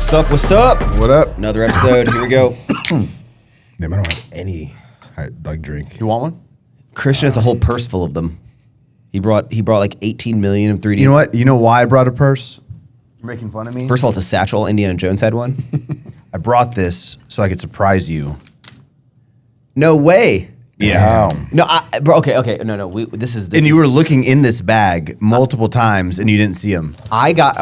What's up? What's up? What up? Another episode. Here we go. Damn, I don't have any drink. You want one? Christian has a whole purse full of them. He brought like 18 million of 3Ds. You know what? You know why I brought a purse? You're making fun of me? First of all, it's a satchel. Indiana Jones had one. I brought this so I could surprise you. No way. Yeah. No, bro. Okay. No. This is. And you were looking in this bag multiple times and you didn't see them. I got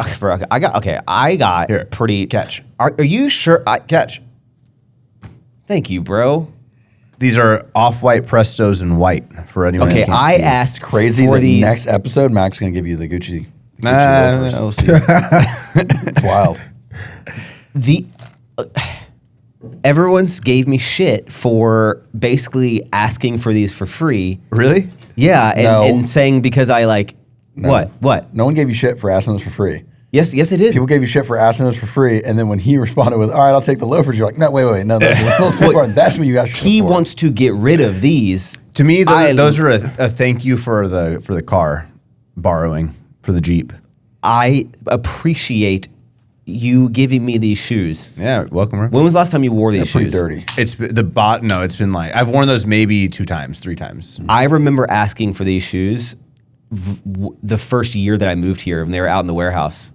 Here, pretty. catch. Are you sure? Catch. Thank you, bro. These are off-white Prestos in white for anyone. Okay, who can't I see. asked Crazy for that these. next episode, Maxx is going to give you the Gucci Nah, loafers. we'll see. It's wild. Everyone's gave me shit for basically asking for these for free. Really? Yeah, No. and saying because I like what? No one gave you shit for asking us for free. Yes, I did. People gave you shit for asking us for free, and then when he responded with, all right, I'll take the loafers, you're like, no, wait, no, that's a little too far. That's what you got shit He for. wants to get rid of these. To me, those are a thank you for the car borrowing for the Jeep. I appreciate you giving me these shoes. Yeah, welcome. Bro. When was the last time you wore these Pretty shoes? dirty. It's the bot. No, it's been like I've worn those maybe 2 times, 3 times. I remember asking for these shoes the first year that I moved here when they were out in the warehouse.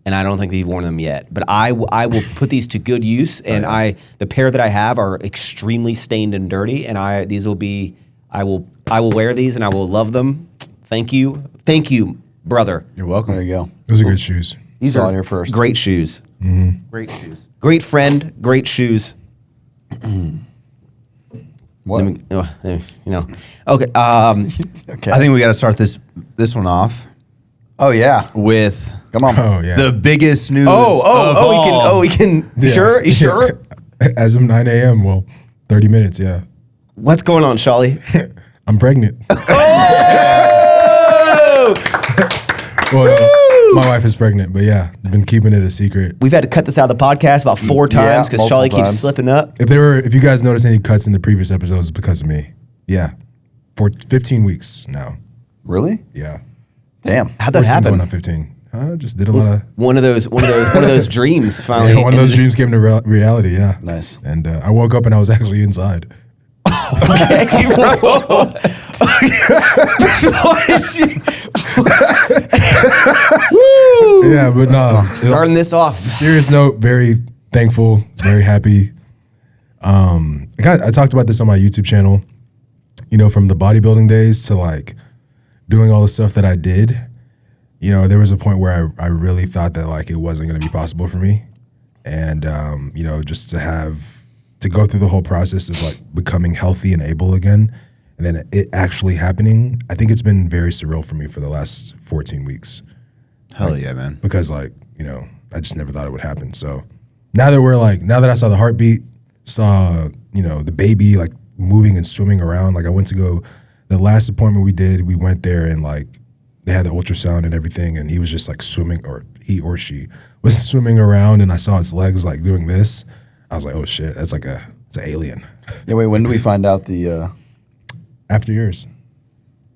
And I don't think they've worn them yet. But I will put these to good use. And the pair that I have are extremely stained and dirty. And I will wear these and I will love them. Thank you, brother. You're welcome. There you go. Those are good shoes. These Saw are it here first. great shoes. Great shoes. Great friend, great shoes. What? Okay. Okay. I think we got to start this one off Oh, yeah. with Come on. Oh yeah. the biggest news. We can. Yeah. Sure, you sure? As of 9 a.m. Well, 30 minutes. Yeah. What's going on, Shawley? I'm pregnant. Oh! Well, my wife is pregnant, but yeah, been keeping it a secret. We've had to cut this out of the podcast about 4 times because multiple Shawley keeps times. slipping up. If you guys notice any cuts in the previous episodes, it's because of me. Yeah. For 15 weeks now. Really? Yeah. Damn. How'd that 14 happen? Going on 15. Just did a lot of. One of those dreams finally. Yeah, one of those dreams came to reality. Yeah. Nice. And I woke up and I was actually inside. Okay, bro. Why is she- Woo! Yeah, but no. Starting this off. Serious note, very thankful, very happy. I talked about this on my YouTube channel, from the bodybuilding days to like doing all the stuff that I did. There was a point where I really thought that like it wasn't going to be possible for me. And, just to go through the whole process of like becoming healthy and able again, and then it actually happening, I think it's been very surreal for me for the last 14 weeks. Hell yeah, man. Because I just never thought it would happen. So now that I saw the heartbeat, saw, the baby like moving and swimming around, like I went to go, the last appointment we went there and like they had the ultrasound and everything and he was just like swimming, or he or she was swimming around and I saw its legs like doing this. I was like, oh shit, that's like it's an alien. Yeah, wait, when do we find out the... After yours.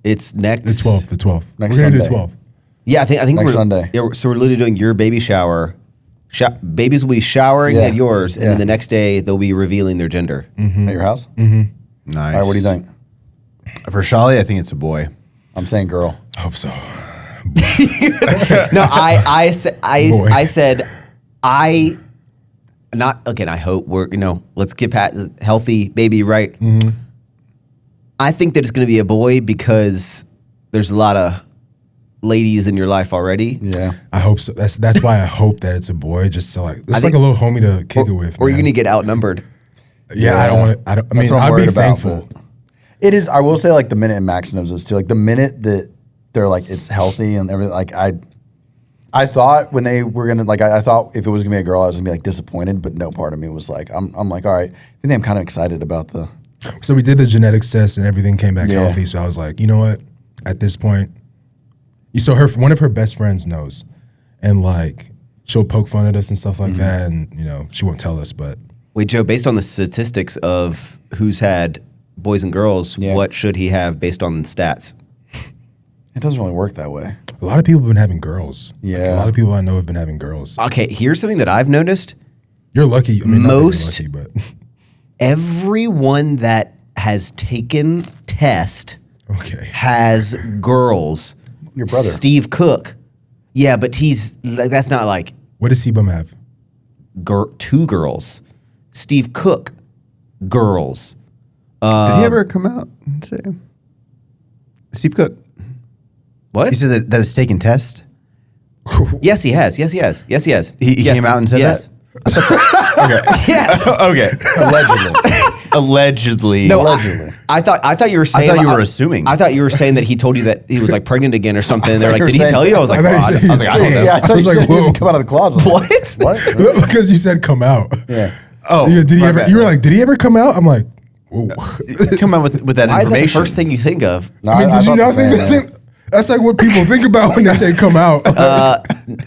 It's next. The 12th. Next We're going to do Sunday. 12. Yeah, I think Next we're Sunday. Yeah, so we're literally doing your baby shower. Babies will be showering Yeah. at yours, and Yeah. then the next day they'll be revealing their gender. At your house? Nice. All right, what do you think? For Shawley, I think it's a boy. I'm saying girl. I hope so. No, I said not again. I hope let's get past healthy baby, right? Mm-hmm. I think that it's going to be a boy because there's a lot of ladies in your life already. Yeah. I hope so. That's why I hope that it's a boy, just so like there's think- like a little homie to kick it with. Or you're man. going to get outnumbered. Yeah, I don't want to. I mean, That's what I'm I'd be worried about, thankful. but it is, I will say, like, the minute, and Maxx knows this too, like, the minute that they're like, it's healthy and everything, like, I thought when they were gonna, like, I thought if it was gonna be a girl, I was gonna be like disappointed, but no part of me was like, I'm like, all right, I think I'm kind of excited about the. So we did the genetics test and everything came back Yeah. healthy. So I was like, you know what? At this point, so one of her best friends knows, and like she'll poke fun at us and stuff like that, and she won't tell us, but. Wait, Joe, based on the statistics of who's had boys and girls, Yeah. what should he have based on the stats? It doesn't really work that way. A lot of people have been having girls. Like, Yeah. a lot of people I know have been having girls. Okay, here's something that I've noticed. You're lucky. I mean, Most- not that you're lucky, Everyone that has taken test but okay. has girls. Your brother. Steve Cook. Yeah, but he's like, that's not like What does Sebum have? 2 girls. Steve Cook, girls. Did he ever come out and say Steve Cook? What? You said that it's taken test. Yes, he has. Yes, he has. Yes, he has. He Yes. came out and said yes. that. Yes. Okay. Allegedly. Allegedly. No, Allegedly. I thought you were saying. thought you were assuming. I thought you were saying that he told you that he was like pregnant again or something. And they're like, you were did he saying- tell you? I was like, I well, thought I you was said like, I don't he know. was Yeah, I thought I was you like, said he doesn't whoa. come out of the closet. What? What? Because you said come out. Yeah. Oh, Yeah, did he my ever? bad. You were like, did he ever come out? I'm like, whoa. Come on with that Why is that the information. first thing you think of? No, I mean, did you thought not the think same, that's man. it? That's like what people think about when they say come out.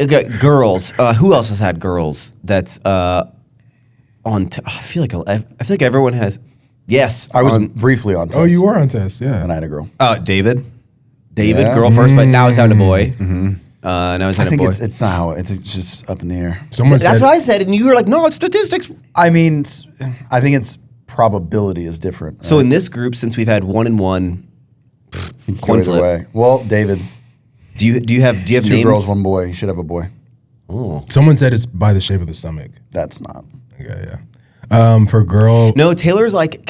Okay, girls. Who else has had girls? That's on. I feel like everyone has. Yes, I was on briefly on test. Oh, you were on test, yeah. And I had a girl. David. David, Yeah. girl first, but now he's having a boy. Now he's I having a think boy. it's not how it's just up in the air. Someone That's said, what I said, and you were like, "No, it's statistics." I mean, I think it's probability is different. So in this group, since we've had 1 and 1, Go coin either flip. way. Well, David, Do you have 2 names? girls, 1 boy. You should have a boy. Oh. someone said it's by the shape of the stomach. That's not. Yeah. For girl, No, Taylor's like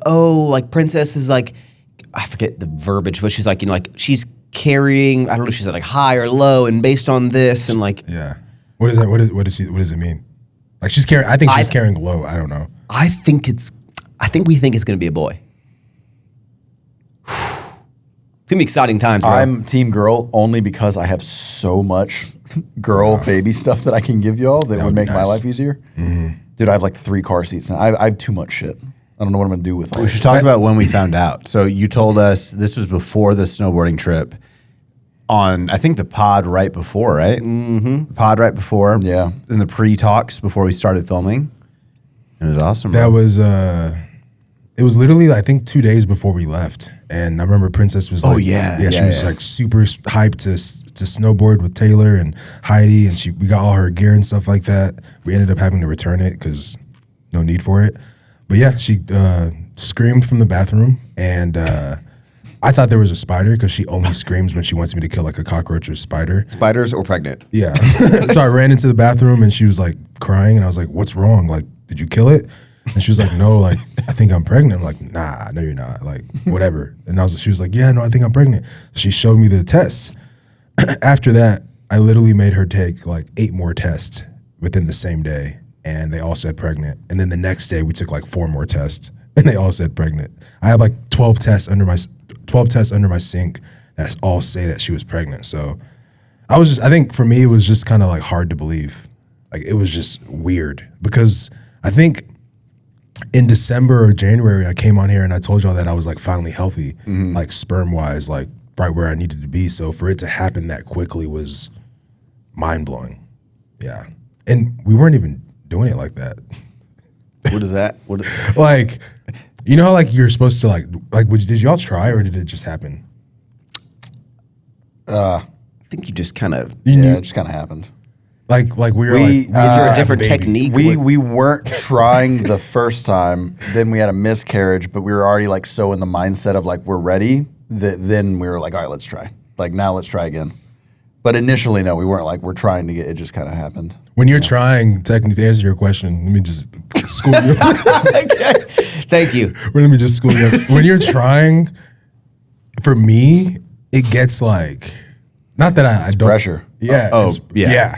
oh, like Princess is like, I forget the verbiage, but she's like, like she's carrying. I don't know if she's like high or low, and based on this, and like yeah. What is that? What does it mean? Like she's carrying. I think she's carrying low. I don't know. I think we think it's gonna be a boy. It's gonna be exciting times, bro. I'm team girl only because I have so much girl baby stuff that I can give y'all that would would be make my nice. life easier. Dude, I have like 3 car seats now. I have too much shit. I don't know what I'm gonna do with all We this. should talk about when we found out. So you told us this was before the snowboarding trip. On I think the pod right before, right? Mm-hmm. The pod right before. Yeah. In the pre-talks before we started filming. It was awesome. That bro. was it was literally I think 2 days before we left, and I remember Princess was like, she was like super hyped to snowboard with Taylor and Heidi, and we got all her gear and stuff like that. We ended up having to return it because no need for it. But yeah, she screamed from the bathroom, and I thought there was a spider because she only screams when she wants me to kill like a cockroach or spider. Spiders or pregnant? Yeah. So I ran into the bathroom and she was like crying, and I was like, "What's wrong? Like, did you kill it?" And she was like, "No, like I think I'm pregnant." I'm like, "Nah, no, you're not. Like, whatever." And she was like, "Yeah, no, I think I'm pregnant." She showed me the tests. After that, I literally made her take like 8 more tests within the same day, and they all said pregnant. And then the next day, we took like 4 more tests, and they all said pregnant. I have like 12 tests under my sink that all say that she was pregnant. So I think for me, it was just kind of like hard to believe. Like it was just weird because I think in December or January, I came on here and I told y'all that I was like finally healthy, like sperm wise, like right where I needed to be. So for it to happen that quickly was mind blowing. Yeah. And we weren't even doing it like that. What is that? Like, you know how like you're supposed to like did y'all try or did it just happen? I think you just kind of. Yeah, it just kind of happened. Like we were We- like, Is there a have different baby. technique? We weren't trying the first time. Then we had a miscarriage, but we were already like so in the mindset of like we're ready. That then we were like, all right, let's try. Like now, let's try again. But initially, no, we weren't like we're trying to get. It just kind of happened. When you're trying, technically, to answer your question, let me just school you. Thank you. Let me just school you. When you're trying, for me, it gets like, not that I don't. Pressure. Yeah.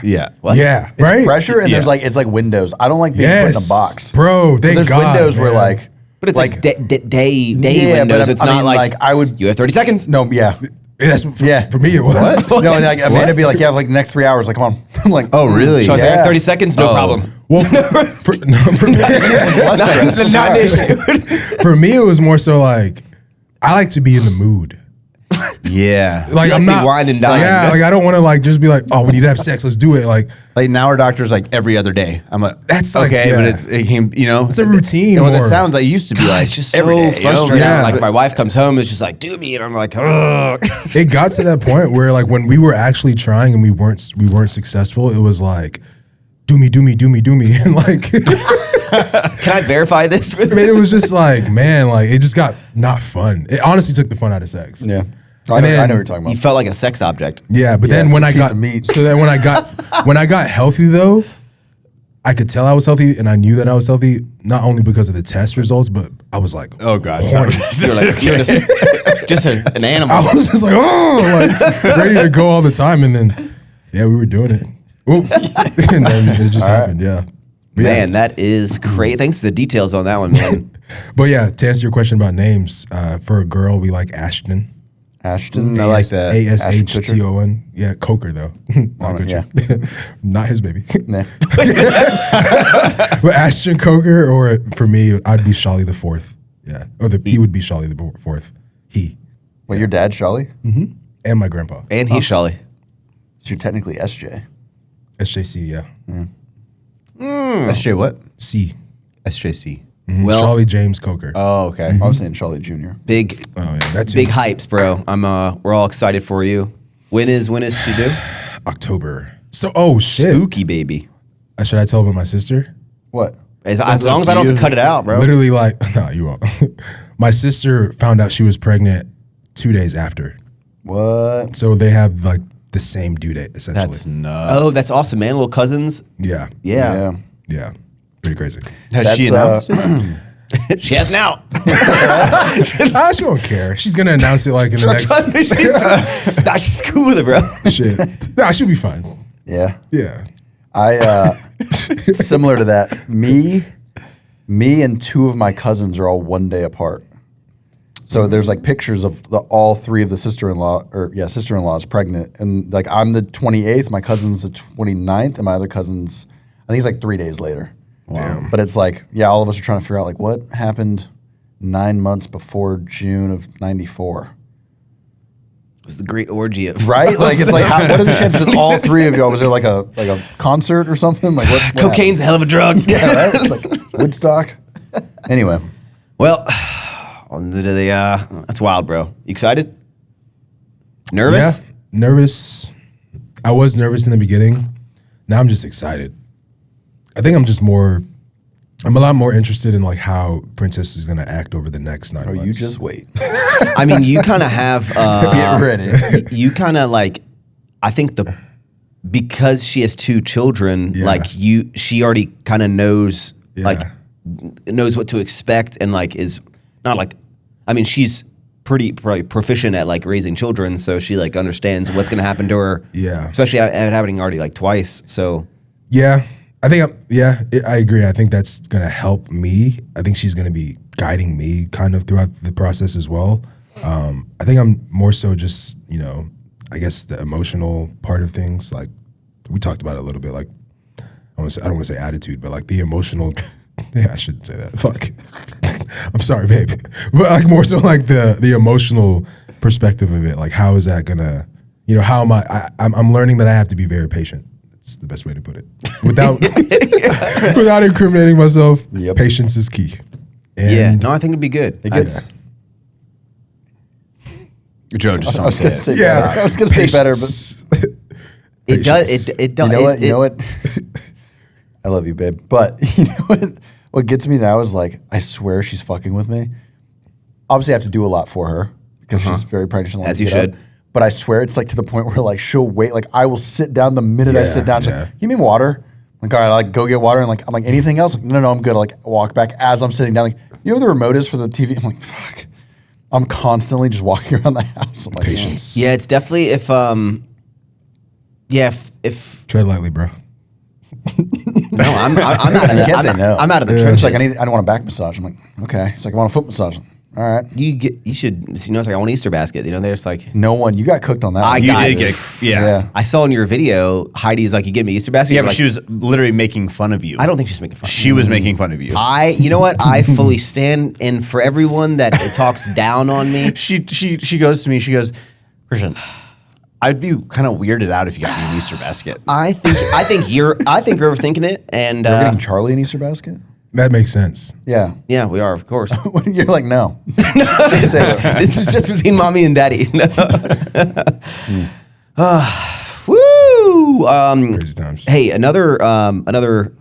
yeah. What? Yeah. It's right? pressure, and there's Yeah. like it's like windows. I don't like being put in a box, Bro, So thank there's God. windows where man. like, But it's like, day Yeah, windows. but It's I not mean, like, I would. you have 30 seconds. No, yeah, That's yeah. for me, it was. No, and like Amanda be like, yeah, like the next 3 hours. Like, come on. I'm like, Oh, really? So I say I have Yeah. 30 seconds, no problem. Well, for me, less stress. Not an issue. for me, it was more so like, I like to be in the mood. Yeah. Like You I'm like to be not wine and dine. Yeah, like I don't want to like just be like, oh, we need to have sex. Let's do it. Like Like now our doctor's like every other day. I'm like, That's like, okay, yeah. but it's a routine Well, it more. sounds like it used to be like It's just so every day, frustrating. Yeah. Like my wife comes home, it's just like, do me, and I'm like, ugh. it got to that point where like when we were actually trying and we weren't successful, it was like, do me, and like. Can I verify this? I mean, it was just like, man, like it just got not fun. It honestly took the fun out of sex. Yeah. And I know then what you're talking about. You felt like a sex object. Yeah, but Yeah, then it's when a I piece got of meat. so then when I got healthy though, I could tell I was healthy and I knew that I was healthy not only because of the test results, but I was like, Oh God. horny. You're like, you're just an animal. I was just like, oh, like ready to go all the time, and then yeah, we were doing it. Whoop. And then it just happened. Yeah. But yeah. Man, that is crazy. Thanks for the details on that one, man. But yeah, to answer your question about names, for a girl, we like Ashton. Ashton. I like that. ASHTON. Yeah, Coker though. Not Kutcher. Not his baby. Nah. But Ashton Coker, or for me, I'd be Shawley the fourth. Yeah, or he would be Shawley the fourth. He Well, your dad, Shawley? and my grandpa. And he's Shawley. So you're technically SJ. SJC, yeah. SJ what? C. SJC. Well, Shawley James Coker. Oh, okay. I was saying Shawley Jr. big, Oh yeah, that's big hypes, bro. We're all excited for you. When is she due? October. So shit. Spooky baby. Should I tell about my sister? What? As long as I don't have to cut it out, bro. Literally, like, no, you won't. My sister found out she was pregnant 2 days after. What? So they have like the same due date, essentially. That's nuts. Oh, that's awesome, man. Little cousins. Yeah. Yeah. Yeah. Pretty crazy. Has she That's, announced it? She has now. She won't care. She's going to announce it like in the next. Nah, she's cool with it, bro. Shit. Nah, she'll be fine. Yeah. Yeah. Similar to that, me and two of my cousins are all 1 day apart. So there's like pictures of all three of the sister-in-laws pregnant. And like I'm the 28th, my cousin's the 29th, and my other cousin's, I think it's like 3 days later. Wow. But it's like, yeah, all of us are trying to figure out like what happened 9 months before June of 94. It was the great orgy of Right? Like it's like, what are the chances that all three of y'all, was there like a concert or something? Like what Cocaine's a hell of a drug. happened? Yeah, right? It's like Woodstock. Anyway. Well, on to the that's wild, bro. You excited? Nervous? Yeah. Nervous. I was nervous in the beginning. Now I'm just excited. I think I'm a lot more interested in like how Princess is going to act over the next 9 months. You just wait. I mean, you kind of have. Get ready. You kind of like. I think because she has two children, Yeah. like she already kind of knows knows what to expect, and like is not like. I mean, she's pretty proficient at like raising children, so she like understands what's going to happen to her. Yeah. Especially it happening already like twice. So Yeah, I think, I agree. I think that's going to help me. I think she's going to be guiding me kind of throughout the process as well. I think I'm more so just, I guess the emotional part of things. Like we talked about it a little bit, like I don't want to say attitude, but like the emotional, yeah, I shouldn't say that. Fuck. I'm sorry, babe. But like more so like the emotional perspective of it. Like how is that going to, how am I'm learning that I have to be very patient. It's the best way to put it. Without incriminating myself, Yep. patience is key. And yeah, no, I think it'd be good. It gets. Joe, just I don't was say gonna it. say yeah, better. I was gonna say better, but It does. It does. you know what? I love you, babe. But you know what? What gets me now is like, I swear she's fucking with me. Obviously, I have to do a lot for her because she's very pregnant. She doesn't like As to you get up. should. But I swear it's like to the point where like she'll wait. Like I will sit down the minute I Yeah, sit down. She's yeah. like, "You mean water?" I'm like, all right, I like go get water. And like I'm like, anything else? Like, no, I'm good. I like walk back as I'm sitting down. Like, you know where the remote is for the TV? I'm like, fuck. I'm constantly just walking around the house. I'm like, patience. Yeah, it's definitely if Tread lightly, bro. no, I'm out of I the, guess I'm, I know. I'm out of the It's trenches. like I don't want a back massage. I'm like, okay. It's like I want a foot massage. All right. You should it's like I want an Easter basket. There's like No one. You got cooked on that. I one. You got did it. get, yeah. Yeah. I saw in your video Heidi's like, you get me Easter basket. Yeah, You're but like, she was literally making fun of you. I don't think she's making fun. She was making fun of you. You know what? I fully stand in for everyone that talks down on me. She goes to me, she goes, Christian, I'd be kind of weirded out if you got me an Easter basket. I think you're overthinking it, and You're getting Charlie an Easter basket? That makes sense. Yeah. yeah, we are, of course. You're like, no. This is just between mommy and daddy. Woo! Crazy times. Hey, another.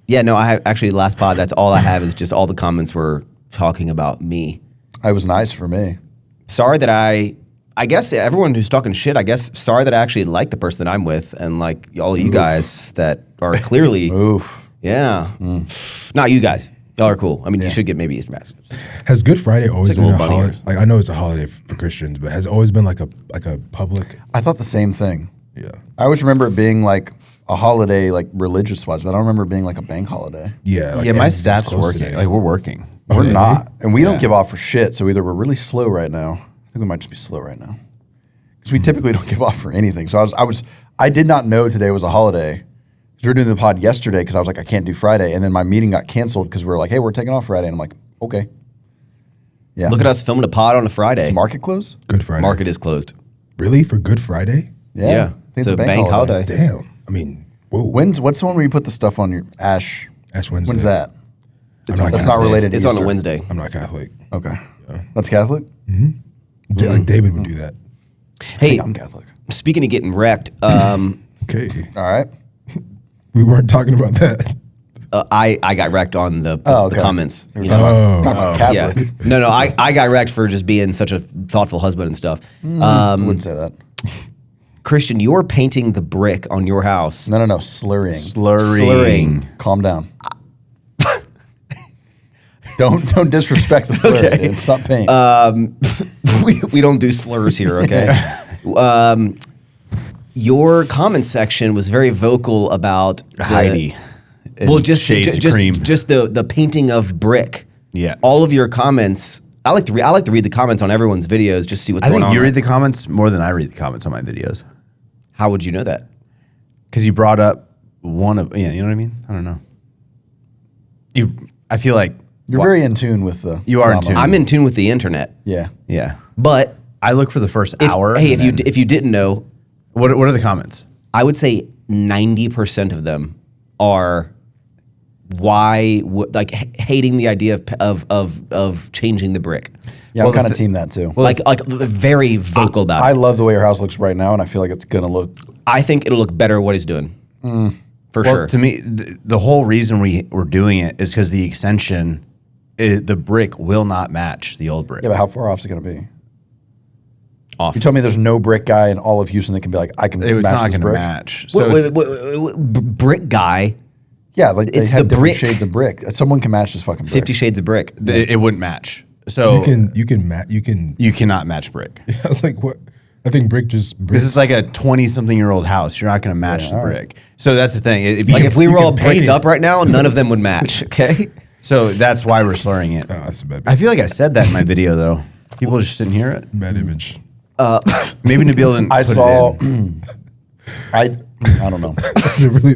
Yeah, no, actually last pod. That's all I have is just all the comments were talking about me. It was nice for me. Sorry that I guess everyone who's talking shit. I guess sorry that I actually like the person that I'm with, and like all of you guys that are clearly. Oof. Yeah. Not you guys. Y'all are cool. I mean, you should get maybe Easter baskets. Has Good Friday always It's like been a little bunny holiday? ears. Like I know it's a holiday for Christians, but has it always been like a public? I thought the same thing. Yeah. I always remember it being like a holiday, like religious wise, but I don't remember it being like a bank holiday. Yeah. Like Yeah, my everything's staff's close working. today. Like we're working. We're yeah. not. And we don't give off for shit. So either we're really slow right now. I think we might just be slow right now. Because we typically don't give off for anything. So I did not know today was a holiday. Because we were doing the pod yesterday because I was like, I can't do Friday. And then my meeting got canceled because we were like, hey, we're taking off Friday. And I'm like, okay. Yeah. Look at us filming a pod on a Friday. Is market closed? Good Friday. Market is closed. Really for Good Friday? Yeah. I think it's a bank holiday. Damn. I mean, whoa. What's the one where you put the stuff on your Ash? Ash Wednesday. When's that? It's not That's Catholic. not related to It's on a Easter. Wednesday. I'm not Catholic. Okay. That's Catholic? Like David would do that. Hey, I'm Catholic. speaking of getting wrecked, Okay. All right. We weren't talking about that. I got wrecked on the Okay. comments. So we're talking about Yeah. Catholic. No, I got wrecked for just being such a thoughtful husband and stuff. I wouldn't say that. Christian, you're painting the brick on your house. No. Slurrying. Slurring. Calm down. Don't disrespect the slurry, Okay. dude. It's not paint. we don't do slurs here, okay? Your comment section was very vocal about Heidi. Well, just shades of just, cream. just the painting of brick. Yeah. All of your comments. I like to read the comments on everyone's videos, just see what's I going think on. you read the comments more than I read the comments on my videos. How would you know that? Because you brought up one of, you know what I mean? I don't know. I feel like You're very in tune with the. You are in drama. tune. I'm in tune with the internet, Yeah. yeah. but I look for the first if, hour. hey, and if you didn't know, what are the comments? I would say 90% of them are hating the idea of changing the brick. Yeah, Well, I'm kind of the team that too. like very vocal about I it. love the way your house looks right now, and I feel like it's gonna look. I think it'll look better what he's doing. For Well, sure. to me, the whole reason we're doing it is because the extension, the brick will not match the old brick. Yeah, but how far off is it gonna be? Off. You told me there's no brick guy in all of Houston that can be like, I can It's match not this going to brick. match. So Brick guy, Yeah, like they It's have the different brick. shades of brick. Someone can match this fucking brick. 50 Shades of Brick. it wouldn't match. So You can. you cannot match brick. I was like, what? I think brick just. This is like a 20-something-year-old house. You're not going to match the brick. So that's the thing. If we you were all can paint bricked it. up right now, none of them would match. Okay. so that's why we're slurring it. Oh, that's a bad, I feel like I said that in my video though. People just didn't hear it. bad image. Maybe Nabil didn't. I put saw. It in. I don't know. That's a really.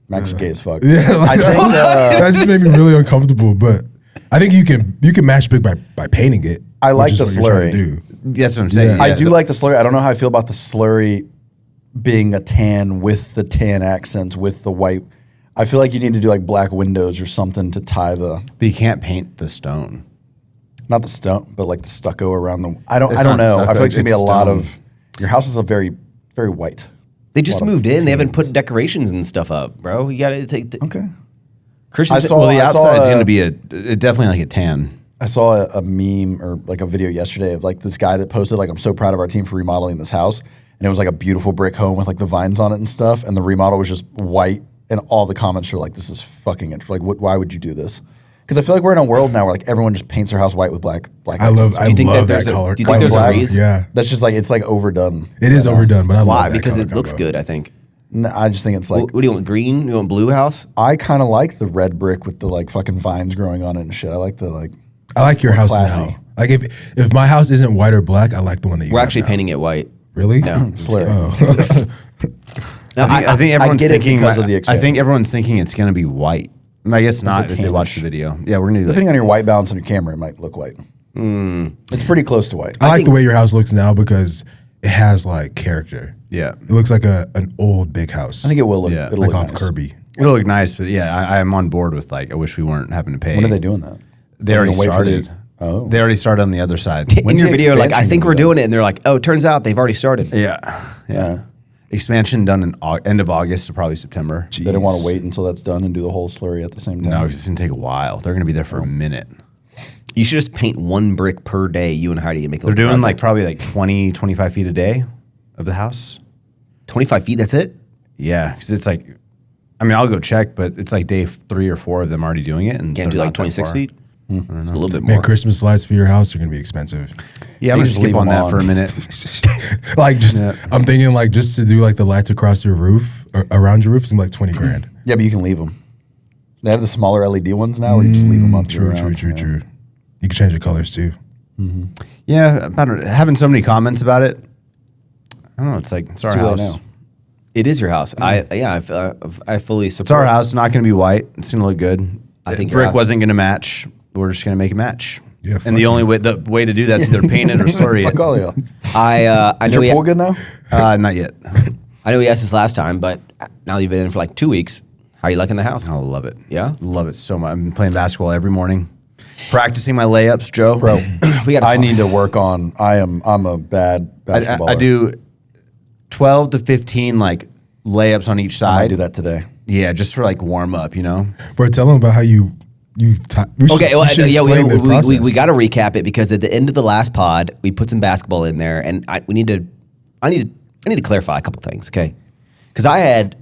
Max is gay as fuck. Yeah, I think that just made me really uncomfortable. But I think you can match brick by painting it. I like which is the what you're trying to slurry. do. That's what I'm saying. Yeah. I do like the slurry. I don't know how I feel about the slurry being a tan with the tan accents with the white. I feel like you need to do like black windows or something to tie the But you can't paint the stone. not the stone, but like the stucco around the. I don't It's know. not I stucco, feel like it's gonna be a it's lot stone. of. Your house is a very white. They just lot of moved in. They haven't tans. put decorations and stuff up, bro. You got to take. Okay. Christian I said- saw- Well, the I saw outside's a- going to be definitely like a tan. I saw a meme or like a video yesterday of like this guy that posted like, I'm so proud of our team for remodeling this house. And it was like a beautiful brick home with like the vines on it and stuff. And the remodel was just white. And all the comments were like, this is fucking it. Like, why would you do this? Because I feel like we're in a world now where like everyone just paints their house white with black I love. accents. I you think that love there's that a- color. do you think there's a Black. reason? Yeah, That's just like, it's like overdone. it is overdone. But I Why? love that Because color it looks combo. good, I think. No, I just think it's like, What do you want, green? You want blue house? I kind of like the red brick with the like fucking vines growing on it and shit. I like the like, I like your More house classy. now. Like if my house isn't white or black, I like the one that you. We're have actually now. painting it white. Really? No. slurry. Oh. No, I think everyone's get it thinking. because of the I expansion. think everyone's thinking it's going to be white. I guess not if they tannish. watch the video. Yeah, we're going to do Depending that. on your white balance on your camera, it might look white. It's pretty close to white. I like the way your house looks now because it has like character. Yeah. It looks like an old big house. I think it will look. Yeah. It'll like look off nice. Kirby. It'll look nice, but yeah, I'm on board with like, I wish we weren't having to pay. When are they doing that? They Are already gonna wait for the- started. Oh. They already started on the other side. In When's your the video, like, I expansion think gonna we're be doing it. And they're like, oh, it turns out they've already started. Yeah. Expansion done in end of August to probably September. They didn't want to wait until that's done and do the whole slurry at the same time. No, 'cause it's going to take a while. They're going to be there for a minute. You should just paint one brick per day, you and Heidi, and make it They're look doing project. like probably like 20, 25 feet a day of the house. 25 feet, that's it? Yeah, because it's like, I mean, I'll go check, but it's like day 3 or 4 of them already doing it. And Can't do they're like not that 26 far. feet? It's a little bit Man, more. Christmas lights for your house are gonna be expensive. Yeah, I'm They going to just skip leave on them that on. for a minute. Like I'm thinking like just to do like the lights across your roof or around your roof, it's gonna be like 20 grand. Yeah, but you can leave them. They have the smaller LED ones now where you just leave them up. True. year-round. You can change the colors too. Yeah, I don't, having so many comments about it, I don't know. It's like, it's our too late house. now. It is your house. I fully support It's our house. Not going to be white. It's going to look good. I think your brick house- wasn't going to match. We're just going to make it match. Yeah, fuck and the only way the way to do that is either paint it or slurry Fuck it. all y'all. I Is know your pool good now? Not yet. I know we asked this last time, but now you've been in for like 2 weeks. How are you liking the house? I love it. Yeah? Love it so much. I've been playing basketball every morning, practicing my layups, Joe. Bro, We gotta I talk. need to work on. I'm a bad basketballer. I do 12 to 15 like layups on each I side. do that today. Yeah, just for like warm up, you know. Bro, tell them about how you Okay, well, yeah, we we got to recap it because at the end of the last pod, we put some basketball in there, and I need to clarify a couple things, okay? Because I had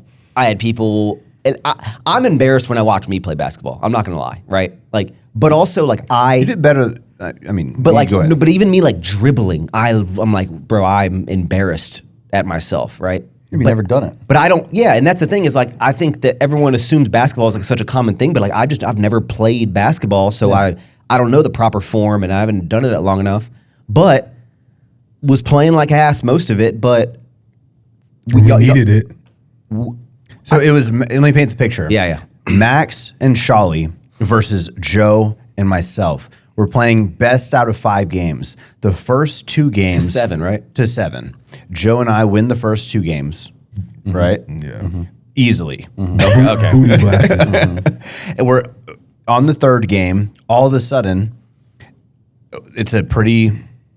people, and I'm embarrassed when I watch me play basketball. I'm not gonna lie, right? Like, but also like You did better. I mean, but like, go ahead. no, but even me like dribbling, I'm like, bro, I'm embarrassed at myself, right? You've But- never done it. But I don't, yeah, and that's the thing is like I think that everyone assumes basketball is like such a common thing, but like I've never played basketball, so I don't know the proper form and I haven't done it long enough. But was playing like ass most of it, but we needed it. So it was. Let me paint the picture. Yeah. Maxx and Shawley versus Joe and myself. We're playing best out of 5 games. The first 2 games To 7, right? To 7. Joe and I win the first 2 games, right? Yeah. Easily. Okay. Booty blasted. And we're on the 3rd game. All of a sudden, it's a pretty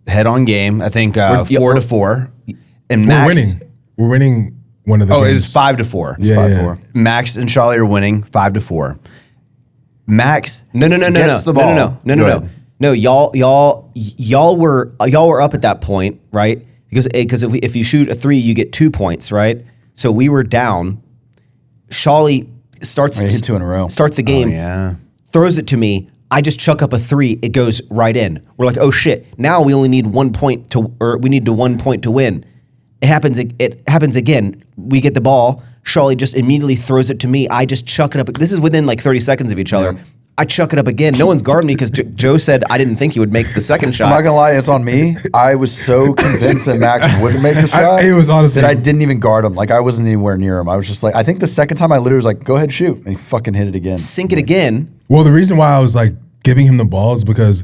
head-on game. I think 4-4. And We're Maxx, winning. We're winning one of the Oh, it games. was 5-4. Yeah, 5-4. Maxx and Shawley are winning 5-4. Maxx no, gets the ball. Go no. ahead. No, y'all were up at that point, right? Because if you shoot a 3, you get 2 points, right? So we were down. Shawley starts Yeah, he hit 2 in a row. starts the game, Yeah. throws it to me. I just chuck up a 3. It goes right in. We're like, oh shit! Now we only need 1 point we need 1 point to win. It happens. It happens again. We get the ball. Shawley just immediately throws it to me. I just chuck it up. This is within like 30 seconds of each other. Yeah. I chuck it up again. No one's guarding me because Joe said I didn't think he would make the second shot. I'm not gonna lie, it's on me. I was so convinced that Max wouldn't make the shot. it was honestly- that I didn't even guard him. Like I wasn't anywhere near him. I was just like, I think the second time I literally was like, "Go ahead, shoot," and he fucking hit it again. Sink it again. Well, the reason why I was like giving him the ball is because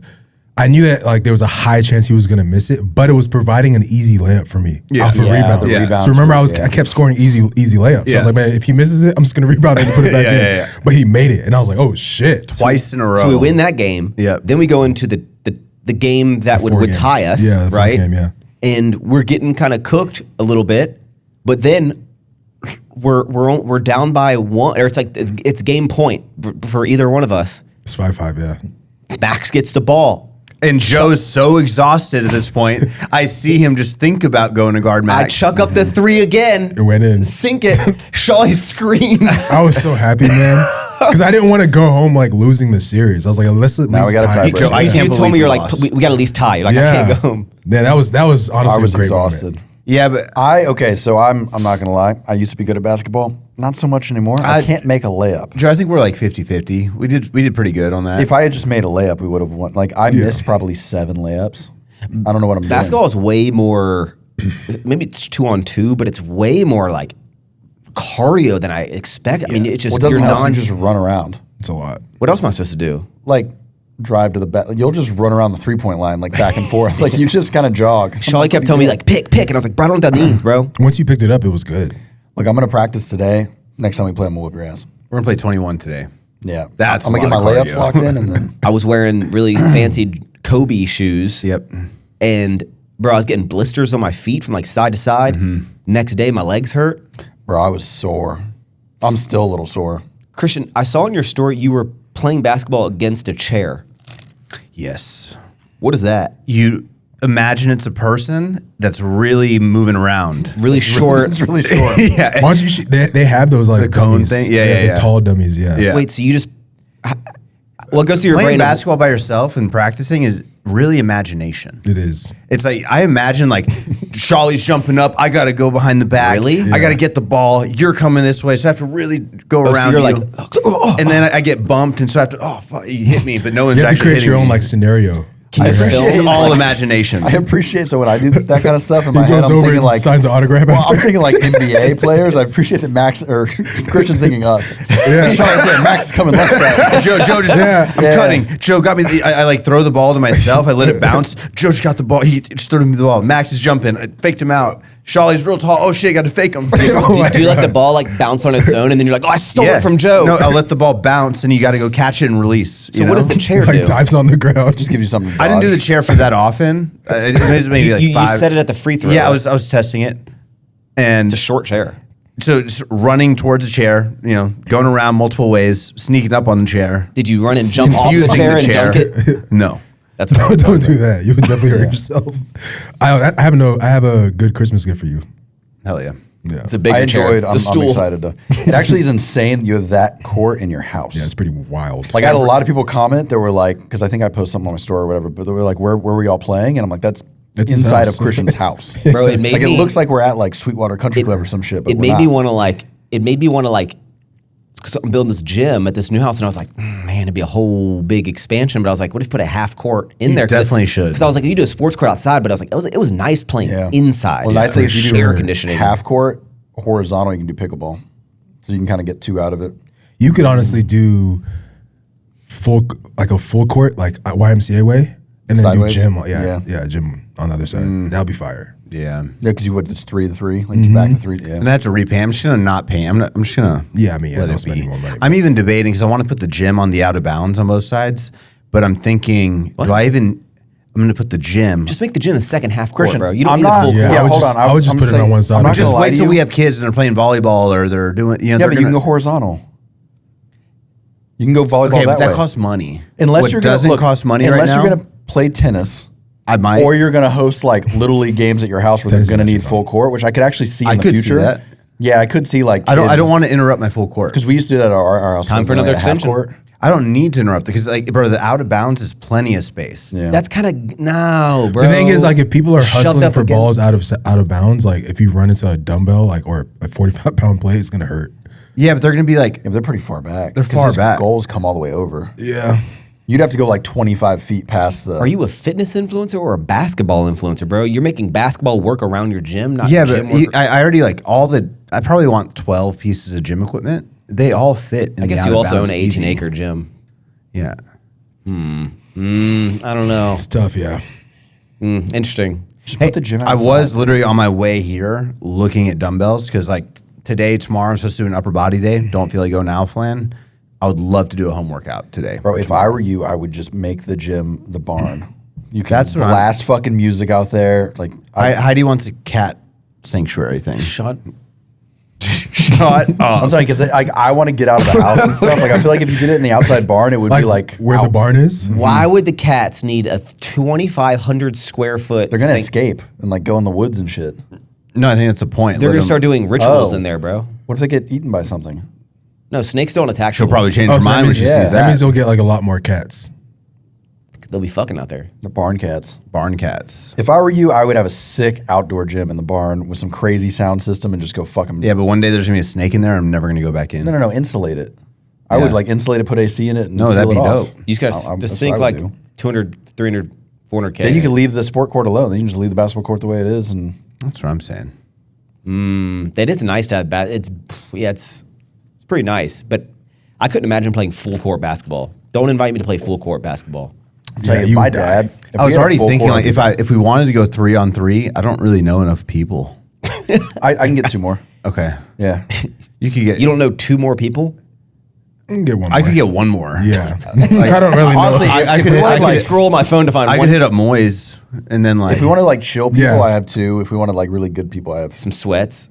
I knew that like there was a high chance he was gonna miss it, but it was providing an easy layup for me. Yeah. Off a Yeah, rebound. the rebound So remember, too, I kept scoring easy layups. So I Yeah. was like, man, if he misses it, I'm just gonna rebound it and put it back Yeah, in. yeah, yeah. But he made it, and I was like, oh shit. Twice in a row. So we win that game. Yep. Then we go into the game that would 4th game. tie us. Yeah, the 4th right. game, yeah. And we're getting kind of cooked a little bit, but then we're down by 1, or it's like it's game point for either one of us. It's 5-5, yeah. Max gets the ball. And Joe's so exhausted at this point. I see him just think about going to guard I Max. chuck up the 3 again. It went in. Sink it. Shawley screams. I was so happy, man, because I didn't want to go home like losing the series. I was like, let's at Now least we got a tie. tiebreaker. Joe, I You can't told believe me you're we like, lost. we got to at least tie. You're like, I can't go home. Yeah, that was honestly I was a great exhausted. moment. Yeah, but Okay, so I'm not gonna lie. I used to be good at basketball. Not so much anymore. I can't make a layup. Joe, I think we're like 50-50. We did pretty good on that. If I had just made a layup, we would have won. Like I missed probably 7 layups. I don't know what I'm Basketball doing. is way more, maybe it's 2-on-2, but it's way more like cardio than I expect. I mean, it's just, Well, it doesn't you're help. non. You just run around. It's a lot. What else am I supposed to do? Like drive to the back. You'll just run around the 3-point line, like back and forth. Like you just kind of jog. Shawley kept telling me like, pick. And I was like, bro, I don't know what that means, bro. Once you picked it up, it was good. Look, I'm going to practice today. Next time we play, I'm going to whoop your ass. We're gonna play 21 today. Yeah. That's I'm going to get my layups locked in and then. I was wearing really fancy Kobe shoes. Yep. And bro, I was getting blisters on my feet from like side to side. Next day, my legs hurt. Bro, I was sore. I'm still a little sore. Christian, I saw in your story you were playing basketball against a chair. Yes. What is that? You imagine it's a person that's really moving around. Really short. It's really short. Yeah. Why don't you? They have those like The cone dummies. thing? Yeah. The tall dummies. Yeah. Yeah. Wait, so you just what goes through your Playing brain? basketball by yourself and practicing is really imagination. It is. It's like I imagine like Shawley's jumping up. I got to go behind the back. Really? I got to get the ball. You're coming this way, so I have to really go so around. you're you. like, and then I get bumped, and so I have to. Oh, fuck, you hit me, but no one's You have to actually create hitting your own me. like scenario. Can you appreciate film? It's it. all imagination. I appreciate, so when I do that kind of stuff in He my head, goes I'm over thinking and like, signs an autograph. well, after. I'm thinking like NBA players. I appreciate that Max or Christian's thinking us. Yeah. Sean's saying Max is coming left side. Joe just I'm cutting. Joe got me. I like throw the ball to myself. I let it bounce. Joe just got the ball. He just threw me the ball. Max is jumping. I faked him out. Shawley's real tall. Oh shit! Got to fake him. do you like the ball like bounce on its own and then you're like, oh, I stole it from Joe? No, I'll let the ball bounce, and you got to go catch it and release. So what does the chair like do? dives on the ground. Just give you something. To I didn't do the dodge. chair for that often. It was maybe like you 5. set it at the free throw. Yeah, I was testing it, and It's a short chair. so just running towards the chair, going around multiple ways, sneaking up on the chair, Did you run and jump off the confusing chair the and chair. dunk it? No, That's what I was Don't doing. do that. You would definitely hurt yourself. I have a good Christmas gift for you. hell yeah. Yeah. It's a big I chair. enjoyed. It's a I'm stool. excited to. It actually is insane that you have that court in your house. Yeah, it's pretty wild. Like I had a lot of people comment that were like, because I think I posted something on my story or whatever, but they were like, where were y'all playing? And I'm like, that's It's his inside house. of Christian's house. Bro, it made Like me it looks like we're at like Sweetwater Country Club or some shit. But it we're made me not. want to like because I'm building this gym at this new house and I was like, man, it'd be a whole big expansion. But I was like, what if you put a half court in there? definitely should. Because I was like, you do a sports court outside, but I was like, it was nice playing Yeah. inside. Well, nice thing is you do air conditioning. half court, horizontal. You can do pickleball, so you can kind of get 2 out of it. You could honestly do a full court, like YMCA way, and then Sideways? do gym. Yeah. Yeah, gym on the other side. That'll be fire. Yeah. Yeah, because you would just 3 to 3, like just back to 3. Yeah. And I have to repay. I'm just gonna not pay. I'm just gonna. Yeah, I mean, let don't it spend be. any more money. I'm even debating because I want to put the gym on the out of bounds on both sides, but I'm thinking, do I even? I'm gonna put the gym. Just make the gym a second half court, Christian, bro. You don't I'm need not- a full Yeah, court. I would hold just, on. I would just I'm put it saying- on one side. I'm not just gonna lie wait to till you. we have kids and they're playing volleyball or they're doing. Yeah, they're but you can gonna- go horizontal. You can go volleyball Okay, but that way. that costs money. Unless What you're gonna doesn't look, cost money right unless now. you're gonna play tennis. I might. Or you're gonna host like little league games at your house where Tennis they're is gonna need actually full court, which I could actually see in I the could see future. that. Yeah, I could see like I don't want to interrupt my full court. because we used to do that at our house. Time for when we another had a half extension. court. I don't need to interrupt because, like, bro, the out of bounds is plenty of space. Yeah. That's kind of no, bro. The thing is, like, if people are Shoved hustling up for against- balls out of bounds, like if you run into a dumbbell, like or a 45-pound plate, it's gonna hurt. Yeah, but they're gonna be like, Yeah, but they're pretty far back. They're 'Cause far his back. Goals come all the way over. Yeah. You'd have to go like 25 feet past the. Are you a fitness influencer or a basketball influencer, bro? You're making basketball work around your gym, not yeah, gym but work. I already like all the. I probably want 12 pieces of gym equipment. They all fit. In I guess the you also own out-of-bounds an easy. 18-acre gym. Yeah. I don't know. It's tough, yeah. Interesting. Just put the gym I outside. was literally on my way here looking at dumbbells because like today, tomorrow, I'm supposed to do an upper body day. Don't feel like going now, Flan. I would love to do a home workout today. Bro, if I were you, I would just make the gym the barn. You can That's what I'm- blast fucking music out there. Like Heidi wants a cat sanctuary thing. Shut. Shut up. I'm sorry, because I want to get out of the house and stuff. Like I feel like if you did it in the outside barn, it would be like where the out. barn is. Why would the cats need a 2,500 square foot? They're gonna sink? escape and like go in the woods and shit. No, I think that's the point. They're Let gonna them- start doing rituals Oh. in there, bro. What if they get eaten by something? No, snakes don't attack. She'll people. probably change Oh, her so that mind when means, she yeah. sees that that. means you'll get like a lot more cats. They'll be fucking out there. The barn cats. Barn cats. If I were you, I would have a sick outdoor gym in the barn with some crazy sound system and just go fuck them. Yeah, but one day there's gonna be a snake in there. I'm never gonna go back in. No, insulate it. I Yeah. would like insulate it, put AC in it, and No, seal that'd it be off. dope. You just gotta that's just what sink I would like do. 200, 300, 400K. Then you can leave the sport court alone. Then you can just leave the basketball court the way it is, and That's what I'm saying. That is nice to have. It's pretty nice, but I couldn't imagine playing full court basketball. Don't invite me to play full court basketball. I'm telling Yeah, you, you my would die. dad. if I we was had a already full thinking court, like if we wanted to go 3-on-3, I don't really know enough people. I can get 2 more. Okay, Yeah. you could get. You don't know 2 more people? I can get one. I more. could get one more. Yeah, I don't really Honestly, know. I if could- we I wanted, could I like, scroll my phone to find I one. could hit up Moyes and then like if we wanted like chill people, Yeah. I have 2. If we wanted like really good people, I have. Some sweats.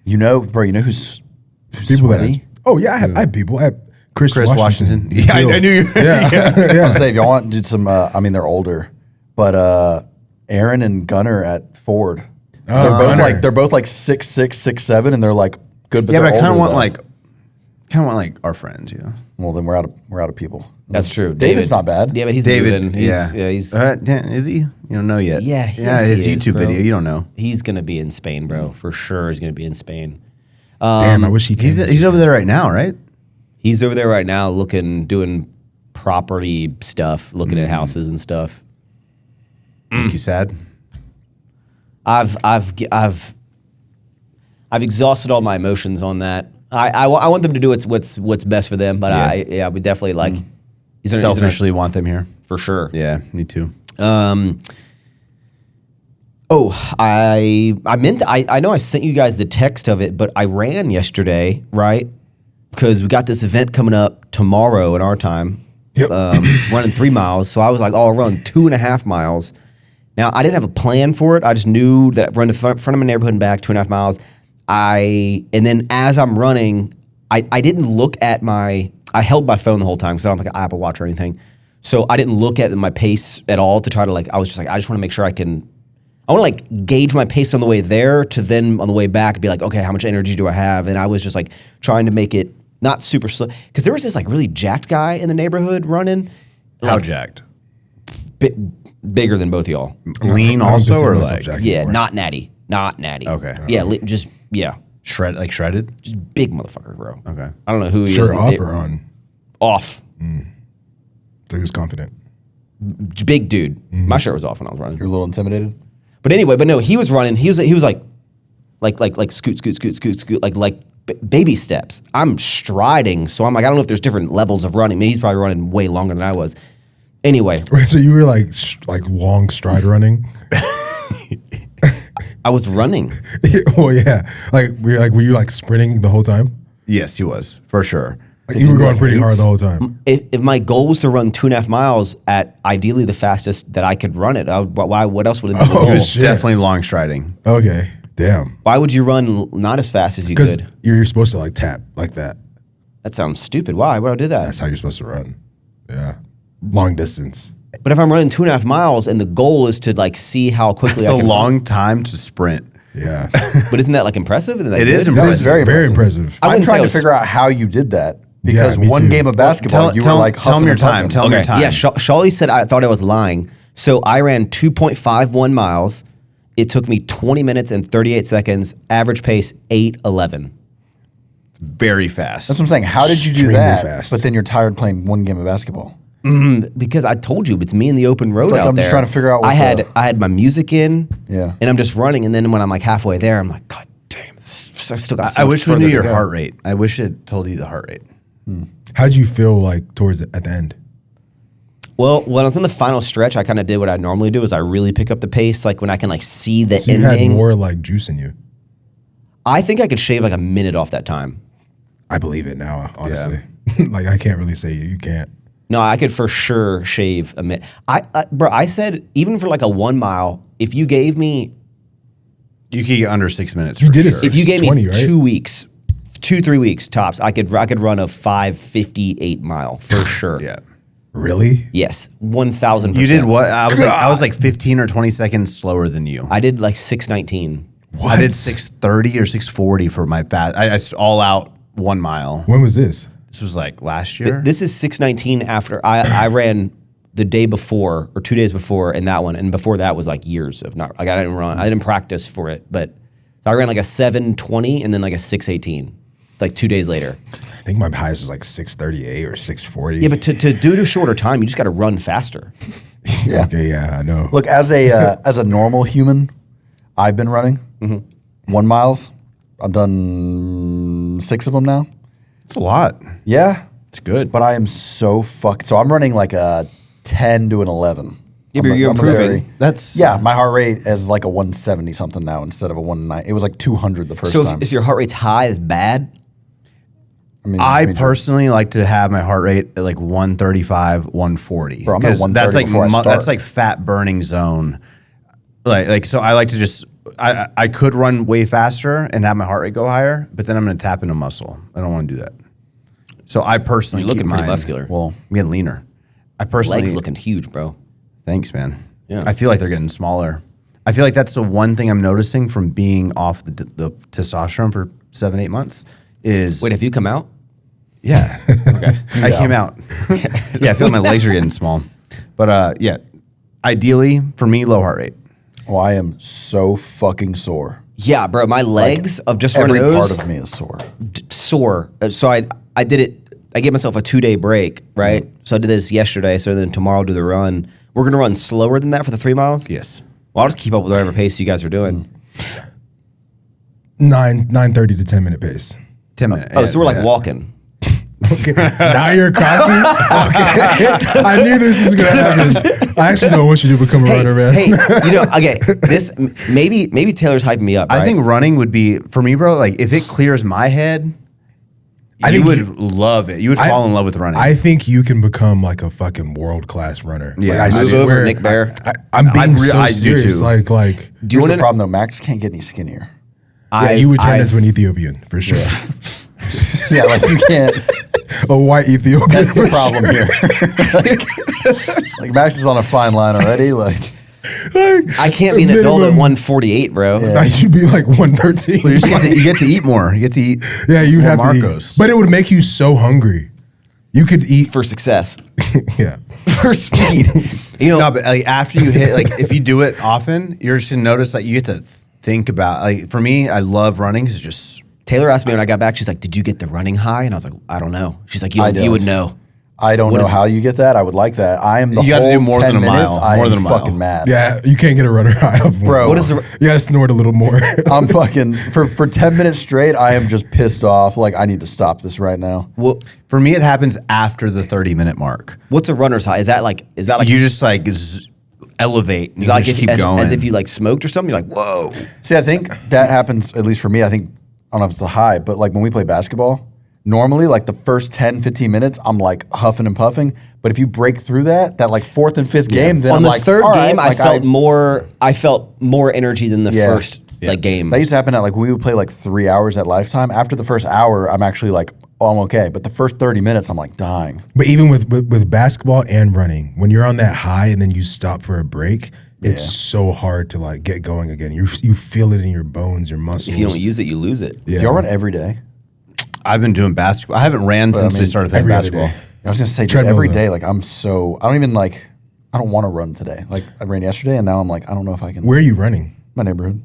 Bro, you know who's People that sweaty? I have people. I have Chris Washington. He Yeah, I killed. knew you. Yeah, I'm yeah. say if y'all want to do some, I mean they're older, but Aaron and Gunner at Ford, Gunner. they're both like 6'6", 6'7", and they're like good. But Yeah, they're but I kind of older, want though. like our friends. Yeah, Well, then we're out of people. That's true. David's not bad. Yeah, but he's David. moving. Yeah, He's is he? You don't know yet. Yeah, yeah. yes, His he is, YouTube bro. video. You don't know. he's gonna be in Spain, bro. For sure, he's gonna be in Spain. Damn, I wish he. He's over there right now, right? He's over there right now, doing property stuff, looking at houses and stuff. Make you sad. I've exhausted all my emotions on that. I want them to do what's best for them, but Yeah. I would definitely like he's Selfishly want them here. for sure. Yeah, me too. I know I sent you guys the text of it, but I ran yesterday, right? Because we got this event coming up tomorrow in our time. Yep. Running 3 miles. So I was like, I'll run 2.5 miles. Now I didn't have a plan for it. I just knew that I'd run to front of my neighborhood and back 2.5 miles. And then as I'm running, I didn't look at I held my phone the whole time because I don't have like an Apple Watch or anything. So I didn't look at my pace at all to try to I was just like, I just want to make sure I want to like gauge my pace on the way there to then on the way back be like, okay, how much energy do I have? And I was just like trying to make it not super slow. Because there was this like really jacked guy in the neighborhood running. How Like, jacked? bigger than both of y'all. Lean I don't also, consider or myself like jacked Yeah, anymore. not natty. Not natty. Okay. Yeah, shredded? just big motherfucker, bro. Okay. I don't know who he is. Shirt off or on? Off. So he was confident. Big dude. My shirt was off when I was running. You're a little intimidated. But anyway, no, he was running. He was like scoot, like baby steps. I'm striding, so I'm like, I don't know if there's different levels of running. Maybe he's probably running way longer than I was. Anyway, So you were like long stride running. I was running. Well, yeah. Were you like sprinting the whole time? Yes, he was for sure. Like, you were going pretty hard the whole time. If my goal was to run 2.5 miles at ideally the fastest that I could run it, why? What else would it be? The Oh, goal? He was shit. definitely long striding. Okay. Damn. Why would you run not as fast as you Because could? you're supposed to like tap like that. That sounds stupid. Why would I do that? That's how you're supposed to run. Yeah. Long distance. But if I'm running 2.5 miles and the goal is to like see how quickly It's I a can long time to sprint. Yeah. But isn't that like impressive? Isn't that It is good? impressive. That was very Very impressive. impressive. I I'm wouldn't say trying I to was- figure out how you did that because me one too. game of basketball, you were like tell huffing him your and time. puffing. Tell him your time. Yeah, Shawley said I thought I was lying. So I ran 2.51 miles. It took me 20 minutes and 38 seconds. Average pace 8:11. Very fast. That's what I'm saying. How did you do Extremely that? fast. But then you're tired playing one game of basketball. Because I told you it's me in the open road like out I'm there. just trying to figure out what I had my music in. Yeah. And I'm just running, and then when I'm like halfway there, I'm like, God damn, I still got. So I much wish we further knew to your go. heart rate. I wish it told you the heart rate. How'd you feel like at the end? Well, when I was in the final stretch, I kind of did what I normally do: is I really pick up the pace, like when I can like see the So you ending. had more like juice in you. I think I could shave like a minute off that time. I believe it now, honestly. Like I can't really say you can't. No, I could for sure shave a minute. Bro, I said even for like a 1 mile, if you gave me, You could get under 6 minutes. You for did it sure. if you gave me 20, right? 2 weeks, 2-3 weeks tops, I could run a 5:58 mile for sure. Yeah. Really? Yes, 1,000%. You did what? I was like 15 or 20 seconds slower than you. I did like 6:19. What? I did 6:30 or 6:40 for my fast. I all out 1 mile. When was this? This was like last year. This is 6:19 after I ran the day before or 2 days before in that one, and before that was like years of not. Like I didn't run. I didn't practice for it, but I ran like a 7:20 and then like a 6:18, like 2 days later. I think my highest was like 6:38 or 6:40. Yeah, but to do it a shorter time, you just got to run faster. Yeah. Okay, yeah, I know. Look, as a normal human, I've been running 1 miles. I've done 6 of them now. It's a lot. Yeah. It's good. But I am so fucked. So I'm running like a 10 to an 11. Yeah, but you're improving. My heart rate is like a 170 something now instead of a 190. It was like 200 the first So time. if your heart rate's high, it's bad. I personally like to have my heart rate at like 135, 140. Bro, I'm at 130 before I start. That's like fat burning zone. Like so I like to just I could run way faster and have my heart rate go higher, but then I'm going to tap into muscle. I don't want to do that. So I personally You're looking keep pretty mine- muscular. Well, I'm getting leaner. I personally Legs looking huge, bro. Thanks, man. Yeah. I feel like they're getting smaller. I feel like that's the one thing I'm noticing from being off the testosterone for 7-8 months is Wait, have you come out? yeah. Okay. I came out. Yeah, I feel like my legs are getting small. But yeah, ideally for me, low heart rate. Oh, I am so fucking sore. Yeah, bro. My legs of just Every running part those of me is sore. sore. So I did it. I gave myself a 2-day break, right? So I did this yesterday. So then tomorrow I'll do the run. We're gonna run slower than that for the 3 miles. Yes. Well, I'll just keep up with whatever pace you guys are doing. 9:30 to 10 minute pace. 10 minutes. Oh, so we're like walking. Okay. Now you're cocky. Okay. I knew this was gonna happen. I actually know what you do become a runner, man. Hey, okay, this maybe Taylor's hyping me up. I right? think running would be for me, bro. Like if it clears my head, I you think would love it. You would fall in love with running. I think you can become like a fucking world class runner. Yeah. Like, I Move swear, over, Nick Bear. I'm being I do serious. too. Like Do you Here's want the to? problem though, Max can't get any skinnier. you would turn into an Ethiopian for sure. Yeah, like you can't. A white Ethiopian. That's the for problem here. like Max is on a fine line already. Like sure. I can't be an adult at minimum. 148, bro. Yeah. Like, you'd be like 113. you get to eat more. You get to eat. Yeah, you'd more have Marcos. to eat. But it would make you so hungry. You could eat. For success, Yeah. for speed. No, but like after you hit, like if you do it often, you're just gonna notice that you get to think about. Like for me, I love running. It's just Taylor asked me when I got back. She's like, "Did you get the running high?" And I was like, "I don't know." She's like, I "You would don't. know." I don't What know is how you get that. I would like that. I am the You gotta whole do more 10 than a minutes. mile. I More am than a mile. fucking mad. Yeah, you can't get a runner high off. Bro. What is the? You gotta snort a little more. I'm fucking for 10 minutes straight. I am just pissed off. Like I need to stop this right now. Well, for me, it happens after the 30-minute mark. what's a runner's high? Is that like? You just like elevate. And is you that like just if, keep going. as if you like smoked or something? You're like, "Whoa!" See, I think that happens at least for me. I think I don't know if it's a high, but like when we play basketball, normally like the first 10, 15 minutes, I'm like huffing and puffing. But if you break through that like fourth and fifth game, then On I'm the like, third all right, game, like, I felt more energy than the Yeah. first like game. That used to happen at like we would play like 3 hours at Lifetime. After the first hour, I'm actually like, oh, I'm okay. But the first 30 minutes, I'm like dying. But even with basketball and running, when you're on that high and then you stop for a break, it's so hard to like get going again. You feel it in your bones, your muscles. If you don't use it, you lose it. Yeah. Do y'all run every day? I've been doing basketball. I haven't ran since we started playing every other basketball. day. I was gonna say, dude, Treadmill, every though. day, like I don't want to run today. Like I ran yesterday, and now I'm like, I don't know if I can. Where are you running? My neighborhood.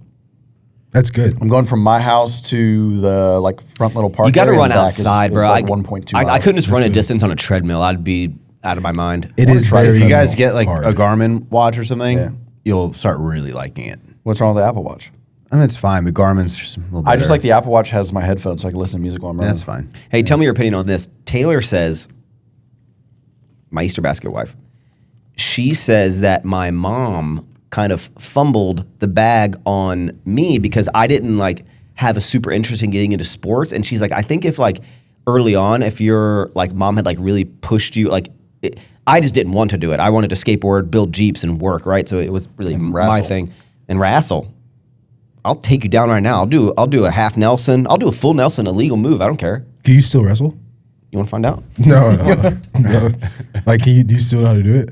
That's good. I'm going from my house to the like front little park. You got to area run and back. It's outside, bro. like 1.2 miles. I couldn't just run a good. distance on a treadmill. I'd be out of my mind. It is try it. very If you guys get like hard. a Garmin watch or something, Yeah. you'll start really liking it. What's wrong with the Apple Watch? I mean, it's fine, but Garmin's just a little better. I just like the Apple Watch has my headphones, so I can listen to music while I'm running. That's fine. Hey, tell me your opinion on this. Taylor says, my Easter basket wife, she says that my mom kind of fumbled the bag on me because I didn't like have a super interest in getting into sports. And she's like, I think if like early on, if your like mom had like really pushed you, like I just didn't want to do it. I wanted to skateboard, build Jeeps and work, right? So it was really my wrestle. thing. And wrestle. I'll take you down right now. I'll do a half Nelson. I'll do a full Nelson, a legal move. I don't care. Can you still wrestle? You want to find out? No. Like, do you still know how to do it?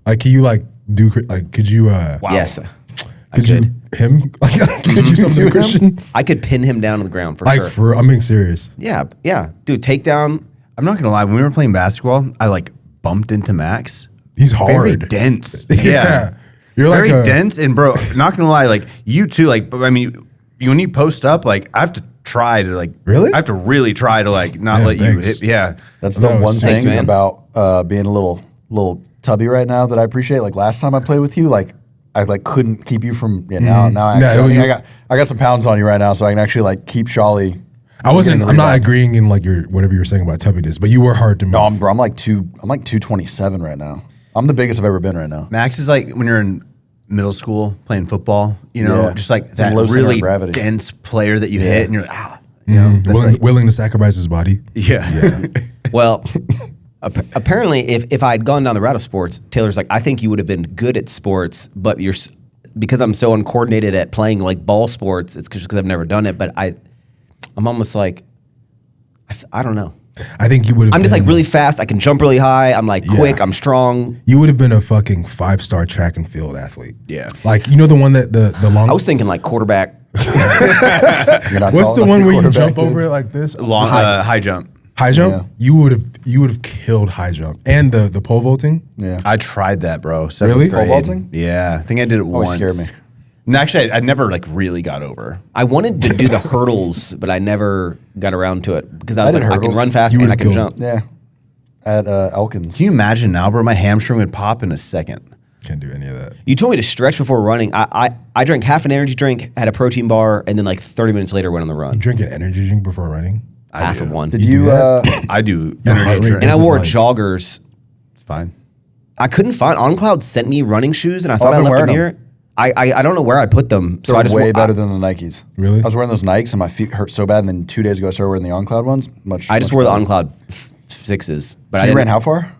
Like, can you like do like? Could you? Yes. Could you him? Like, could you something Christian? I could pin him down on the ground for Like sure. I'm being serious. Yeah. Dude, takedown. I'm not gonna lie. When we were playing basketball, I like bumped into Maxx. He's Very hard. dense. Yeah. You're like very dense. And bro, not gonna lie, like you too. Like, I mean, when you post up, like I have to try to like. Really? I have to really try to like not Yeah, let thanks. you hit. Yeah. That's the No, one thanks, thing man. about being a little tubby right now that I appreciate. Like last time I played with you, like I like couldn't keep you from. Yeah, now I No, actually, you- I got some pounds on you right now, so I can actually like keep Shawley I wasn't. I'm not agreeing in like your whatever you were saying about tubbiness, but you were hard to move. No, I'm like 227 right now. I'm the biggest I've ever been right now. Max is like when you're in middle school playing football, you know, Yeah. just like It's a that low center of really gravity. dense player that you hit, and you're like, you know, that's willing, like, willing to sacrifice his body. yeah. Well, apparently, if I had gone down the route of sports, Taylor's like, I think you would have been good at sports, but because I'm so uncoordinated at playing like ball sports, it's just because I've never done it. But I'm almost like, I don't know. I think you would have. I'm just like really fast. I can jump really high. I'm like quick. I'm strong. You would have been a fucking 5-star track and field athlete. Yeah. Like the one that the long. I was thinking like quarterback. You're not What's tall the enough one to where you quarterback, jump dude. over it like this? Long high jump. High jump. Yeah. You would have killed high jump and the pole vaulting. Yeah. I tried that, bro. Seventh Really? grade. Pole vaulting? Yeah, I think I did it Always once. scared me. And actually, I never like really got over. I wanted to do the hurdles, but I never got around to it because I was I did like, I can hurdles. run fast You and I would've can killed jump. Yeah. At Elkins. Can you imagine now, bro? My hamstring would pop in a second. Can't do any of that. You told me to stretch before running. I drank half an energy drink, had a protein bar, and then like 30 minutes later went on the run. Drink an energy drink before running. Half do. of one. Did You you? do that? I do Your heart energy rate drink. And I doesn't wore like- joggers. It's fine. I couldn't find OnCloud sent me running shoes, and I thought I've I been left them wearing here. I don't know where I put them, so They're I just way wore, better than the Nikes. Really? I was wearing those Nikes and my feet hurt so bad. And then 2 days ago, I started wearing the OnCloud ones. I just much wore the better. OnCloud 6s, but I You didn't. ran how far?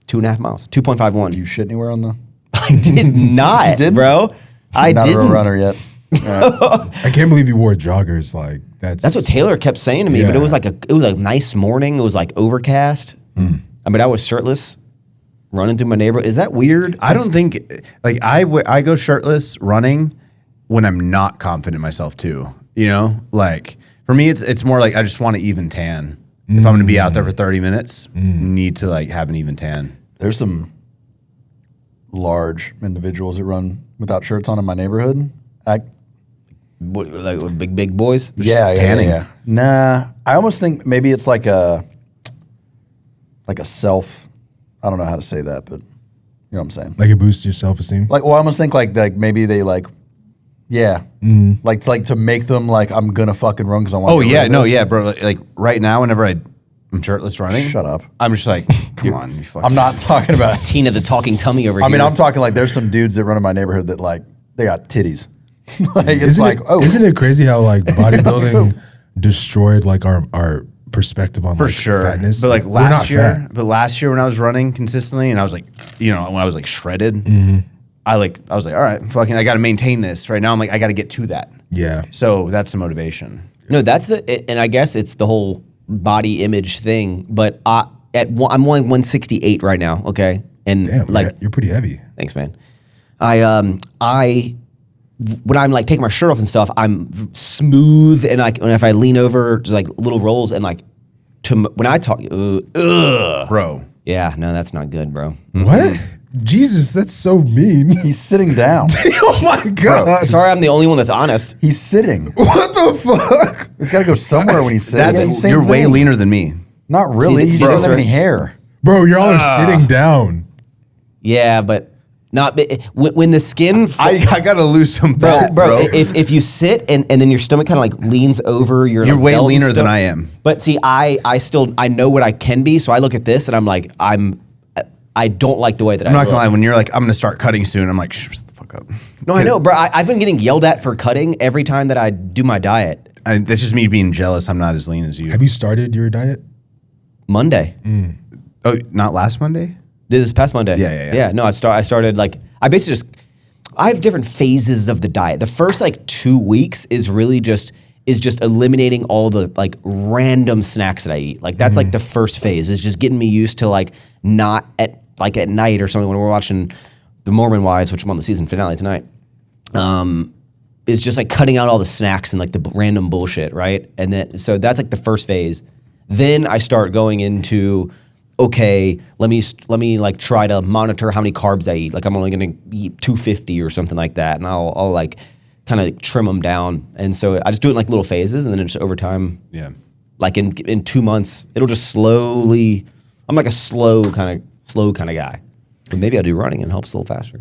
2.5 miles, 2.51. You shit anywhere on the? I did not, didn't? bro. I Not a didn't. real runner yet. I can't believe you wore joggers. Like That's what Taylor kept saying to me, but it Yeah. was like a nice morning. It was like overcast. I mean, I was shirtless, running through my neighborhood. Is that weird? I don't think like I go shirtless running when I'm not confident in myself too. You know, like for me, it's more like I just want an even tan. If I'm going to be out there for 30 minutes, need to like have an even tan. There's some large individuals that run without shirts on in my neighborhood. Like with big boys. tanning. Yeah. Nah, I almost think maybe it's like a self. I don't know how to say that, but you know what I'm saying. Like it boosts your self esteem. Like, well, I almost think like maybe they like, yeah, like to make them like I'm gonna fucking run because I want. Oh yeah, no, yeah, bro. Like right now, whenever I'm shirtless running, Shut up. I'm just like, come on, you fucking. I'm not talking about Tina the talking tummy over I here. mean, I'm talking like there's some dudes that run in my neighborhood that like they got titties. Like it's Isn't like, it, oh, isn't it crazy how like bodybuilding destroyed like our perspective on for like, sure. fatness? But like We're not last year, fat. when I was running consistently, and I was like, you know, when I was like shredded, I was like, all right, fucking, I got to maintain this. Right now, I'm like, I got to get to that. Yeah. So that's the motivation. No, and I guess it's the whole body image thing. But I'm only 168 right now. Okay, and Damn, like, you're pretty heavy. thanks, man. When I'm like taking my shirt off and stuff, I'm smooth, and like, and if I lean over, just like little rolls, and like when I talk, Bro. yeah, no, that's not good, bro. What? Jesus, that's so mean. he's sitting down. Oh my god. Sorry, I'm the only one that's honest. He's sitting. What the fuck? It's got to go somewhere when he's sitting. Yeah, same You're way thing. leaner than me. Not really. See, He doesn't have right? any hair. Bro, y'all are sitting down. Yeah, but not when the skin. I got to lose some fat, bro, if you sit and then your stomach kind of like leans over your. You're like, way belt and leaner than stuff. I am. But see, I still know what I can be, so I look at this and I'm like, I don't like the way that I'm I not look. gonna lie. When you're like, I'm gonna start cutting soon, I'm like, shut the fuck up. No, I know, bro. I've been getting yelled at for cutting every time that I do my diet. That's just me being jealous. I'm not as lean as you. Have you started your diet? Monday, Oh, not last Monday? this past Monday. Yeah. No, I started like I basically I have different phases of the diet. The first like 2 weeks is really just eliminating all the like random snacks that I eat. Like that's like the first phase is just getting me used to like not at night or something when we're watching The Mormon Wives, which I'm on the season finale tonight. Is just like cutting out all the snacks and like the random bullshit, right? And then so that's like the first phase. Then I start going into okay, let me like try to monitor how many carbs I eat. Like I'm only going to eat 250 or something like that, and I'll like kind of trim them down. And so I just do it in like little phases, and then just over time, Yeah. like in 2 months, it'll just slowly. I'm like a slow kind of guy, but maybe I'll do running and it helps a little faster.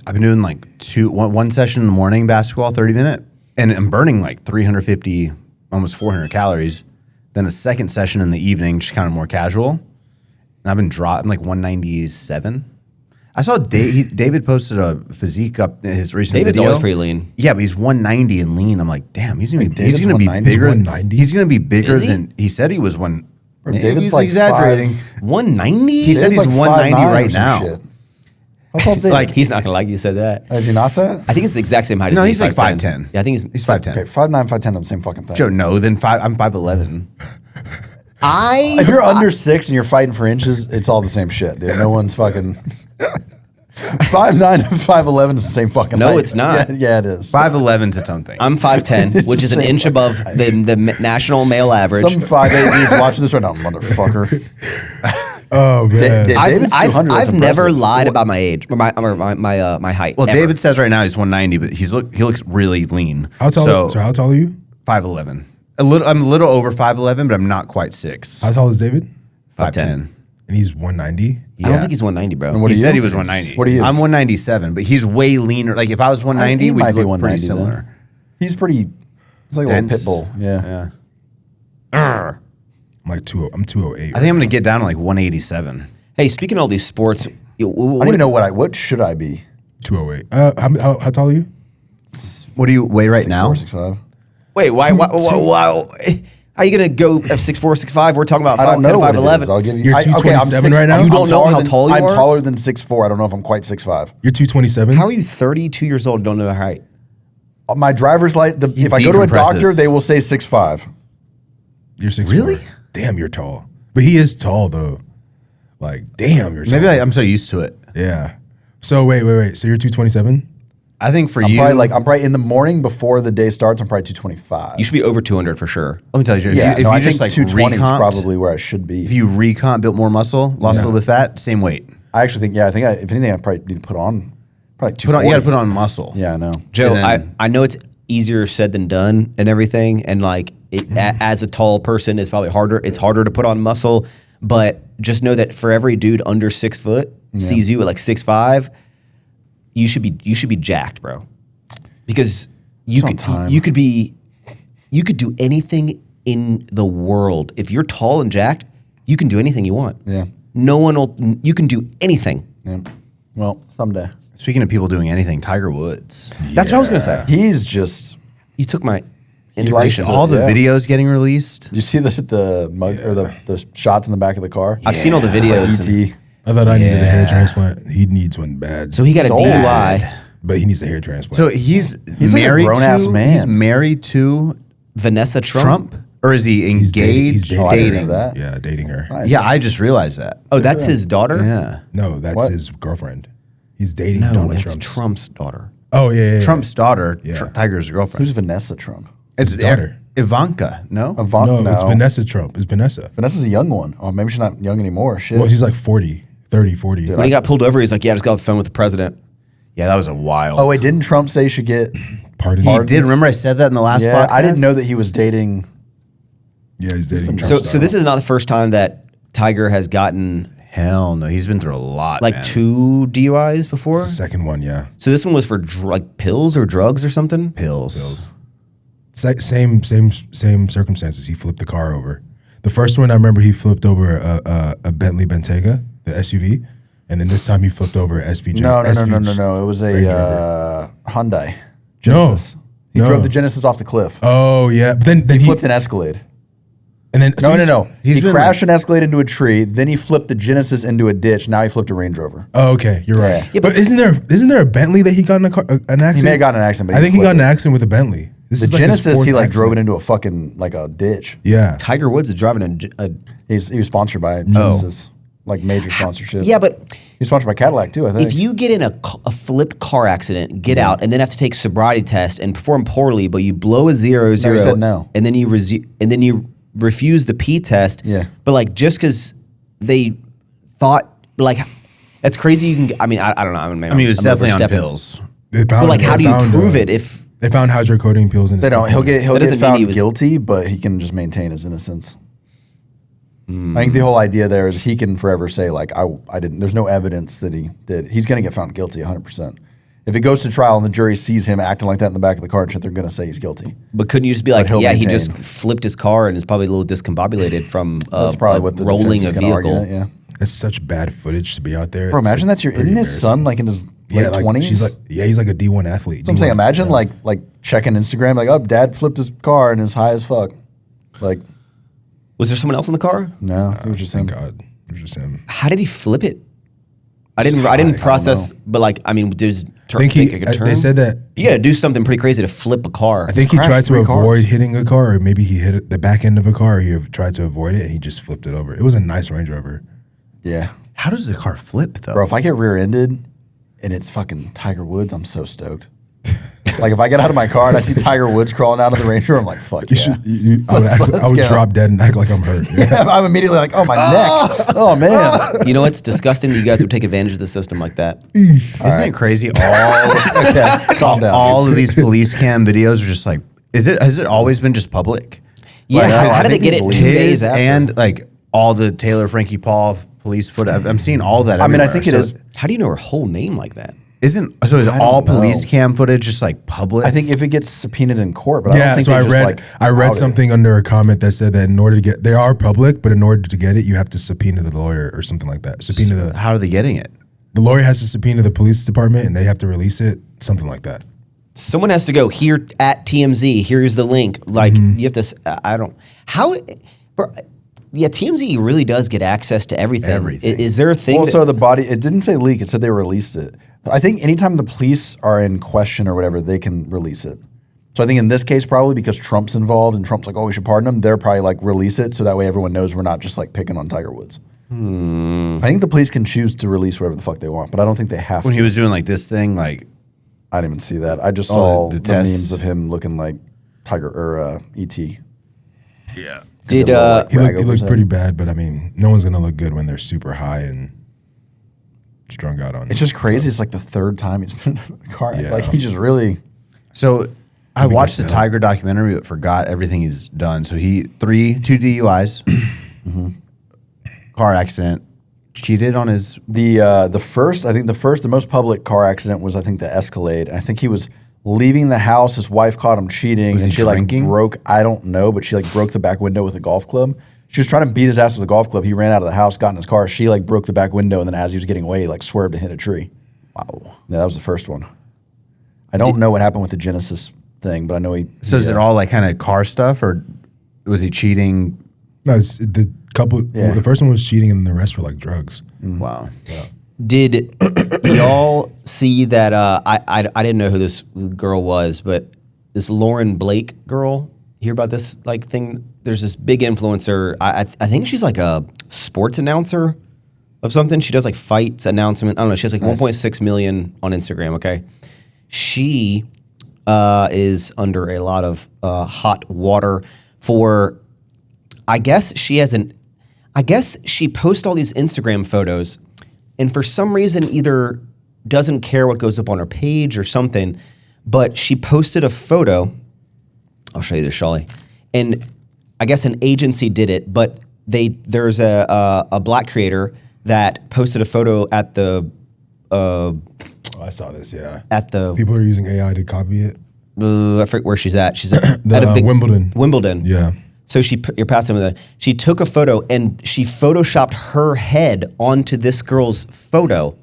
I've been doing like one session in the morning basketball, 30 minute, and I'm burning like 350 almost 400 calories. Then a second session in the evening, just kind of more casual. And I've been I'm like 197. I saw David posted a physique up in his recent David's video. always pretty lean. Yeah, but he's 190 and lean. I'm like, damn, he's gonna be David's bigger. 190? He's gonna be bigger Is he? than he said he was one. Maybe David's he's like exaggerating. 190? He said David's he's like 190 5'9" or right some now. shit. How tall's David? Like, He's not gonna like you said that. Is he not that? I think it's the exact same height No, as me. he's like 5'10". Yeah, I think He's 5'10". Okay, 5'9", 5'10" are the same fucking thing. Joe, no, then I'm 5'11". If you're under 6 and you're fighting for inches, it's all the same shit, dude. No one's fucking 5'9" and 5'11" is the same fucking No, height. it's not. Yeah, it is. 5'11's its own thing. I'm 5'10", which is an Same inch above the national male average. Some 5'8" dudes watching this right now, motherfucker. Oh man. David's 200, that's I've never impressive. lied about my age, or my height. Well, ever. David says right now he's 190, but he looks really lean. How tall? So how tall are you? 5'11". I'm a little over 5'11", but I'm not quite 6. How tall is David? 5'10". And he's 190. I don't think he's 190, bro. What He are said you? he was 190. What are you? I'm 197, but he's way leaner. Like if I was 190, He we'd might be look pretty 190 similar. then. He's pretty. He's like a little Dense. pit bull. Yeah. Yeah. I'm like I'm 208. I think I'm gonna get down to like 187. Hey, speaking of all these sports, I don't even know what should I be? 208. How tall are you? What do you weigh right now? 6'4", 6'5". wait, why? Are you gonna go at 6'4", 6'5"? We're talking about I don't 5'10", know what it is. 5'11". I'll give you. You're I'm 227 right now? You don't know taller how than- tall you I'm are? taller than 6'4". I don't know if I'm quite 6'5". You're 227. How are you 32 years old? Don't know your height. My driver's license. If I go to a decompresses. doctor, they will say 6'5". You're 6'4". Really? Damn, you're tall. But he is tall though. Like, damn, you're tall. Maybe I'm so used to it. Yeah. So wait. So you're 227? I think for I'm you, probably in the morning before the day starts. I'm probably 225. You should be over 200 for sure. let me tell you, if Yeah, you I just think like 220 is recomped, probably where I should be. if you built more muscle, lost a little bit of fat, same weight. I actually think, if anything, I probably need to put on probably 240. You got to put on muscle. Yeah, I know. Joe, And then- I know it's easier said than done and everything, and like as a tall person, it's probably harder. It's harder to put on muscle, but just know that for every dude under 6 foot sees you at like 6'5", you should be jacked, bro, because you on could time. you could do anything in the world if you're tall and jacked. You can do anything you want. Yeah. No one will. You can do anything. Yeah. Well, someday. Speaking of people doing anything, Tiger Woods. That's what I was gonna say. He's just. You took my likes integration. it. All the Yeah. videos getting released. Did you see the mug or the shots in the back of the car? I've seen all the videos. and- ET. I thought I needed a hair transplant. He needs one bad. So he got a It's old. DUI. but he needs a hair transplant. So he's like a married grown-ass to man. He's married to Vanessa Trump, or is he engaged? He's dating. He's dating. Oh, I didn't dating. know that. yeah, dating her. Nice. Yeah, I just realized that. Oh, that's his daughter? Yeah, No, that's What? his girlfriend. He's dating No, Donald that's Trump's. Trump's daughter. Oh yeah. Trump's daughter, Yeah. Tiger's girlfriend. Who's Vanessa Trump? It's his daughter? Ivanka. No, No, it's Vanessa Trump. It's Vanessa. Vanessa's a young one. Oh, maybe she's not young anymore. Shit. Well, she's like 40, 30, 40. When he got pulled over, he's like, yeah, I just got off the phone with the president. yeah, that was a wild. oh wait, didn't Trump say you should get? Pardon? he did. Remember, I said that in the last Yeah, podcast. I didn't know that he was dating. Yeah, he's dating So, Trump's so this daughter. is not the first time that Tiger has gotten Hell no, he's been through a lot. like man. 2 DUIs before. It's the second one, yeah. So this one was for like pills or drugs or something. pills. Same circumstances. He flipped the car over. The first one I remember he flipped over a Bentley Bentayga, the SUV, and then this time he flipped over a SVJ. No. SVJ. It was Range a Hyundai No. Genesis. He No. drove the Genesis off the cliff. Oh yeah, but then He he flipped an Escalade. and then so he's- No. he's He been crashed an Escalade into a tree. Then he flipped the Genesis into a ditch. Now he flipped a Range Rover. Oh, okay, you're right. Yeah. but isn't there a Bentley that he got in an accident? He may have gotten in an accident, but I think he got in flipped an accident with a Bentley. This The is like his Genesis, fourth he like drove it accident. into a fucking like a ditch. Yeah, Tiger Woods is driving a He was sponsored by Genesis, like major sponsorship. yeah, but He's sponsored by Cadillac too. I think. if you get in a flipped car accident, get out, and then have to take sobriety test and perform poorly, but you blow a 0-0, said no. and then you refuse the P test. Yeah. But like just because they thought like that's crazy. You can. I mean, I don't know. I mean, he was I'm definitely on overstepping. pills. they found, But like, how they do you found, prove it if? they found hydrocodone pills in his they don't. He'll get That doesn't mean found he was- guilty, but he can just maintain his innocence. I think the whole idea there is he can forever say like I didn't. There's no evidence that he did. He's going to get found guilty 100%. If it goes to trial and the jury sees him acting like that in the back of the car and shit, they're gonna say he's guilty. But couldn't you just be like, he'll yeah, he maintain. just flipped his car and is probably a little discombobulated from That's probably what the rolling defense a is gonna argue vehicle. it, yeah. It's such bad footage to be out there. Bro, It's, imagine like, that's your pretty isn't his embarrassing. son like in his late like 20s? she's like, yeah, he's like a D1 athlete. So I'm saying, D1, imagine yeah. like checking Instagram, like, oh, dad flipped his car and is high as fuck. Like, Was there someone else in the car? no, it was just him. Thank God, it was just him. How did he flip it? I didn't don't process, but like, I mean, did I think take a turn? they said that. You got to do something pretty crazy to flip a car. I think he crashed tried to 3 avoid cars. hitting a car, or maybe he hit the back end of a car. He tried to avoid it, and he just flipped it over. It was a nice Range Rover. Yeah. How does the car flip though? Bro, if I get rear-ended and it's fucking Tiger Woods, I'm so stoked. Like, if I get out of my car and I see Tiger Woods crawling out of the Range Rover, I'm like, fuck You yeah. should, I would, Let's I would go. drop dead and act like I'm hurt. I'm immediately like, oh, my neck. Oh, man. You know what's disgusting? That you guys would take advantage of the system like that. Isn't it crazy? Okay, calm down. All of these police cam videos are just like, has it always been just public? Yeah, Like, how I did they think get it his 2 days after? and like all the Taylor Frankie Paul police footage? I'm seeing all that. I mean, I everywhere. think it So is. How do you know her whole name like that? Isn't so? Is I all don't know. police cam footage just like public? I think if it gets subpoenaed in court, but I don't Yeah, think so they I just, read like, I read out it. something under a comment that said that in order to get, they are public, but in order to get it, you have to subpoena the lawyer or something like that. Subpoena How are they getting it? the lawyer has to subpoena the police department, and they have to release it, something like that. Someone has to go here at TMZ. Here's the link. Like you have to. I don't. How? Bro, yeah, TMZ really does get access to everything. Everything. Is there a thing? Well, that- so the body, it didn't say leak, it said they released it. I think anytime the police are in question or whatever, they can release it. So I think in this case, probably because Trump's involved and Trump's like, oh, we should pardon him, they're probably like, release it so that way everyone knows we're not just like picking on Tiger Woods. I think the police can choose to release whatever the fuck they want, but I don't think they have When to. he was doing like this thing, like I didn't even see that. I just saw the the tests. memes of him looking like Tiger or E.T. yeah, did He Rag looked, over his head. pretty bad, but I mean, no one's gonna look good when they're super high and strung out on. It's just crazy. It's like the third time he's been in a car. Yeah. Like he just really. So I watched the gets Tiger documentary, but forgot everything he's done. So he 2 DUIs, car accident, cheated on his. The first, I think the most public car accident was, I think, the Escalade. I think he was leaving the house. His wife caught him cheating, Was and he she like drinking? broke. I don't know, but she like broke the back window with a golf club. She was trying to beat his ass with a golf club. He ran out of the house, got in his car. She like broke the back window, and then as he was getting away, he like swerved and hit a tree. Wow, yeah, that was the first one. I don't know what happened with the Genesis thing, but I know he. So is it all like kind of car stuff, or was he cheating? no, it's the couple. Yeah. The first one was cheating, and the rest were like drugs. Wow. Did y'all see that? I didn't know who this girl was, but this Lauren Blake girl. Hear about this like thing? There's this big influencer. I think she's like a sports announcer of something. She does like fights announcement. I don't know. She has like 1.6 million on Instagram. Okay, she is under a lot of hot water for. I guess she has an. I guess she posts all these Instagram photos, and for some reason either doesn't care what goes up on her page or something, but she posted a photo. I'll show you this, Shawley. And I guess an agency did it, but there's a black creator that posted a photo at the Oh, I saw this. Yeah, the people are using AI to copy it. I forget where she's at. She's at The, a big Wimbledon. Wimbledon. Yeah. So you're passing with that. She took a photo and she photoshopped her head onto this girl's photo.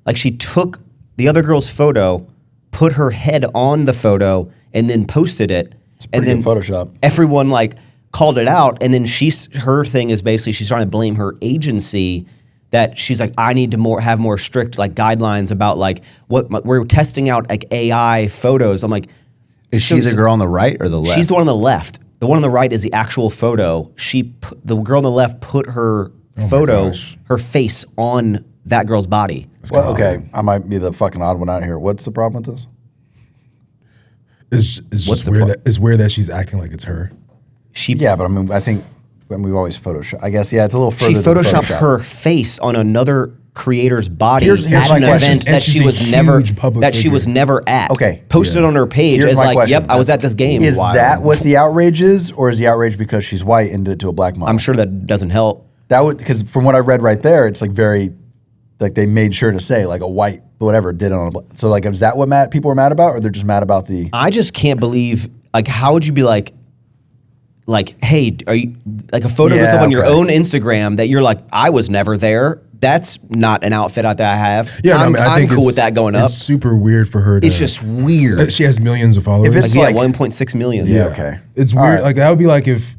Like she took the other girl's photo, put her head on the photo, and then posted it. And pretty then good Photoshop. everyone like called it out. And then her thing is basically she's trying to blame her agency that she's like, I need to have more strict like guidelines about like we're testing out like AI photos. I'm like, Is she the girl on the right or the left? she's the one on the left. The one on the right is the actual photo. The girl on the left put her photo, gosh. her face on that girl's body. Well, okay, I might be the fucking odd one out here. What's the problem with this? It's just the weird. pro- It's weird that she's acting like it's her. Yeah, but I mean, I think when we've always Photoshop. I guess yeah, it's a little She further. than photoshopped Photoshop. her face on another creator's body Here's at my an question. event And that she's she a was never huge public that she was figure. never at. Okay. Posted on her page Here's as my like, question. yep, I was at this game. Is Wild. that what the outrage is, or is the outrage because she's white and did it to a black model? I'm sure that doesn't help. That would, because from what I read right there, it's like very Like they made sure to say like a white whatever did on a so like is that what people were mad about, or they're just mad about the? I just can't believe like how would you be like, hey, are you like a photo goes up on your own Instagram that you're like I was never there. That's not an outfit that I have. Yeah, I'm, no, I mean, I I'm think cool with that going up. It's super weird for her. It's just weird. She has millions of followers. If it's like, like 1.6 million. yeah, okay. It's weird. right. Like that would be like if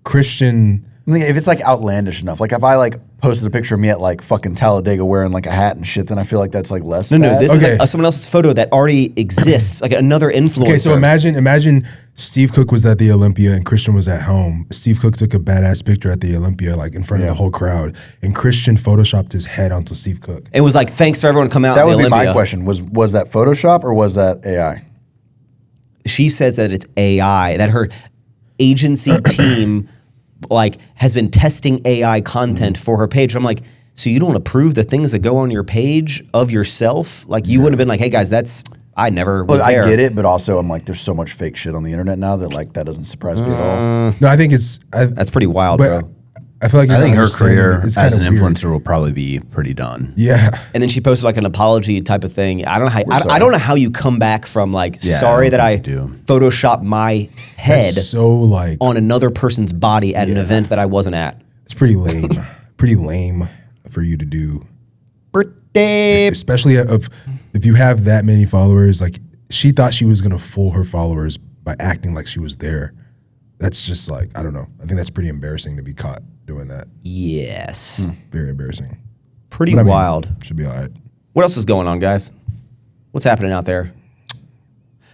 Christian. I mean, if it's like outlandish enough, like if I like posted a picture of me at like fucking Talladega wearing like a hat and shit, then I feel like that's like less. No, bad. this is Okay. like someone else's photo that already exists, like another influencer. Okay, so imagine Steve Cook was at the Olympia and Christian was at home. Steve Cook took a badass picture at the Olympia, like in front of the whole crowd, and Christian photoshopped his head onto Steve Cook. It was like, thanks for everyone coming out. That to would the be Olympia. my question. Was that Photoshop or was that AI? She says that it's AI, that her agency team like has been testing AI content for her page. I'm like, so you don't approve the things that go on your page of yourself? Like you wouldn't have been like, hey guys, I never was Look, there. I get it, but also I'm like, there's so much fake shit on the internet now that like that doesn't surprise me at all. No, I think it's. That's pretty wild, but bro. I feel like I think her understanding career it. It's as an kinda weird. influencer will probably be pretty done. Yeah. And then she posted like an apology type of thing. I don't know how I don't know how you come back from like Yeah, sorry I that don't I think you do. photoshopped my head It's so like on another person's body at an event that I wasn't at. it's pretty lame. Pretty lame for you to do. Birthday. Especially if you have that many followers, like she thought she was gonna fool her followers by acting like she was there. That's just like, I don't know. I think that's pretty embarrassing to be caught doing that. Yes. Very embarrassing. Pretty But I mean, wild. Should be all right. What else is going on, guys? What's happening out there?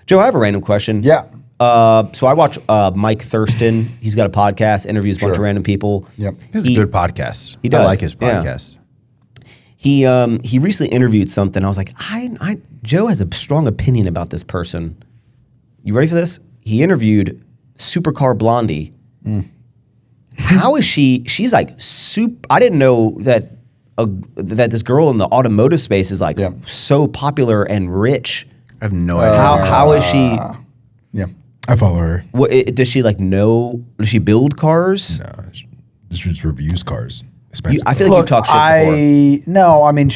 Joe, I have a random question. Yeah. So I watch Mike Thurston. He's got a podcast, interviews a bunch of Sure. random people. Yep. He has a good podcast. He does. I like his Yeah. podcast. He recently interviewed something. I was like, Joe has a strong opinion about this person. You ready for this? He interviewed Supercar Blondie. How is she? She's like I didn't know that that this girl in the automotive space is like so popular and rich. I have no idea. How is she? Yeah. I follow her. What does she like know? Does she build cars? This just reviews cars. Expensive. I feel like you've talked shit before. No, I mean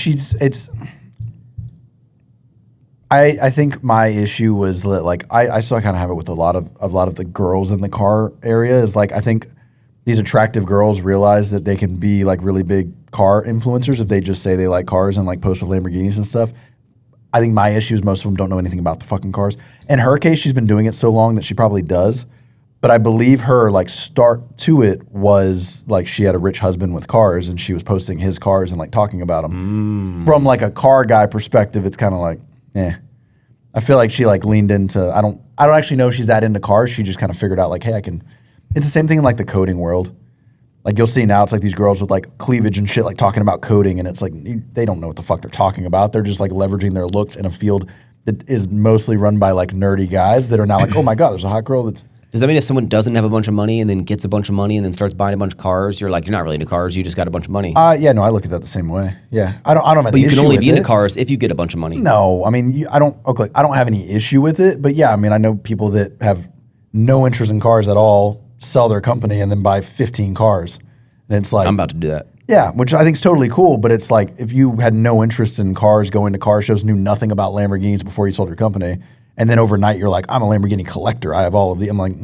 I think my issue was that like I still kind of have it with a lot of the girls in the car area is like I think these attractive girls realize that they can be like really big car influencers if they just say they like cars and like post with Lamborghinis and stuff. I think my issue is most of them don't know anything about the fucking cars. In her case, she's been doing it so long that she probably does. But I believe her like start to it was like she had a rich husband with cars and she was posting his cars and like talking about them. From like a car guy perspective, it's kind of like, I feel like she like leaned into, I don't actually know if she's that into cars. She just kind of figured out like, hey, it's the same thing in like the coding world. Like you'll see now it's like these girls with like cleavage and shit like talking about coding and it's like they don't know what the fuck they're talking about. They're just like leveraging their looks in a field that is mostly run by like nerdy guys that are now like, oh my God, there's a hot girl that's... Does that mean if someone doesn't have a bunch of money and then gets a bunch of money and then starts buying a bunch of cars, you're like, you're not really into cars, you just got a bunch of money? Yeah, no, I look at that the same way. Yeah, I don't have an but you issue can only with be into it. cars if you get a bunch of money. No, I mean, I don't have any issue with it, but yeah, I mean, I know people that have no interest in cars at all, sell their company and then buy 15 cars. And it's like... I'm about to do that. Yeah, which I think is totally cool, but it's like if you had no interest in cars, going to car shows, knew nothing about Lamborghinis before you sold your company, and then overnight you're like, I'm a Lamborghini collector, I have all of the... I'm like,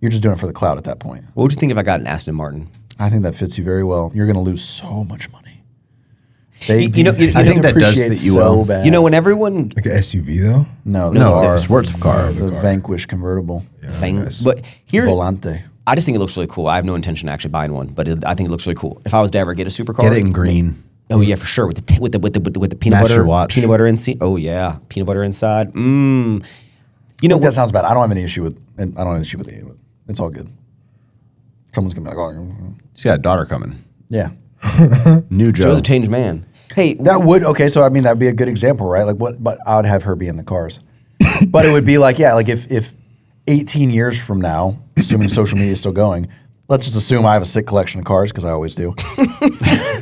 you're just doing it for the clout at that point. What would you think if I got an Aston Martin? I think that fits you very well. You're going to lose so much money. You know, I think that does depreciate fit you so well. bad. You know, when everyone... Like an SUV though? No, No, sports car. the Vanquish convertible. But here... Volante. I just think it looks really cool. I have no intention of actually buying one, but I think it looks really cool. If I was to ever get a supercar... Get it in green. Oh yeah, for sure. With the peanut Match butter, your watch. peanut butter inside. Oh yeah, peanut butter inside. You know That sounds bad. I don't have any issue with it. It's all good. Someone's going to be like, oh, He's got a daughter coming. yeah. New Joe. Joe's a changed man. Hey, That would, okay, so I mean, that'd be a good example, right? Like but I would have her be in the cars. But it would be like, yeah, like if 18 years from now, assuming social media is still going, let's just assume I have a sick collection of cars, because I always do.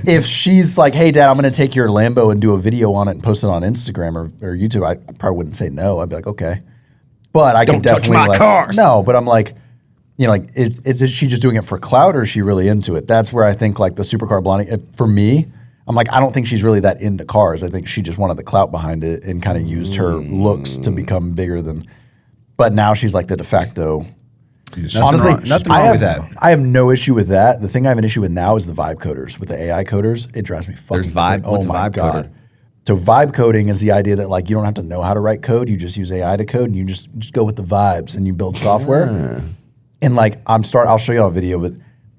If she's like, hey, Dad, I'm going to take your Lambo and do a video on it and post it on Instagram or YouTube, I probably wouldn't say no. I'd be like, okay. But I can Don't touch definitely my like, cars. No, but I'm like, you know, like, is she just doing it for clout or is she really into it? That's where I think like the Supercar Blondie, for me, I'm like, I don't think she's really that into cars. I think she just wanted the clout behind it and kind of used her looks to become bigger than. But now she's like the de facto. Honestly, nothing wrong with that. I have no issue with that. The thing I have an issue with now is the vibe coders. With the AI coders, it drives me fucking. There's vibe. Oh What's my vibe God. coder? So vibe coding is the idea that like you don't have to know how to write code. You just use AI to code, and you just go with the vibes, and you build software. And like I'll show you a video, but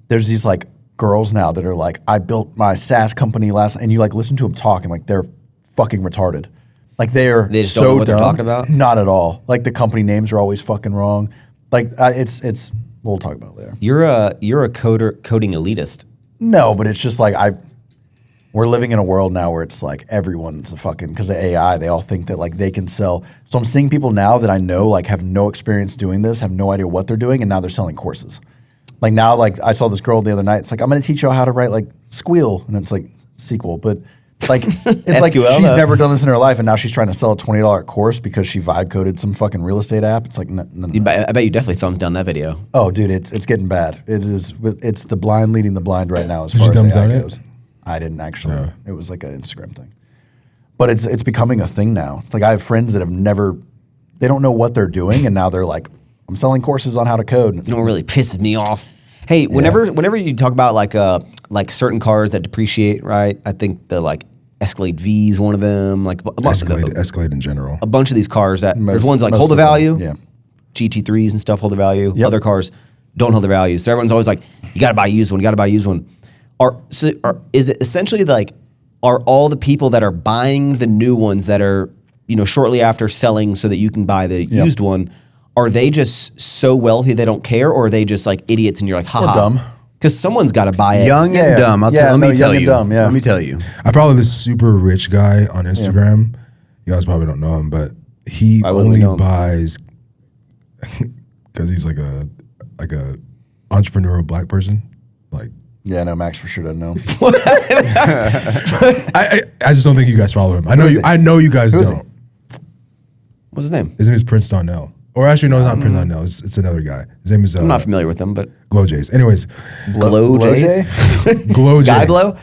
there's these like girls now that are like, I built my SaaS company last, and you like listen to them talk, and like they're fucking retarded. Like they just so don't know what dumb. they're talking about? Not at all. Like the company names are always fucking wrong. Like it's. We'll talk about it later. You're a coding elitist. No, but it's just like we're living in a world now where it's like everyone's a fucking, because of AI, they all think that like they can sell. So I'm seeing people now that I know like have no experience doing this, have no idea what they're doing, and now they're selling courses. Like now, like I saw this girl the other night. It's like, I'm going to teach you how to write like Squeal, and it's like SQL, but like it's like SQL, she's though. never done this in her life, and now she's trying to sell a $20 course because she vibe coded some fucking real estate app. It's like, no. I bet you definitely thumbs down that video. Oh, dude, it's getting bad. It is. It's the blind leading the blind right now as Did far you thumbs as AI down it? goes. I didn't actually. It was like an Instagram thing, but it's becoming a thing now. It's like I have friends that have never, they don't know what they're doing, and now they're like, I'm selling courses on how to code. And it's You know what really pisses me off? Hey, whenever you talk about like certain cars that depreciate, right? I think the like Escalade V is one of them. Like Escalade in general. a bunch of these cars that there's ones like most hold the of them, value. yeah. GT3s and stuff hold the value. Yep. Other cars don't hold the value. So everyone's always like, you got to buy a used one. You got to buy a used one. Is it essentially like, are all the people that are buying the new ones that are, shortly after selling so that you can buy the used one, are they just so wealthy they don't care, or are they just like idiots and you're like, haha? Or dumb. Because someone's got to buy it. Young Yeah. and dumb. Yeah, Let me no, tell young and you. dumb, yeah. Let me tell you. I follow this super rich guy on Instagram. You guys probably don't know him, but he Why wouldn't we only know him? buys because he's like a entrepreneurial black person. Like Yeah, no, Max for sure doesn't know. I just don't think you guys follow him. I know you guys Who is he? don't. What's his name? His name is Prince Donnell. Or actually, no, it's not Prince Donnell. It's another guy. His name is I'm not familiar with him, but Glow Jays. Anyways, Glow Jays? Glow Jays. Guy Blow?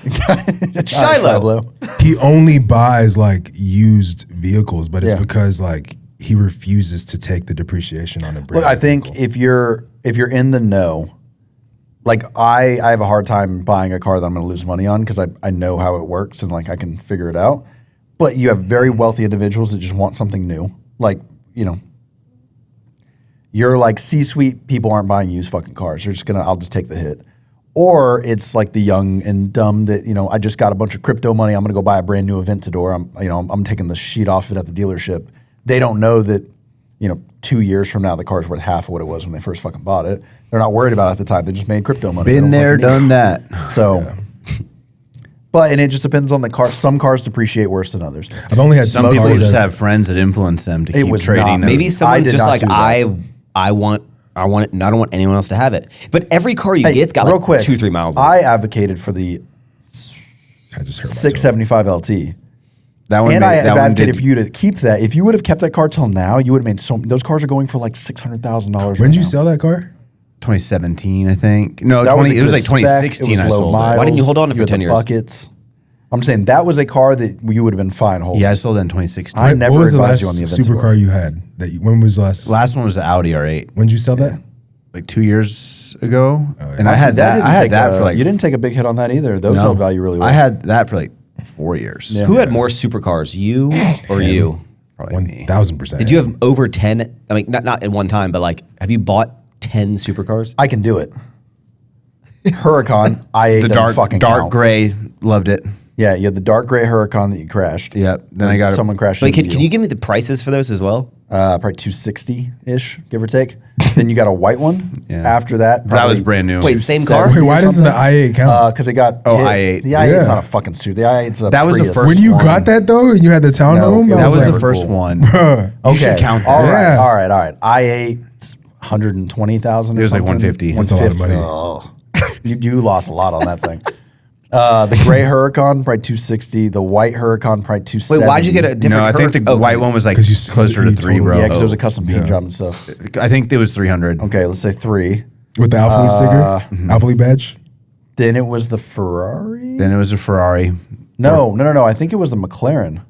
Shiloh. Blow. He only buys like used vehicles, but it's Yeah. because like he refuses to take the depreciation on a brand. Look, I think if you're in the know, like I have a hard time buying a car that I'm going to lose money on because I know how it works and like I can figure it out. But you have very wealthy individuals that just want something new. Like, you're like C-suite people aren't buying used fucking cars. They're just I'll just take the hit. Or it's like the young and dumb that, I just got a bunch of crypto money. I'm going to go buy a brand new Aventador. I'm taking the sheet off it at the dealership. They don't know that, 2 years from now, the car's worth half of what it was when they first fucking bought it. They're not worried about it at the time. They just made crypto money. They Been don't there, fucking done need that. it. So, and it just depends on the car. Some cars depreciate worse than others. I've only had Some some people cars just that- have friends that influence them to It keep was trading not- them. maybe someone's did just not like, do that. I want it, and I don't want anyone else to have it. But every car you get's got real like quick, 2-3 miles. I advocated for the I just hurt myself. 675 LT. that one, And I that one advocated did. for you to keep that. If you would have kept that car till now, you would have made those cars are going for like $600,000. When did you sell that car? 2017, I think. No, That was 20, a it was good like spec. 2016 It was I low sold miles. it. Why didn't you hold on to it You for had 10 the years? Buckets. I'm saying that was a car that you would have been fine holding. Yeah, I sold it in 2016. I never what was the advised last you on the Aventador. supercar you had? When was the last? Last one was the Audi R8, When did you sell that? like 2 years ago. And I Honestly, had that. didn't I had take that for like. you didn't take a big hit on that either. Those no. held value really well. I had that for like 4 years. Yeah. Who had more supercars, you or you? Probably me. 1000%. Did you have over 10? I mean, not in one time, but like, have you bought 10 supercars? I can do it. Huracan, I The dark count. gray, loved it. Yeah, you had the dark gray Huracan that you crashed. Yep. Then I got it. someone crashed. Wait, into can you give me the prices for those as well? probably 260-ish, give or take. Then you got a white one. Yeah. After that, That was brand new. Wait, same car? 270 Wait, why or doesn't the something. i8 count? Because it got Oh, hit. i8. The i8's Yeah. not a fucking suit. The i8's a That was the Prius. first when you one. got that though, and you had the townhome, No, That was never the first cool. one. Bruh. You should count that. All right, Yeah. all right. i8, 120,000. It was like 150. That's a lot of money. Oh. you lost a lot on that thing. The gray Huracan, probably 260. The white Huracan, probably 270. Wait, why'd you get a different No, I think the Huracan? white one was like 'Cause you closer to you 3, told bro. me. Yeah, because it was a custom paint job and stuff. I think it was 300. Okay, let's say 3. With the Alpha Lead sticker, Alpha Lead badge. Then it was the Ferrari. Then it was a Ferrari. No. I think it was the McLaren.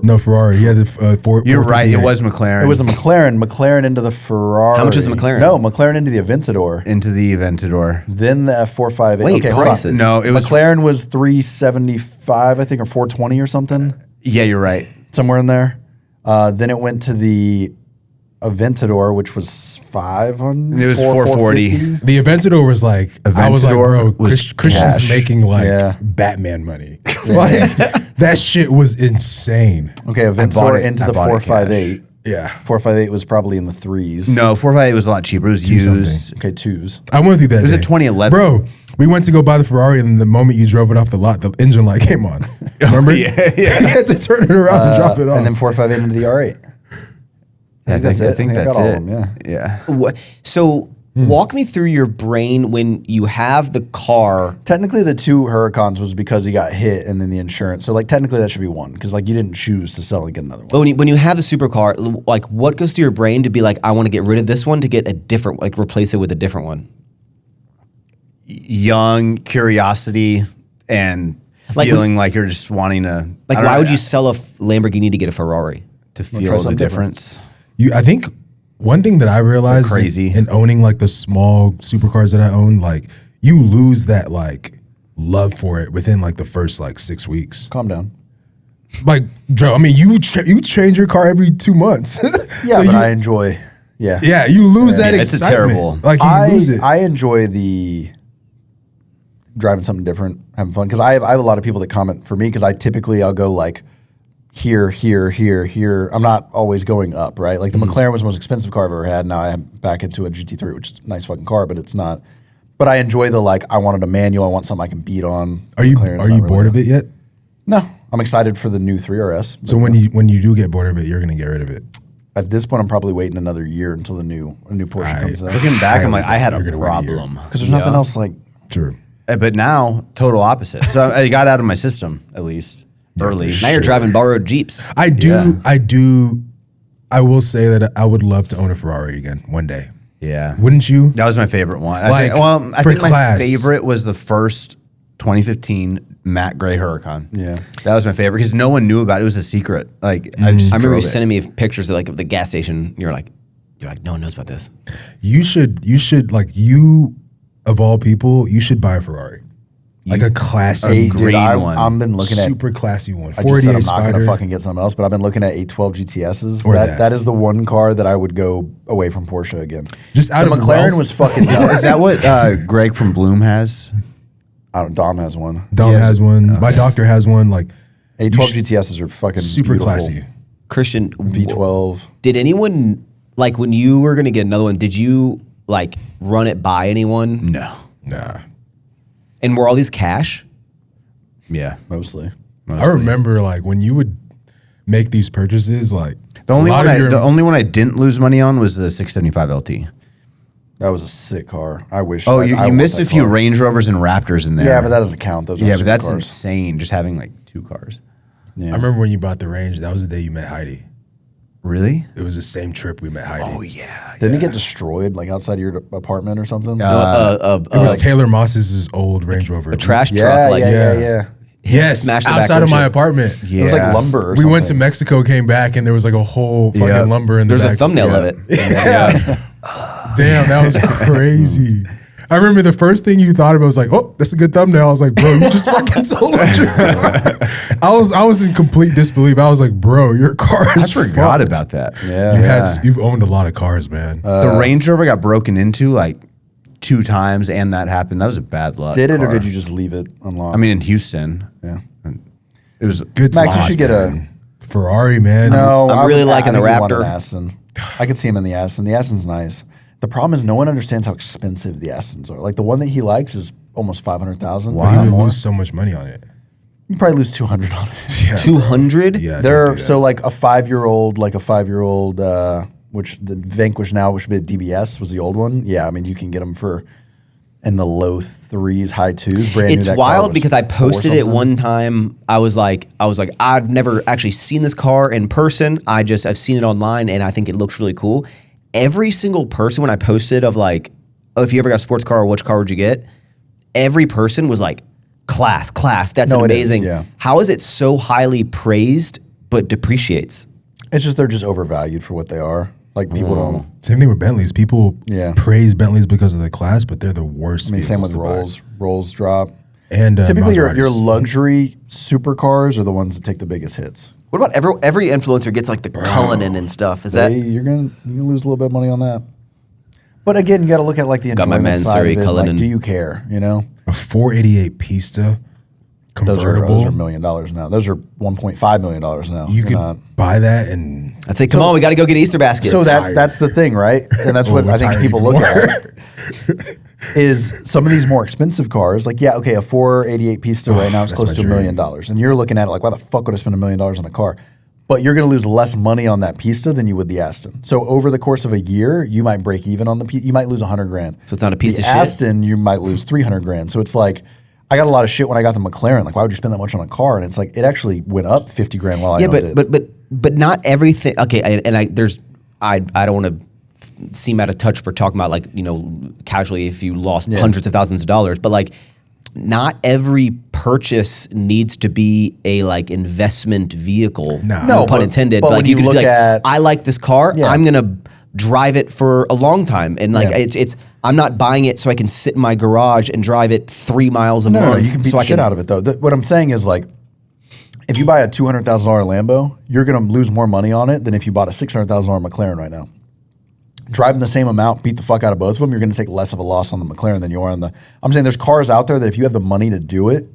No, Ferrari. He had the You're right. It 458. was McLaren. It was a McLaren. McLaren into the Ferrari. How much is the McLaren? No, McLaren into the Aventador. into the Aventador. Then the F458. Wait, hold on. prices. No, it was. McLaren was 375, I think, or 420 or something, Yeah, you're right. somewhere in there. Then it went to the Aventador, which was 500. It was 440. 450. The Aventador was like, I was like, bro, Aventador was Christian's cash. making like Yeah. Batman money. Like, that shit was insane. Okay, I bought Aventador it- into I the bought it 458. Yeah. 458 was probably in the threes. No, 458 was a lot cheaper. It was Two used. Okay, twos. I went with you that was day. a 2011. Bro, we went to go buy the Ferrari, and the moment you drove it off the lot, the engine light came on. Remember? Yeah. You had to turn it around and drop it off. And then 458 into the R8. I think it. I that's got all it. of them, Yeah. So walk me through your brain when you have the car. Technically, the two Huracans was because he got hit and then the insurance. So, like, technically, that should be one because, like, you didn't choose to sell and get another one. But when you have the supercar, like what goes through your brain to be like, I want to get rid of this one to get a different, like replace it with a different one? Young curiosity and Like feeling like you're just wanting to. Like, I don't why know, would you sell a Lamborghini to get a Ferrari? to try feel the something difference? I think one thing that I realized crazy. in owning like the small supercars that I own, like you lose that like love for it within like the first like 6 weeks. Calm down. Like Joe, I mean, you change your car every 2 months. Yeah, So but you- I enjoy. Yeah. yeah, you lose that It's a excitement. terrible- Like you lose it. I enjoy the driving something different, having fun. Because I have a lot of people that comment for me because I'll go like here. I'm not always going up, right? Like the McLaren was the most expensive car I've ever had. Now I'm back into a GT3, which is a nice fucking car, but it's not. But I enjoy the like, I wanted a manual. I want something I can beat on. Are you bored of it yet? No. I'm excited for the new 3RS. So when you do get bored of it, you're gonna get rid of it. At this point, I'm probably waiting another year until a new Porsche comes out. Looking back, I'm like, I had a You're gonna wait a year. problem. Because there's nothing else like. True. But now, total opposite. So I got out of my system at least early. Now you're driving borrowed Jeeps. I will say that I would love to own a Ferrari again one day. Yeah, Wouldn't you? that was my favorite one. Like, I for think my class. favorite was the first 2015 matte gray Huracan. Yeah. that was my favorite because no one knew about it. It was a secret. Like I just I remember you drove it. sending me pictures of like of the gas station. You're like, no one knows about this. You should like you of all people, you should buy a Ferrari. Like a classy, Dude, green I've one. been looking at. super classy one. I just said 48 I'm not going to Spider. fucking get something else, but I've been looking at 812 GTSs. Or that. That is the one car that I would go away from Porsche again. Just out the of McLaren wealth. was fucking. Is that what Greg from Bloom has? Dom has one. Dom Yes. has one. My doctor has one. Like 812 GTSs are fucking super beautiful. classy. Christian, V12. did anyone like when you were gonna get another one? Did you like run it by anyone? No. Nah. And were all these cash? Yeah. Mostly. I remember like when you would make these purchases, like The only a lot one of your- the only one I didn't lose money on was the 675 LT. That was a sick car. I wish. Oh, I you want missed that a few car. Range Rovers and Raptors in there. Yeah, but that doesn't count. Those are yeah, but that's supercars. insane. Just having like two cars. I remember when you bought the Range. That was the day you met Heidi. Really? It was the same trip we met Heidi. Oh yeah. Didn't it get destroyed like outside your apartment or something? It was Taylor Moss's old Range Rover. a trash yeah, truck. Like, yeah. Yes, Smashed the back outside of my windshield. apartment. Yeah. It was like lumber or We something. went to Mexico, came back, and there was like a whole fucking Yeah. lumber in the There's back. a thumbnail Yeah. of it. Damn, that was crazy. I remember the first thing you thought about was like, "Oh, that's a good thumbnail." I was like, "Bro, you just fucking sold out your car." I was in complete disbelief. I was like, "Bro, your car is I forgot fucked." about that. Yeah. You've owned a lot of cars, man. The Range Rover got broken into like 2 times, and that happened. That was a bad luck. Did it or car. did you just leave it unlocked? I mean, in Houston, yeah. it was Good Max, you spots, should get man. Ferrari, man. No, I'm I really would- liking I the think you want Raptor. an Aston. I could see him in the Aston. The Aston's nice. The problem is no one understands how expensive the Astons are. Like the one that he likes is almost 500,000. But he would lose so much money on it. You probably lose 200 on it. Yeah, 200? Yeah, They're don't do that. so like a 5-year-old, which the Vanquish now, which would be a DBS, was the old one. Yeah, I mean you can get them for in the low 3s, high 2s. Brand It's new. That car wild was because I 4 posted it something. one time. I was like, I've never actually seen this car in person. I've seen it online and I think it looks really cool. Every single person when I posted of like, oh, if you ever got a sports car, which car would you get? Every person was like, class. That's No, it is, amazing. yeah. How is it so highly praised but depreciates? It's just they're just overvalued for what they are. Like people don't. Same thing with Bentleys. People Yeah. praise Bentleys because of the class, but they're the worst. I mean, same vehicles with to buy. Rolls. Rolls drop. And Typically, your Maseratis. luxury supercars are the ones that take the biggest hits. What about every influencer gets like the Cullinan and stuff? Is that You're gonna lose a little bit of money on that. But again, you got to look at like the Got my enjoyment side Mansory of it. Cullinan. Like, do you care? You know, a 488 Pista convertible. those are $1 million now. Those are $1.5 million now. You You're could not- buy that and I'd say, come on, we got to go get Easter baskets. So that's the thing, right? And that's what We'll I think retire people even look more. at. Is some of these more expensive cars, like, yeah, okay, a 488 Pista right now is that's close my to $1 million. And you're looking at it like, why the fuck would I spend $1 million on a car? But you're going to lose less money on that Pista than you would the Aston. So over the course of a year, you might break even on the Pista. You might lose $100,000. So it's not a piece the of shit? Aston, you might lose $300,000. So it's like, I got a lot of shit when I got the McLaren. Like, why would you spend that much on a car? And it's like, it actually went up $50,000 while I owned it. but not everything. Okay, I don't want to seem out of touch for talking about like casually if you lost hundreds of thousands of dollars, but like not every purchase needs to be a like investment vehicle. No pun intended. but like when you you could look be like, at- I like this car. Yeah. I'm gonna drive it for a long time, and like Yeah. it's I'm not buying it so I can sit in my garage and drive it 3 miles a No, month. you can beat so the I shit out of it though. What I'm saying is like, if you buy a $200,000 Lambo, you're going to lose more money on it than if you bought a $600,000 McLaren right now. Driving the same amount, beat the fuck out of both of them, you're going to take less of a loss on the McLaren than you are on the. I'm saying there's cars out there that if you have the money to do it,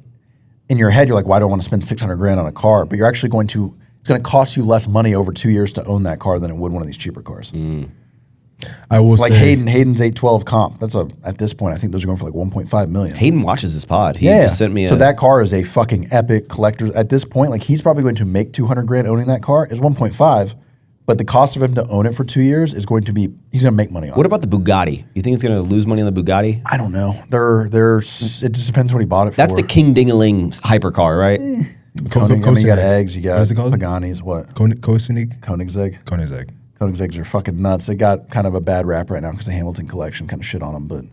in your head you're like, why do I want to spend $600,000 on a car? But you're actually going to. It's going to cost you less money over 2 years to own that car than it would one of these cheaper cars. I will Like say Hayden's 812 comp. That's at this point I think those are going for like 1.5 million. Hayden watches this pod. He just sent me so that car is a fucking epic collector. At this point, like he's probably going to make $200,000 owning that car. It's 1.5, but the cost of him to own it for 2 years is going to be he's going to make money on What it. about the Bugatti? You think it's going to lose money on the Bugatti? I don't know. It just depends what he bought it That's for. the King Dingaling hypercar, right? Koenig, I mean, you got Koenigsegg. eggs, you What got is it called? Pagani's, what? Koenigsegg. Koenigsegg. Koenigsegg. Koenigsegg's are fucking nuts. They got kind of a bad rap right now because the Hamilton collection kind of shit on them. But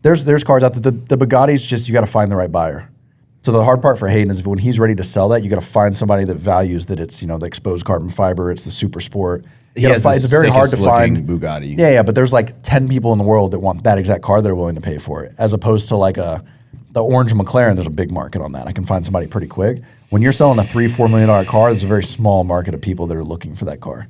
there's cars out there. The Bugatti's just, you got to find the right buyer. So the hard part for Hayden is when he's ready to sell that, you got to find somebody that values that it's, the exposed carbon fiber, it's the super sport. He has It's the very hard to sickest find. looking Bugatti. Yeah, but there's like 10 people in the world that want that exact car that are willing to pay for it. As opposed to like the orange McLaren, there's a big market on that. I can find somebody pretty quick. When you're selling a $3-4 million car, there's a very small market of people that are looking for that car.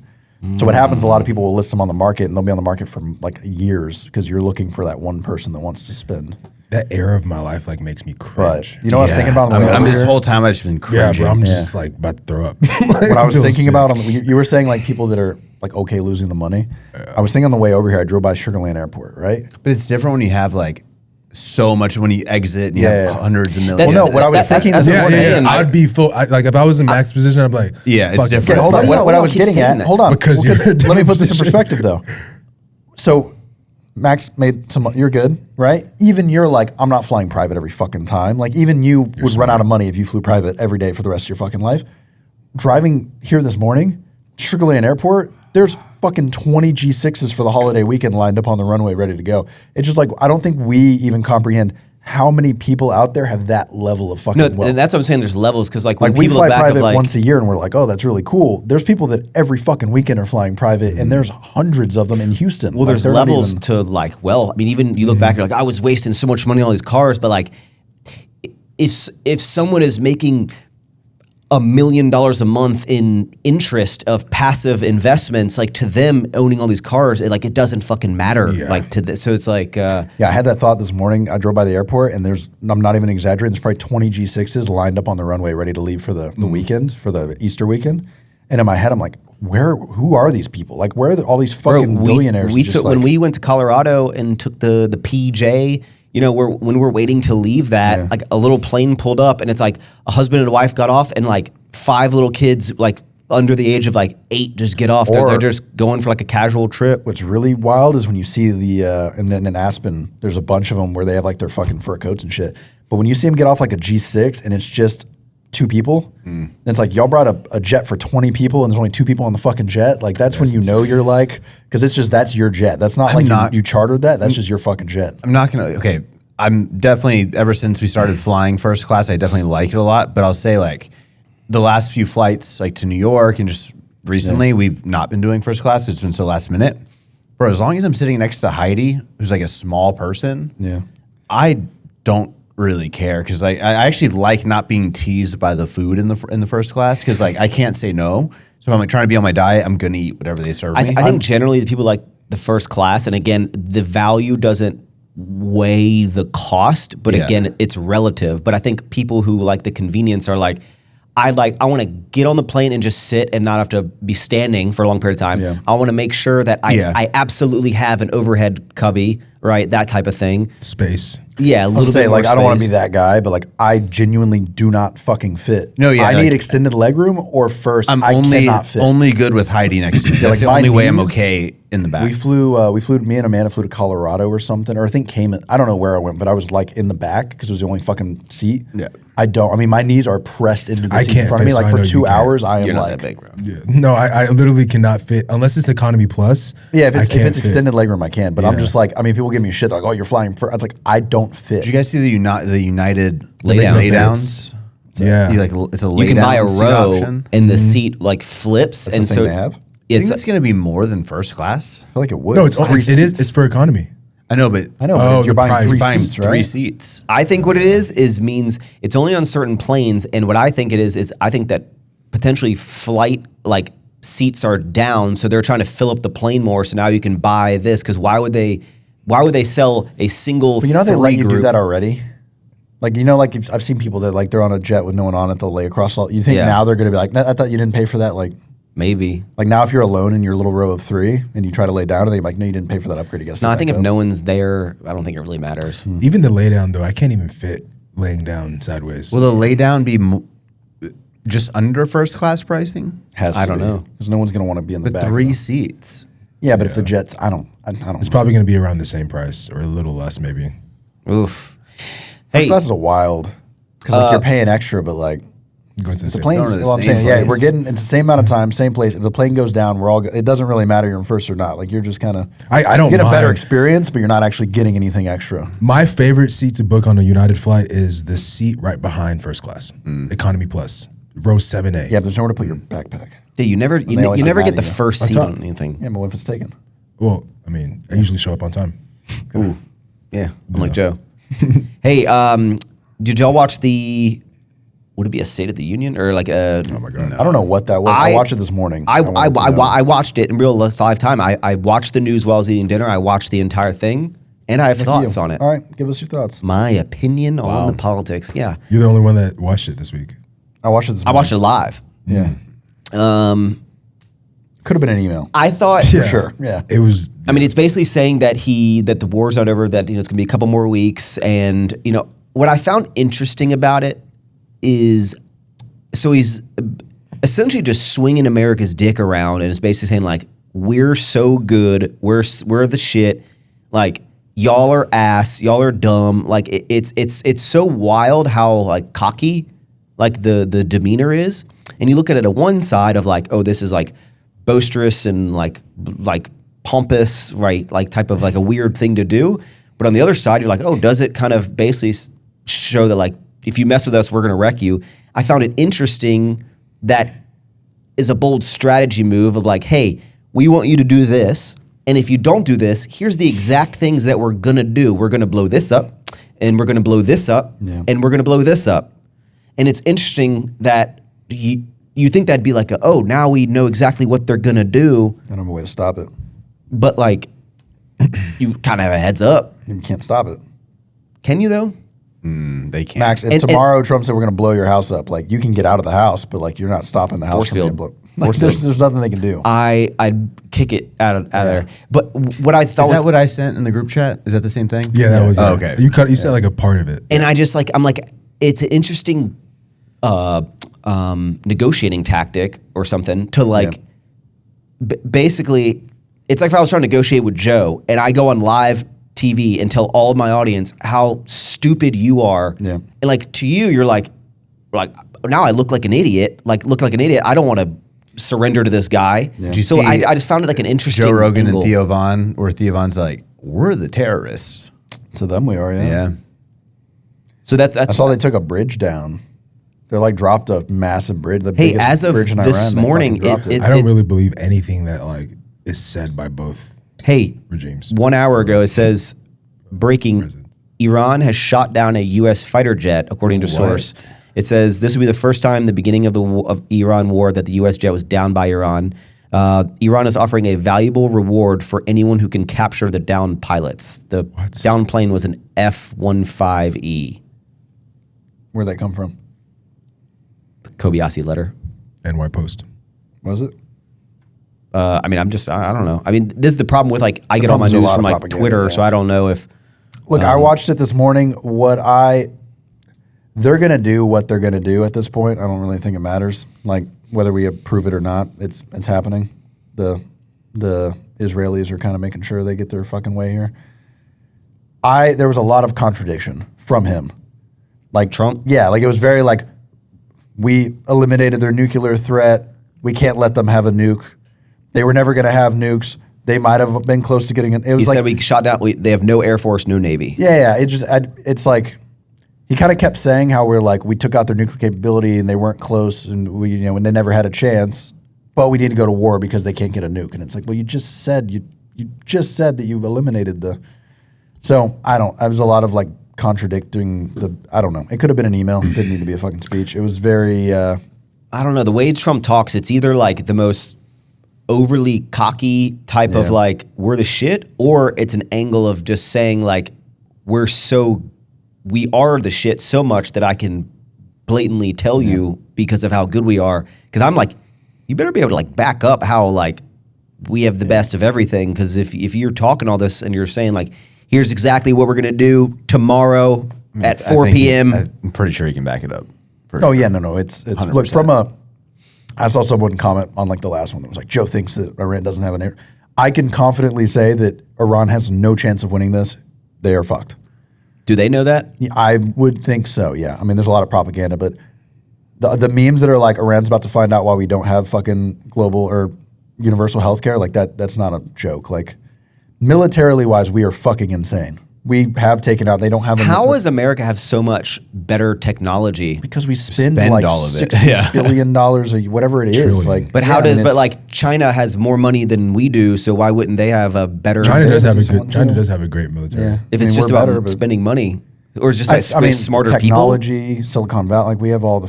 So what happens, a lot of people will list them on the market and they'll be on the market for like years because you're looking for that one person that wants to spend. That era of my life like makes me But cringe. you know what I was thinking about on the way I'm over this here? whole time I've just been Yeah, cringing. bro, I'm just like about to throw up. What I was thinking about, you were saying like people that are like okay losing the money. I was thinking on the way over here, I drove by Sugar Land Airport, right? But it's different when you have like so much when you exit and you Yeah. have hundreds of millions. That- Well, no, what I was thinking that's is what Yeah, I'm yeah, saying, yeah. like- I'd be full. Like if I was in Max's position, I'd be like, Yeah, it's fuck it. different. Okay, hold on. Why do you What I all was keep getting saying at, that? hold on. Because you're in a let me different put this in position. perspective though. So Maxx made some, you're good, right? Even you're like, I'm not flying private every fucking time. Like even you would run out of money if you flew private every day for the rest of your fucking life. Driving here this morning, Sugar Land Airport, there's fucking 20 G6s for the holiday weekend lined up on the runway ready to go. It's just like, I don't think we even comprehend how many people out there have that level of fucking No, wealth. and that's what I'm saying. There's levels because like when Like we people fly look back private of like once a year and we're like, oh, that's really cool. There's people that every fucking weekend are flying private and there's hundreds of them in Houston. well, Like, there's they're not levels even- to like I mean, even you look back, you're like, I was wasting so much money on all these cars, but like, if someone is making $1 million a month in interest of passive investments, like to them owning all these cars, it doesn't fucking matter. Yeah. Like to this, so it's like Yeah, I had that thought this morning. I drove by the airport and I'm not even exaggerating, there's probably 20 G6s lined up on the runway ready to leave for the weekend, for the Easter weekend. And in my head, I'm like, who are these people? Like, where are all these fucking billionaires? We just took like, when we went to Colorado and took the PJ. When we're waiting to leave that, like a little plane pulled up and it's like a husband and a wife got off and like 5 little kids like under the age of like 8 just get off. They're Or- just going for like a casual trip. What's really wild is when you see and then in Aspen, there's a bunch of them where they have like their fucking fur coats and shit. But when you see them get off like a G6 and it's just 2 people, and it's like y'all brought a jet for 20 people and there's only 2 people on the fucking jet. Like that's when you know you're like, because it's just that's your jet. That's not like not- you chartered that. That's just your fucking jet. I'm not gonna. Okay, I'm definitely, ever since we started flying first class, I definitely like it a lot. But I'll say like the last few flights like to New York and just recently we've not been doing first class. It's been so last minute. Bro, as long as I'm sitting next to Heidi, who's like a small person, I don't really care because like I actually like not being teased by the food in the first class because like I can't say no. So if I'm like trying to be on my diet, I'm gonna eat whatever they serve me. I think generally the people like the first class, and again, the value doesn't weigh the cost, but again, it's relative. But I think people who like the convenience are like, I want to get on the plane and just sit and not have to be standing for a long period of time. Yeah. I want to make sure that I absolutely have an overhead cubby, right? That type of thing. Space. Yeah, a little bit say more like I don't want to space. be that guy, but like I genuinely do not fucking fit. No, yeah, I like- need extended legroom or first. I'm I only cannot fit. only good with Heidi next to me. That's like the my only way I'm knees- okay in the back. We flew. Me and Amanda flew to Colorado or something, or I think Cayman. I don't know where I went, but I was like in the back because it was the only fucking seat. Yeah. I mean, my knees are pressed into the I seat in can't front of me. fit, so Like I for know you 2 can't. hours, I am You're not like, that big, bro. Yeah. No, I literally cannot fit unless it's economy plus. yeah. If I it's can't fit. extended legroom, I can. But I'm Yeah. just like, I mean, people give me shit. They're like, oh, you're flying. I was like, I don't fit. Did you guys see the United Laydowns. laydowns? Yeah. You like it's a You can buy a laydown seat row option. and the seat like flips, That's and a thing so they have? I think it's it's going to be more than first class. I feel like it would. No, it's three it is. seats. It's for economy. I know, but I know, but Oh, you're the buying price. three buying seats, right? 3 seats. I think what it is means it's only on certain planes, and what I think it is I think that potentially flight like seats are down, so they're trying to fill up the plane more. So now you can buy this because why would they sell a single? But you know they let you do group? that already. Like like if I've seen people that like they're on a jet with no one on it, they'll lay across all. You think Yeah. now they're gonna be like, "No, I thought you didn't pay for that. Maybe. Like now if you're alone in your little row of 3 and you try to lay down, they're like, no, you didn't pay for that upgrade. You got to. No, I think if no one's there, I don't think it really matters. Even the lay down though, I can't even fit laying down sideways. Will the laydown be just under first class pricing? has to I don't be, know. because no one's gonna want to be in the But back. 3 though. seats. Yeah, but if the jets, I don't. It's probably going to be around the same price or a little less maybe. Oof. First class is a wild because like you're paying extra, but like Going to the the same plane's. Going to the Well, I'm same saying, yeah, place. we're getting it's the same amount of time, same place. If the plane goes down, we're all. It doesn't really matter you're in first or not. Like you're just kind of. I don't get a better mind. experience, but you're not actually getting anything extra. My favorite seat to book on a United flight is the seat right behind first class, economy plus, row 7A. Yeah, but there's nowhere to put your backpack. Yeah, you never they always never get get mad the at you. first seat top. on anything. Yeah, but what if it's taken? Well, I mean, I usually show up on time. Ooh. Yeah, I'm like Joe. Hey, did y'all watch would it be a State of the Union or like a? Oh my god. I don't know what that was. I watched it this morning. I wanted to know. watched it in real life time. I watched the news while I was eating dinner. I watched the entire thing, and I have thoughts You. on it. All right, give us your thoughts. My opinion on the politics. Yeah, You're the only one that watched it this week. I watched it this I morning. watched it live. Yeah. Could have been an email. I thought. For sure. Yeah. It was. I mean, it's basically saying that the war's not over. That it's going to be a couple more weeks, and what I found interesting about it is, so he's essentially just swinging America's dick around, and it's basically saying like, we're so good, we're the shit, like y'all are ass, y'all are dumb, like it's so wild how like cocky, like the demeanor is, and you look at it at one side of like, oh, this is like boisterous and like pompous, right? Like type of like a weird thing to do. But on the other side, you're like, oh, does it kind of basically show that like, if you mess with us, we're going to wreck you? I found it interesting that is a bold strategy move of like, hey, we want you to do this. And if you don't do this, here's the exact things that we're going to do. We're going to blow this up, and we're going to blow this up, and we're going to blow this up. And it's interesting that you think that'd be like, oh, now we know exactly what they're going to do. I don't have a way to stop it. But like, you kind of have a heads up. You can't stop it. Can you though? They can't. Max, if tomorrow Trump said we're going to blow your house up, like you can get out of the house, but like you're not stopping the house Force from being field. blown. Like, there's nothing they can do. I'd kick it out of there. But what I thought Is was that what I sent in the group chat? Is that the same thing? Yeah, that was. Oh, okay. You said like a part of it. and I just like, I'm like, it's an interesting negotiating tactic or something to like, basically, it's like if I was trying to negotiate with Joe and I go on live TV and tell all of my audience how stupid you are. Yeah. And like to you, you're like now I look like an idiot. I don't want to surrender to this guy. Did you So see I just found it like an interesting Joe Rogan angle. and Theo Von, where Theo Von's like, we're the terrorists. To them, we are. Yeah. Yeah. So I that's saw they took a bridge down. They're like dropped a massive bridge. The hey, biggest as of bridge in this Iran, they morning, fucking dropped it. I don't really believe anything that like is said by both hey, regimes. 1 hour ago it says breaking. Iran has shot down a U.S. fighter jet, according to source. It says this will be the first time the beginning of the of Iran war that the U.S. jet was downed by Iran. Iran is offering a valuable reward for anyone who can capture the downed pilots. The downed plane was an F-15E. Where'd that come from? Kobayashi letter. NY Post. Was it? I mean, I don't know. I mean, this is the problem with like, I get all my problem's a news lot from of like propaganda, Twitter, yeah. so I don't know if. Look, I watched it this morning. They're going to do what they're going to do at this point. I don't really think it matters. Like, whether we approve it or not, it's happening. The Israelis are kind of making sure they get their fucking way here. There was a lot of contradiction from him. Like Trump? Yeah, like it was very like, we eliminated their nuclear threat. We can't let them have a nuke. They were never going to have nukes. They might have been close to getting it. It was He like, said we shot down, they have no Air Force, no Navy. yeah. It's like, he kind of kept saying how we took out their nuclear capability and they weren't close and and they never had a chance, but we need to go to war because they can't get a nuke. And it's like, well, you just said that you eliminated so I was a lot of like contradicting I don't know. It could have been an email. It didn't need to be a fucking speech. It was very, I don't know. The way Trump talks, it's either like the most overly cocky type of like, we're the shit, or it's an angle of just saying like, we are the shit so much that I can blatantly tell you because of how good we are. Because I'm like, you better be able to like back up how like we have the best of everything. Because if you're talking all this and you're saying like, here's exactly what we're gonna do tomorrow at 4 p.m. I'm pretty sure you can back it up. no. It's look, I saw someone comment on like the last one that was like, Joe thinks that Iran doesn't have an air. I can confidently say that Iran has no chance of winning this. They are fucked. Do they know that? I would think so, yeah. I mean, there's a lot of propaganda, but the memes that are like, Iran's about to find out why we don't have fucking global or universal healthcare, like that's not a joke. Like, militarily wise, we are fucking insane. We have taken out, they don't have How does America have so much better technology? because we spend Spend like all of it. $60 billion or whatever it is. Trillion. Like, But like China has more money than we do, so why wouldn't they have a better? China does have China does have a great military. Yeah. If I it's mean, just we're about better, but- spending money, or it's just like smarter technology, Silicon Valley, like we have all the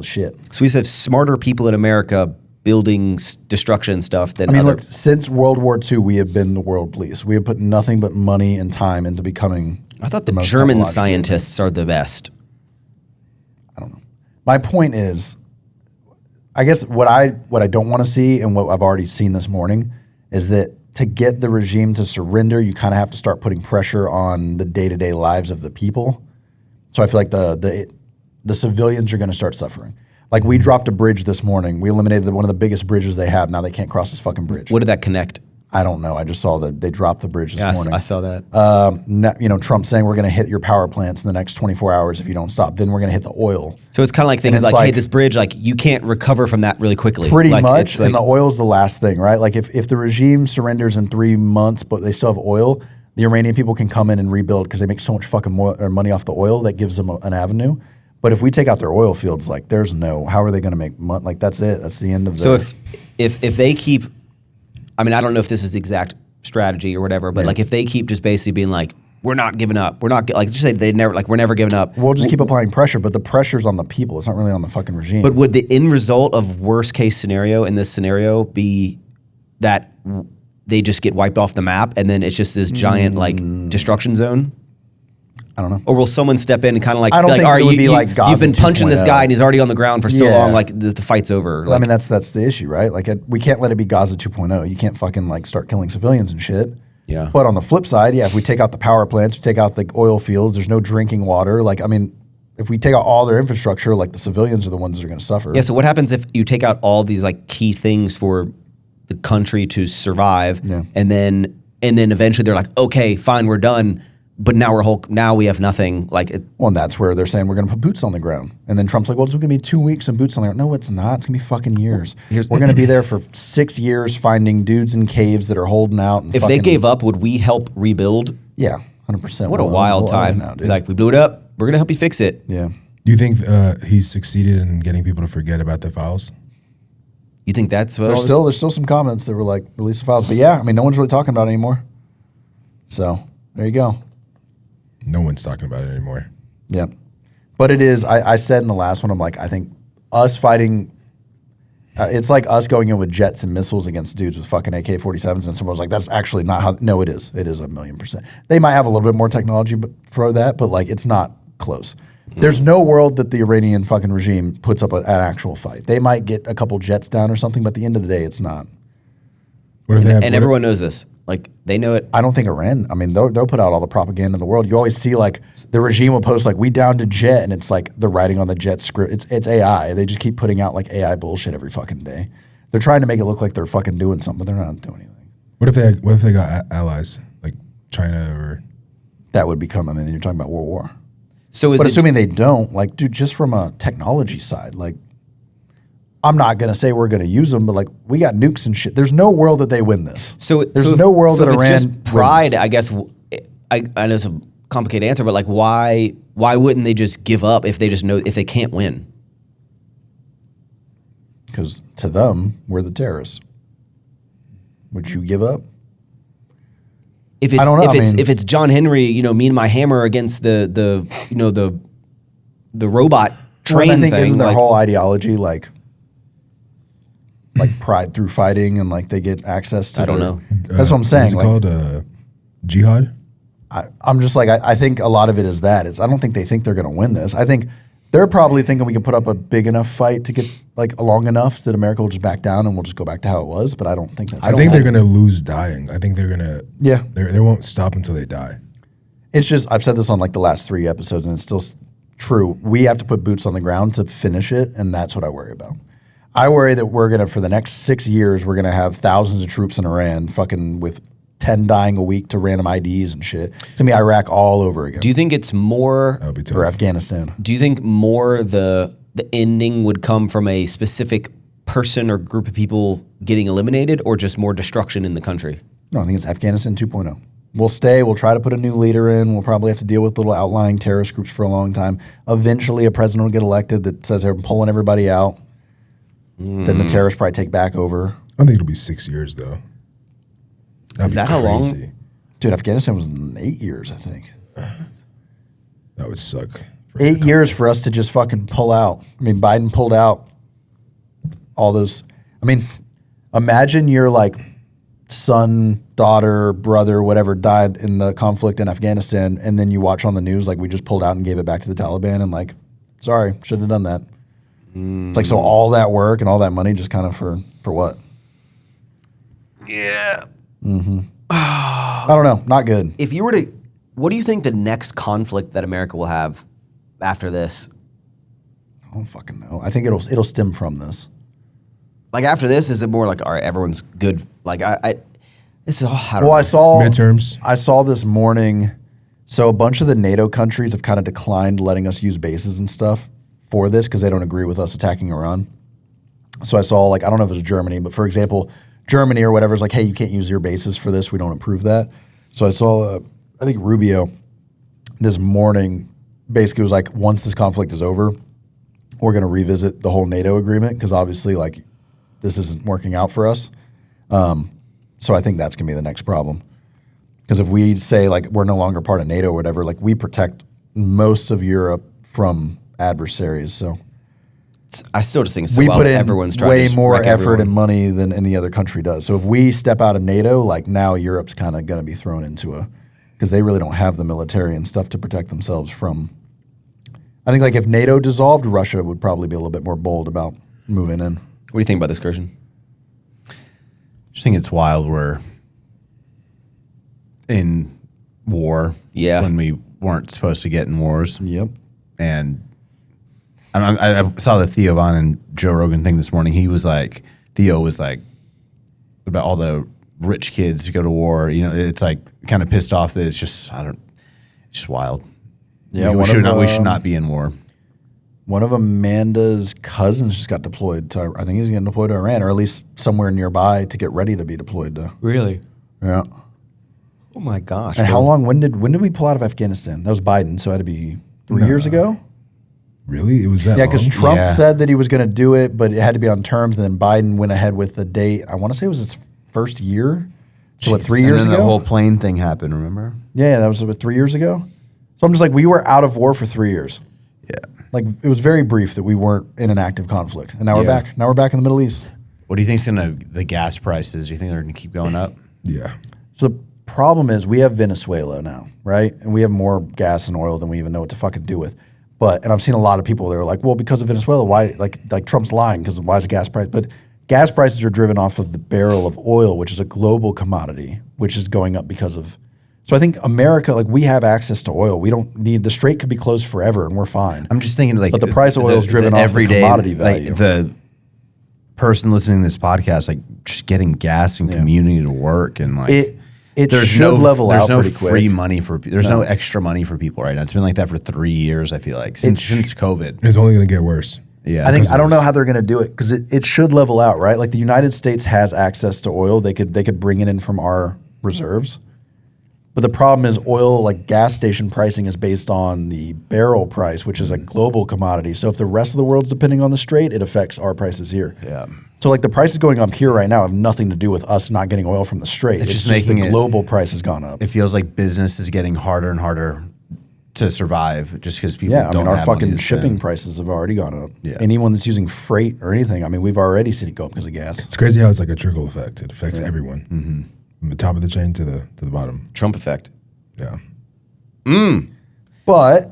shit. people. So we just have smarter people in America building destruction stuff than I mean, other. look, since World War II, we have been the world police. We have put nothing but money and time into becoming. I thought the most German technologically scientists are the best. My point is, I guess what I don't want to see and what I've already seen this morning is that to get the regime to surrender, you kind of have to start putting pressure on the day-to-day lives of the people. So I feel like the civilians are going to start suffering. Like we dropped a bridge this morning. We eliminated one of the biggest bridges they have. Now they can't cross this fucking bridge. What did that connect? I don't know. I just saw that they dropped the bridge this morning. I saw that. Trump saying we're going to hit your power plants in the next 24 hours if you don't stop. Then we're going to hit the oil. So it's kind of like things it's like, like- hey, this bridge, like you can't recover from that really quickly. Pretty Like, much, it's like- and the oil's the last thing, right? Like if the regime surrenders in 3 months, but they still have oil, the Iranian people can come in and rebuild because they make so much fucking money off the oil that gives them an avenue. But if we take out their oil fields, like how are they going to make money? Like that's it. That's the end of. So if they keep, I mean, I don't know if this is the exact strategy or whatever, but like if they keep just basically being like, we're not giving up, we're not like just say they never like we're never giving up. we'll just keep applying pressure, but the pressure's on the people. It's not really on the fucking regime. But would the end result of worst case scenario in this scenario be that they just get wiped off the map and then it's just this giant like destruction zone? I don't know. Or will someone step in and kind of like, I don't like, think all right, it would be like Gaza you've been punching this 2.0. guy and he's already on the ground for so Yeah. long, like the fight's over. I mean, that's the issue, right? Like we can't let it be Gaza 2.0. You can't fucking like start killing civilians and shit. Yeah. But on the flip side, yeah, if we take out the power plants, we take out the oil fields, there's no drinking water. Like, I mean, if we take out all their infrastructure, like the civilians are the ones that are going to suffer. Yeah, so what happens if you take out all these like key things for the country to survive, Yeah. and then eventually they're like, okay, fine, we're done, but now we have nothing. Like, Well, and that's where they're saying we're going to put boots on the ground. And then Trump's like, well, it's going to be 2 weeks and boots on the ground. No, it's not. It's going to be fucking years. We're going to be there for 6 years finding dudes in caves that are holding out. And if they gave up, would we help rebuild? Yeah, 100%. What a wild time! Now, dude. Like we blew it up, We're gonna help you fix it. Yeah. Do you think he's succeeded in getting people to forget about the files? You think that's what? There's still some comments that were like, release the files. But yeah, I mean, no one's really talking about it anymore. So there you go. No one's talking about it anymore. Yeah. But it is, I said in the last one, I'm like, I think us fighting, it's like us going in with jets and missiles against dudes with fucking AK-47s, and someone was like, that's actually not how, no, it is. It is 1,000,000%. They might have a little bit more technology for that, but like, it's not close. There's no world that the Iranian fucking regime puts up an actual fight. They might get a couple jets down or something, but at the end of the day, it's not. What if they have, And everyone knows this. Like, they know it. I don't think Iran, I mean, they'll put out all the propaganda in the world. You always see like the regime will post like, we downed a jet, and it's like they're writing on the jet script. It's AI. They just keep putting out like AI bullshit every fucking day. They're trying to make it look like they're fucking doing something, but they're not doing anything. What if they got allies like China or? That would become, I mean, you're talking about World War. So is But it, assuming they don't, like, dude, just from a technology side, like, I'm not gonna say we're gonna use them, but like, we got nukes and shit. There's no world that they win this. There's no world that if it's Iran just pride, wins. I guess. I know it's a complicated answer, but like, why wouldn't they just give up if they just know if they can't win? Because to them, we're the terrorists. Would you give up? If it's I don't know, if it's John Henry, me and my hammer against the robot train I think thing. isn't their like, whole ideology like pride through fighting, and like they get access to. I don't know. That's what I'm saying. What's it like, called? Jihad? I'm just like, I think a lot of it is that. I don't think they think they're going to win this. I think they're probably thinking we can put up a big enough fight to get like long enough that America will just back down and we'll just go back to how it was. But I don't think that's. I think they're gonna lose dying. I think they're gonna. Yeah. They won't stop until they die. It's just, I've said this on like the last 3 episodes, and it's still true. We have to put boots on the ground to finish it, and that's what I worry about. I worry that we're gonna, for the next 6 years, we're gonna have thousands of troops in Iran, fucking with 10 dying a week to random IDs and shit. It's gonna be Iraq all over again. Do you think it's more? That would be tough. Or Afghanistan. Do you think more the ending would come from a specific person or group of people getting eliminated, or just more destruction in the country? No, I think it's Afghanistan 2.0. We'll stay. We'll try to put a new leader in. We'll probably have to deal with little outlying terrorist groups for a long time. Eventually, a president will get elected that says they're pulling everybody out. Then the terrorists probably take back over. I think it'll be 6 years though. That'd Is be that how long? crazy. Dude, Afghanistan was 8 years, I think. That would suck. 8 years for us to just fucking pull out. I mean, Biden pulled out all those. I mean, imagine your like son, daughter, brother, whatever died in the conflict in Afghanistan, and then you watch on the news like we just pulled out and gave it back to the Taliban, and like, sorry, shouldn't have done that. It's like, so all that work and all that money just kind of for what? Yeah. I don't know. Not good. If you were to, what do you think the next conflict that America will have after this? I don't fucking know. I think it'll stem from this. Like after this, is it more like, all right, everyone's good? Like this is all. I don't Well, know. I saw Midterms. I saw this morning. So a bunch of the NATO countries have kind of declined letting us use bases and stuff for this because they don't agree with us attacking Iran. So I saw, like, I don't know if it was Germany, but for example, Germany or whatever is like, hey, you can't use your bases for this. We don't approve that. So I saw, I think Rubio this morning basically was like, once this conflict is over, we're going to revisit the whole NATO agreement because obviously, like, this isn't working out for us. So I think that's going to be the next problem. Because if we say, like, we're no longer part of NATO or whatever, like, we protect most of Europe from adversaries. So I still just think it's so we well put that in everyone's trying way to more wreck effort everyone. and money than any other country does. So if we step out of NATO, like, now Europe's kind of going to be thrown into because they really don't have the military and stuff to protect themselves from. I think, like, if NATO dissolved, Russia would probably be a little bit more bold about moving in. What do you think about this, Christian? Just think it's wild we're in war when we weren't supposed to get in wars. Yep. And I saw the Theo Von and Joe Rogan thing this morning. He was like, Theo was like, about all the rich kids who go to war. You know, it's like kind of pissed off that it's just, it's just wild. Yeah, we should not be in war. One of Amanda's cousins just got deployed to, I think he's getting deployed to Iran, or at least somewhere nearby to get ready to be deployed to. Really? Yeah. Oh my gosh. And how long, when did we pull out of Afghanistan? That was Biden, so it had to be 3 years ago. Really? It was that Yeah, because long? Trump Yeah. said that he was going to do it, but it had to be on terms. And then Biden went ahead with the date. I want to say it was his first year. So what, 3 years and then ago? the whole plane thing happened, remember? Yeah, that was what, 3 years ago. So I'm just like, we were out of war for 3 years. Yeah. Like it was very brief that we weren't in an active conflict, and now we're Yeah. back. Now we're back in the Middle East. What do you think's the gas prices? Do you think they're gonna keep going up? Yeah. So the problem is we have Venezuela now, right? And we have more gas and oil than we even know what to fucking do with. And I've seen a lot of people that are like, well, because of Venezuela, why? Like Trump's lying because why is the gas price? But gas prices are driven off of the barrel of oil, which is a global commodity, which is going up because of. So I think America, like we have access to oil. We don't need the strait could be closed forever, and we're fine. I'm just thinking like, But the price of oil is driven off the everyday, commodity value. Like the person listening to this podcast, like just getting gas and community to work, and like It should level out There's pretty no quick. free money for. There's no extra money for people right now. It's been like that for 3 years. I feel like since COVID. It's only going to get worse. Yeah, I don't know how they're going to do it because it should level out, right? Like the United States has access to oil; they could bring it in from our reserves. But the problem is, oil, like gas station pricing, is based on the barrel price, which is a global commodity. So if the rest of the world's depending on the strait, it affects our prices here. Yeah. So like the prices going up here right now have nothing to do with us not getting oil from the strait. It's just just making the it- global price has gone up. It feels like business is getting harder and harder to survive just because people Yeah, I don't mean, our have money fucking to shipping spend. prices have already gone up. Yeah. Anyone that's using freight or anything, I mean, we've already seen it go up because of gas. It's crazy how it's like a trickle effect. It affects everyone. From the top of the chain to the bottom. Trump effect. Yeah. But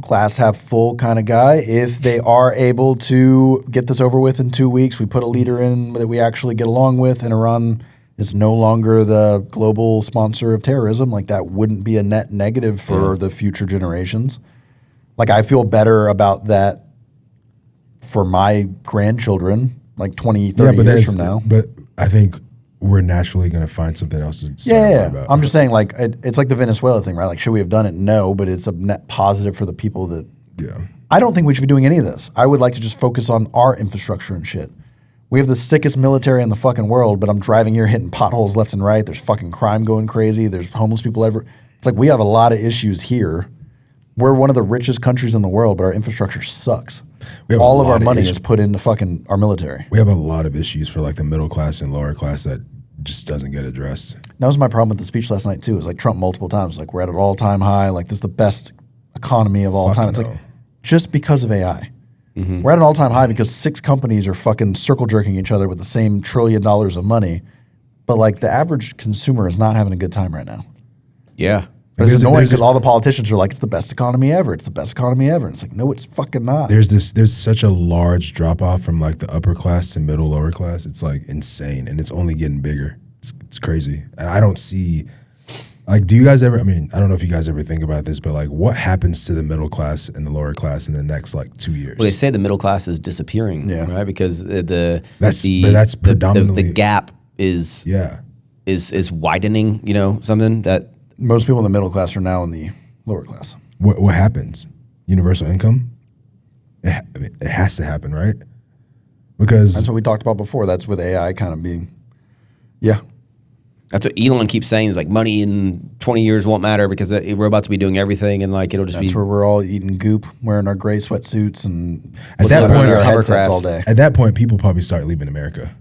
glass half full kind of guy. If they are able to get this over with in 2 weeks, we put a leader in that we actually get along with, and Iran is no longer the global sponsor of terrorism. Like that wouldn't be a net negative for the future generations. Like I feel better about that for my grandchildren, like 20, 30 years from now. But I think we're naturally going to find something else to say Yeah. about. I'm just saying, like, it's like the Venezuela thing, right? Like, should we have done it? No, but it's a net positive for the people that. Yeah. I don't think we should be doing any of this. I would like to just focus on our infrastructure and shit. We have the sickest military in the fucking world, but I'm driving here hitting potholes left and right. There's fucking crime going crazy. There's homeless people everywhere. It's like we have a lot of issues here. We're one of the richest countries in the world, but our infrastructure sucks. We have All a of our lot of money issues. is put into fucking our military. We have a lot of issues for like the middle class and lower class that just doesn't get addressed. That was my problem with the speech last night too. It was like Trump multiple times, like we're at an all-time high, like this is the best economy of all time. It's no. like just because of AI. We're at an all-time high because 6 companies are fucking circle jerking each other with the same $1 trillion of money. But like the average consumer is not having a good time right now. Yeah. But it's There's a- annoying there's a- because all the politicians are like, it's the best economy ever. It's the best economy ever. And it's like, no, it's fucking not. There's such a large drop off from like the upper class to middle lower class. It's like insane, and it's only getting bigger. It's crazy, and I don't see. Like, do you guys ever? I mean, I don't know if you guys ever think about this, but like, what happens to the middle class and the lower class in the next like 2 years? Well, they say the middle class is disappearing, Yeah. right? Because But that's the predominantly- gap is yeah, is widening. You know, something that Most people in the middle class are now in the lower class. what happens? Universal income. It has to happen, right? Because That's what we talked about before. That's with AI kind of being, yeah. that's what Elon keeps saying is like money in 20 years won't matter because robots will be doing everything and like it'll just That's be. where we're all eating goop, wearing our gray sweatsuits and At looking that at our point, headsets hovercrafts. all day. at that point, people probably start leaving America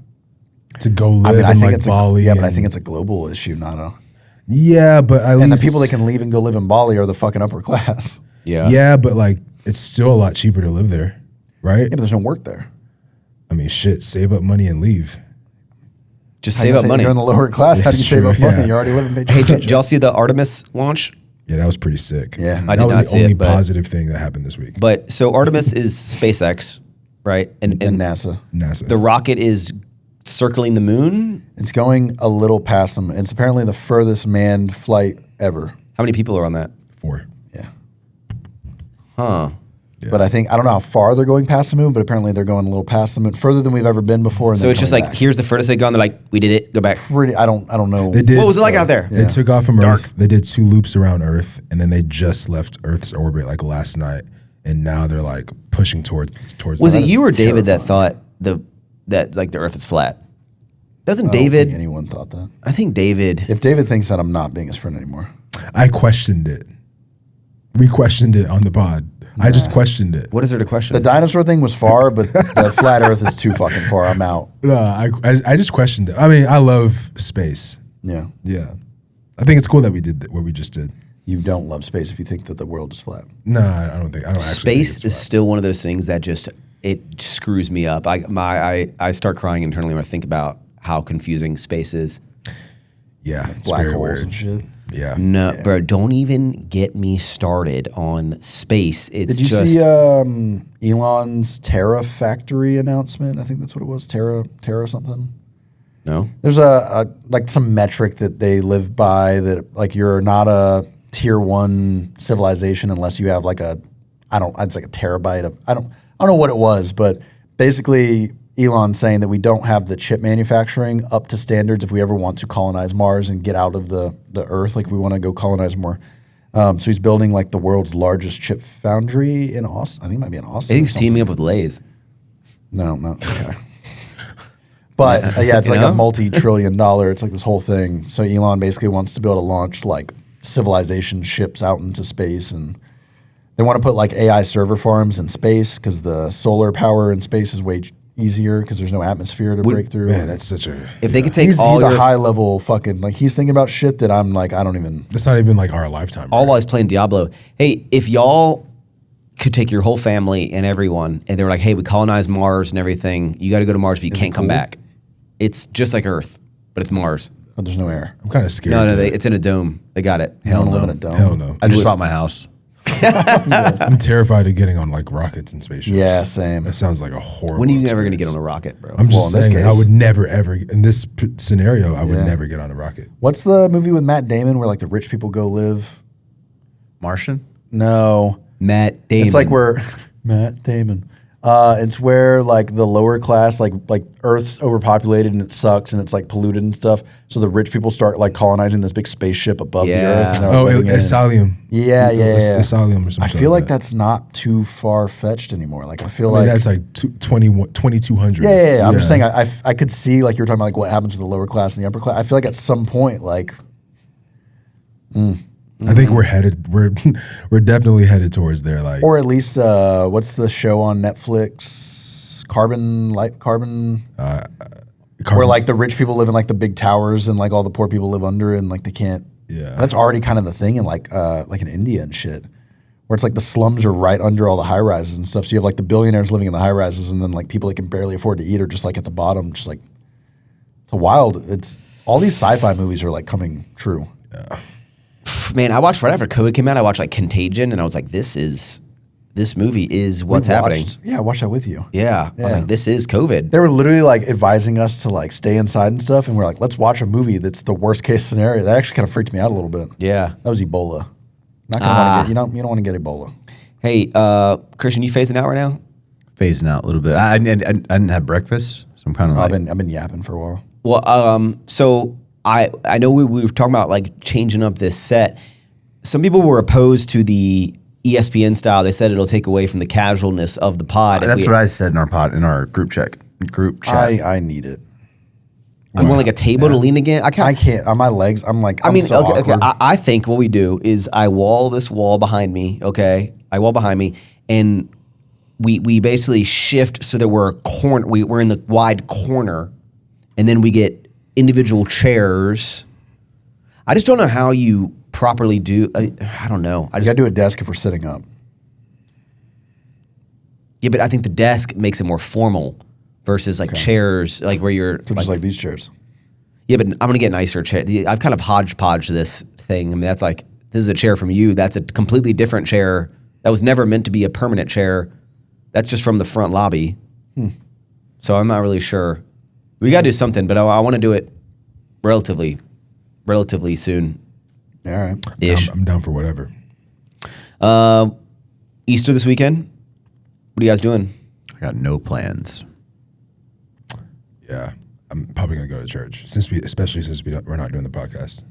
to go live I mean, I in think like it's Bali. but I and- think it's a global issue, not a. yeah, but at And least the people that can leave and go live in Bali are the fucking upper class. Yeah. Yeah, but like it's still a lot cheaper to live there, right? Yeah, but there's no work there. I mean, shit, save up money and leave. Just How do you save up say money. You're in the lower class. How do you That's save true, up money? yeah. You're already living paycheck. Hey, to did paycheck. y'all see the Artemis launch? Yeah, that was pretty sick. Yeah. I that did was not the see only it, but- positive thing that happened this week. But so Artemis is SpaceX, right? And NASA. NASA. The rocket is circling the moon. It's going a little past them. It's apparently the furthest manned flight ever. How many people are on that? 4. Yeah. Huh. But I don't know how far they're going past the moon, but apparently they're going a little past the moon, further than we've ever been before. And So then it's just coming like back. here's the furthest they've gone. They're like, we did it. Go back. pretty. I don't know. They did. What was it like out there? They took off from Earth. They did 2 loops around Earth, and then they just left Earth's orbit like last night, and now they're like pushing towards. Was that. it you or David that terrifying. thought that like the Earth is flat? Doesn't I don't David? think anyone thought that. I think David. If David thinks that, I'm not being his friend anymore. I questioned it. We questioned it on the pod. I just questioned it. What is there to question? The dinosaur thing was far, but the flat Earth is too fucking far. I'm out. No, I just questioned it. I mean, I love space. Yeah. Yeah. I think it's cool that we did what we just did. You don't love space if you think that the world is flat. No, I don't actually Space think is still one of those things that just it screws me up. I start crying internally when I think about how confusing space is. Yeah, it's Black very holes weird. and shit. Yeah. No, bro, don't even get me started on space. It's Did you just see Elon's Terra factory announcement? I think that's what it was. Terra something. no. There's a like some metric that they live by that like you're not a tier 1 civilization unless you have like it's like a terabyte of I don't know what it was, but basically Elon saying that we don't have the chip manufacturing up to standards if we ever want to colonize Mars and get out of the Earth, like we want to go colonize more. So he's building like the world's largest chip foundry in Austin. I think it might be in Austin. I think he's teaming up with Lay's. No, okay. But yeah, it's You like know? a multi-trillion dollar. It's like this whole thing. So Elon basically wants to be able to launch like civilization ships out into space, and they want to put like AI server farms in space because the solar power in space is way easier because there's no atmosphere to break through. Man, that's such a. If they could take He's all a your high level fucking like he's thinking about shit that I'm like I don't even. That's not even like our lifetime. all right? while he's playing Diablo. Hey, if y'all could take your whole family and everyone, and they were like, "Hey, we colonized Mars and everything. You got to go to Mars, but you can't come cool? back." It's just like Earth, but it's Mars. But there's no air. I'm kind of scared. No, to- it's in a dome. They got it. You don't live in a dome. Hell no. I just bought my house. I'm terrified of getting on like rockets and spaceships. Yeah, same. That sounds like a horrible. When are you never going to get experience. on a rocket, bro? I'm Well, just in this saying, I case- would never ever in this scenario. I would Yeah. never get on a rocket. What's the movie with Matt Damon where like the rich people go live? Martian? No. Matt Damon. It's like where Matt Damon. It's where like the lower class, like Earth's overpopulated and it sucks and it's like polluted and stuff. So the rich people start like colonizing this big spaceship above the Yeah. Earth. And they're Oh, living in it. Asylum. Yeah. Asylum or something. I feel like that's not too far fetched anymore. Like I feel I mean, like that's like 2200. yeah. I'm just saying I could see like you were talking about like what happens to the lower class and the upper class. I feel like at some point like I think we're headed. We're definitely headed towards there. Like, or at least what's the show on Netflix? Carbon. Where like the rich people live in like the big towers and like all the poor people live under and like they can't. Yeah. That's already kind of the thing in like in India and shit, where it's like the slums are right under all the high rises and stuff. So you have like the billionaires living in the high rises and then like people that can barely afford to eat are just like at the bottom, just like it's a wild. It's all these sci-fi movies are like coming true. man, I watched right after COVID came out. I watched like Contagion, and I was like, this movie is what's happening. Yeah, I watched that with you. Yeah, I was like, this is COVID. They were literally like advising us to like stay inside and stuff, and we're like, let's watch a movie that's the worst case scenario. That actually kind of freaked me out a little bit. Yeah. That was Ebola. Not gonna want to get you don't want to get Ebola. Hey, Christian, you phasing out right now? Phasing out a little bit. I didn't have breakfast, so I'm kind of like. I've been yapping for a while. Well, so I know we were talking about like changing up this set. Some people were opposed to the ESPN style. They said it'll take away from the casualness of the pod. That's what I said in our group chat. I need it. I want like a table to lean against. I can't. On my legs, I'm like. I mean, so okay. awkward. I think what we do is I wall this wall behind me. Okay, I wall behind me, and we basically shift so that we're a corner. We're in the wide corner, and then we get individual chairs. I just don't know how you properly do. I don't know. I You just gotta do a desk if we're sitting up. yeah, but I think the desk makes it more formal versus like chairs, like where you're So just like these chairs. Yeah, but I'm gonna get nicer chair. I've kind of hodgepodge this thing. I mean, that's like this is a chair from you. That's a completely different chair. That was never meant to be a permanent chair. That's just from the front lobby. So I'm not really sure. We gotta do something, but I want to do it relatively soon. All right. Ish. I'm down for whatever. Easter this weekend. What are you guys doing? I got no plans. Yeah, I'm probably gonna go to church especially since we're not doing the podcast.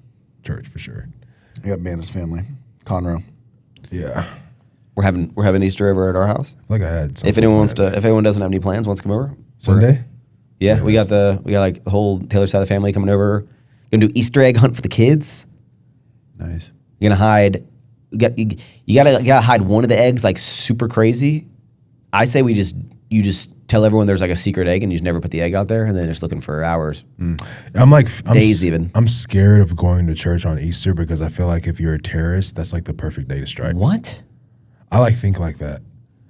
Church for sure. I got Banda's family. Conroe. Yeah, We're having Easter over at our house. like I had. If anyone doesn't have any plans, wants to come over. Sunday. Yeah, we got like the whole Taylor side of the family coming over. Gonna do Easter egg hunt for the kids. Nice. You're gonna hide you gotta hide one of the eggs like super crazy. I say you just tell everyone there's like a secret egg and you just never put the egg out there and then just looking for hours. I'm days even. I'm scared of going to church on Easter because I feel like if you're a terrorist, that's like the perfect day to strike. What? I like think like that.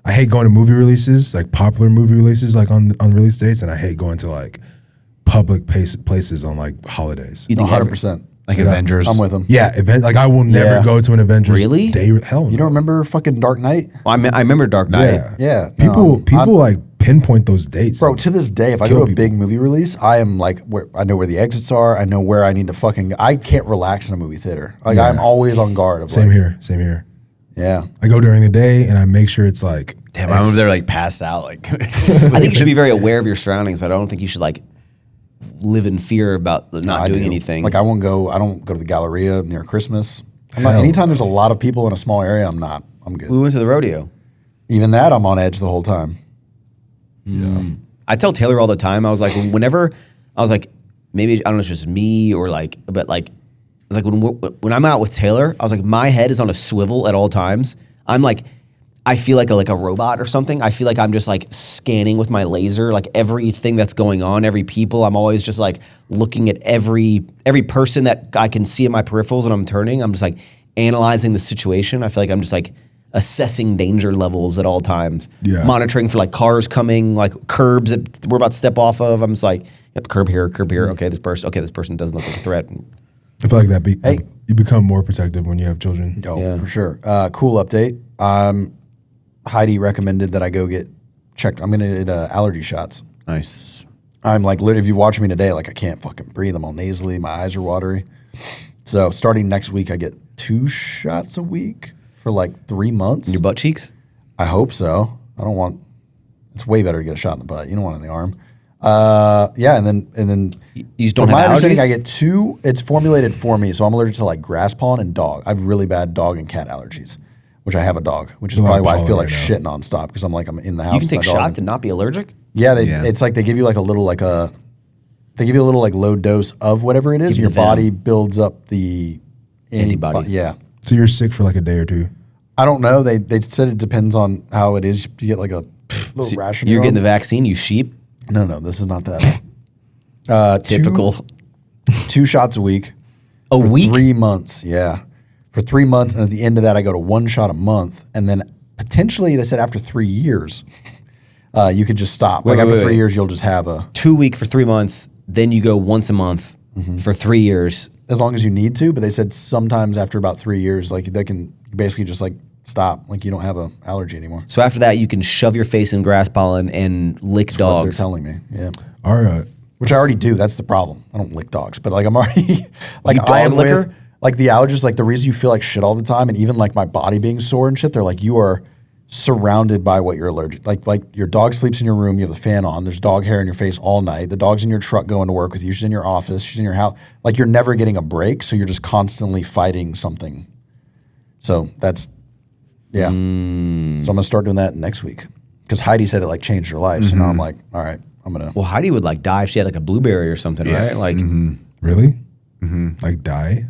I hate going to movie releases, like popular movie releases, like on release dates, and I hate going to like public places on like holidays. You think 100%. Like Avengers. I'm with them. Yeah, like I will never go to an Avengers Really? day. Hell no. You don't remember fucking Dark Knight? Well, I remember Dark Knight. Yeah. People like pinpoint those dates. Bro, to this day, if I Kill go to a people. big movie release, I am like, I know where the exits are. I know where I need to fucking. I can't relax in a movie theater. Like I'm always on guard. Of Same like, here. Yeah. I go during the day and I make sure it's like. Damn, I'm over there like passed out. Like, I think you should be very aware of your surroundings, but I don't think you should like live in fear about not I doing do. anything. Like I don't go to the Galleria near Christmas. Anytime there's a lot of people in a small area, I'm good. we went to the rodeo. Even that, I'm on edge the whole time. I tell Taylor all the time. I was like, whenever I was like, maybe I don't know, it's just me or like, but like, it's like when I'm out with Taylor, I was like, my head is on a swivel at all times. I'm like, I feel like a robot or something. I feel like I'm just like scanning with my laser, like everything that's going on, every people. I'm always just like looking at every person that I can see in my peripherals when I'm turning. I'm just like analyzing the situation. I feel like I'm just like assessing danger levels at all times. Yeah. Monitoring for like cars coming, like curbs that we're about to step off of. I'm just like, yep, curb here. Okay, this person doesn't look like a threat. I feel like that. You become more protective when you have children. Oh, Yeah. for sure. Cool update. Heidi recommended that I go get checked. I'm gonna get allergy shots. nice. I'm like, literally, if you watch me today, like I can't fucking breathe. I'm all nasally. My eyes are watery. So starting next week, I get 2 shots a week for like 3 months. Your butt cheeks? I hope so. I don't want. It's way better to get a shot in the butt. You don't want it in the arm. Yeah, and then You just don't from my have understanding, allergies? I get 2. It's formulated for me, so I'm allergic to like grass pollen and dog. I have really bad dog and cat allergies, which I have a dog, which is There's a lot probably of why I feel pollen like right shit nonstop because I'm in the house. You can with take my dog shots and not be allergic? Yeah, Yeah. it's like they give you like a little they give you a little like low dose of whatever it is. Give you Your the venom. body builds up the Antibodies. Yeah. So you're sick for like a day or two. I don't know. They said it depends on how it is. You get like a little rash. in You're your getting the arm. vaccine, you sheep? No, this is not that. Typical. 2 shots a week. A for week? 3 months, yeah. For 3 months, and at the end of that, I go to 1 shot a month, and then potentially they said after 3 years, you could just stop. Wait, Like after wait, 3 wait. years, you'll just have 2 week for 3 months, then you go once a month for 3 years. as long as you need to. But they said sometimes after about 3 years, like they can basically just like stop, like you don't have an allergy anymore. So after that, you can shove your face in grass pollen and lick That's what they're dogs. telling me, yeah. Our Which I already do. That's the problem. I don't lick dogs, but like I'm already like You I dog am licker? with like the allergists. Like the reason you feel like shit all the time, and even like my body being sore and shit. They're like you are surrounded by what you're allergic. Like your dog sleeps in your room. You have the fan on. There's dog hair in your face all night. The dog's in your truck going to work with you. She's in your office. She's in your house. Like you're never getting a break. So you're just constantly fighting something. So that's yeah. So I'm gonna start doing that next week because Heidi said it like changed her life. So now I'm like, all right, I'm gonna. Well, Heidi would like die if she had like a blueberry or something, right? Like, really? Like die?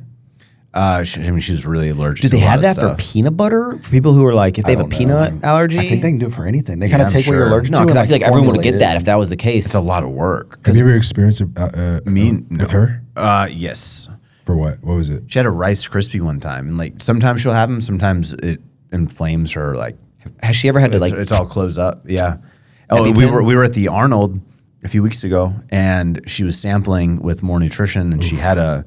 I mean, she's really allergic. do to they a lot have of that stuff. for peanut butter? For people who are like, if they have a don't know. peanut allergy? I think they can do it for anything. They kind of I'm take what you're sure. allergic No, to. because and, I feel like everyone would formulate get it. that if that was the case. It's a lot of work. Have you ever experienced it No. with her? Yes. For what? What was it? She had a Rice Krispie one time, and like sometimes she'll have them, sometimes it inflames her. Like Has she ever had to like? it's all closed up. Yeah. Oh, we EpiPen? were at the Arnold a few weeks ago, and she was sampling with more nutrition, and she had a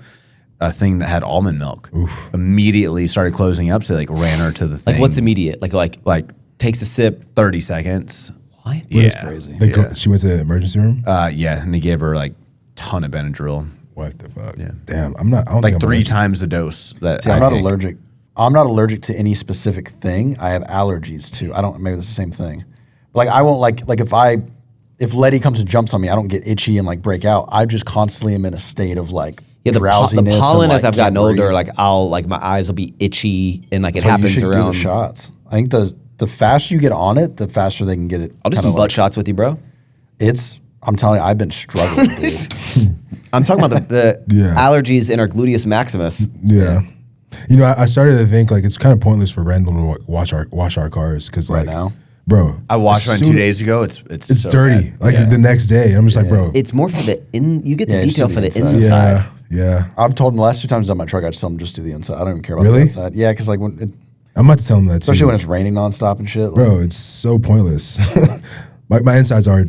thing that had almond milk. Oof. Immediately started closing up, so they like ran her to the thing. Like what's immediate? Like takes a sip. 30 seconds. What? Yeah. crazy. She went to the emergency room? Yeah, and they gave her like ton of Benadryl, What the fuck? Yeah. Damn, I'm not. I don't like think I'm 3 allergic. times the dose that See, I I'm not take. allergic. I'm not allergic to any specific thing. I have allergies to. I don't. Maybe that's the same thing. But like I won't like if Letty comes and jumps on me, I don't get itchy and like break out. I just constantly am in a state of like Yeah, the drowsiness. pollen and, as like, I've gotten can't older, breathe. like I'll like my eyes will be itchy and like it So you happens should do around. the shots. I think the faster you get on it, the faster they can get it. I'll do kinda some butt like- shots with you, bro. I'm telling you, I've been struggling, dude. I'm talking about the Yeah. allergies in our gluteus maximus. Yeah. You know, I started to think like it's kind of pointless for Randall to wash our cars because Right like now? bro, I washed mine 2 days ago. It's so dirty. bad. Like the next day, I'm just like, bro. It's more for the you get the Yeah, just detail do for the the inside. inside. Yeah. I've told him the last 2 times on my truck, I just tell him just do the inside. I don't even care about Really? the inside. Yeah, because like I'm about to tell him that especially too. when it's raining nonstop and shit. Like, Bro, it's so pointless. my insides are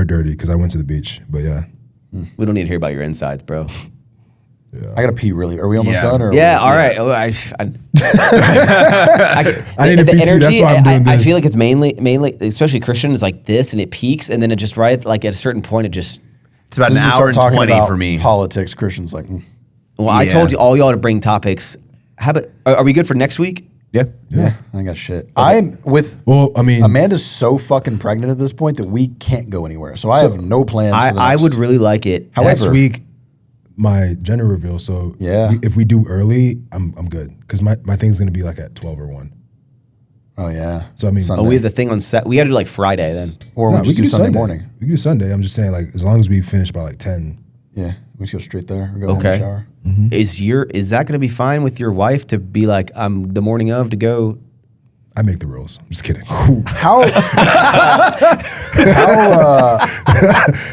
dirty because I went to the beach. But yeah. We don't need to hear about your insides, bro. I gotta pee really. Are we almost Yeah. done? Or Yeah, all right. Oh, I I need to the pee too. That's why I'm doing I this. feel like it's mainly, especially Christian, is like this, and it peaks, and then it just like at a certain point, it just. It's about As an soon as we hour start and talking 20 about for me. Politics, Christian's like, Well, I told you all y'all to bring topics. How about? Are we good for next week? Yeah. yeah, I got shit. I'm with. Well, I mean, Amanda's so fucking pregnant at this point that we can't go anywhere. So I have no plans. For the I next- would really like it. next However, week, my gender reveal. So Yeah. if we do early, I'm good because my thing's gonna be like at 12 or 1. Oh yeah. So, I mean- Sunday. Oh, we have the thing on set. We got to do like Friday then. or No, we just can do Sunday morning. We can do Sunday. I'm just saying, like, as long as we finish by like 10. Yeah, we just go straight there. Or go home and Okay. shower. Is that going to be fine with your wife to be like, the morning of to go? I make the rules. I'm just kidding. How?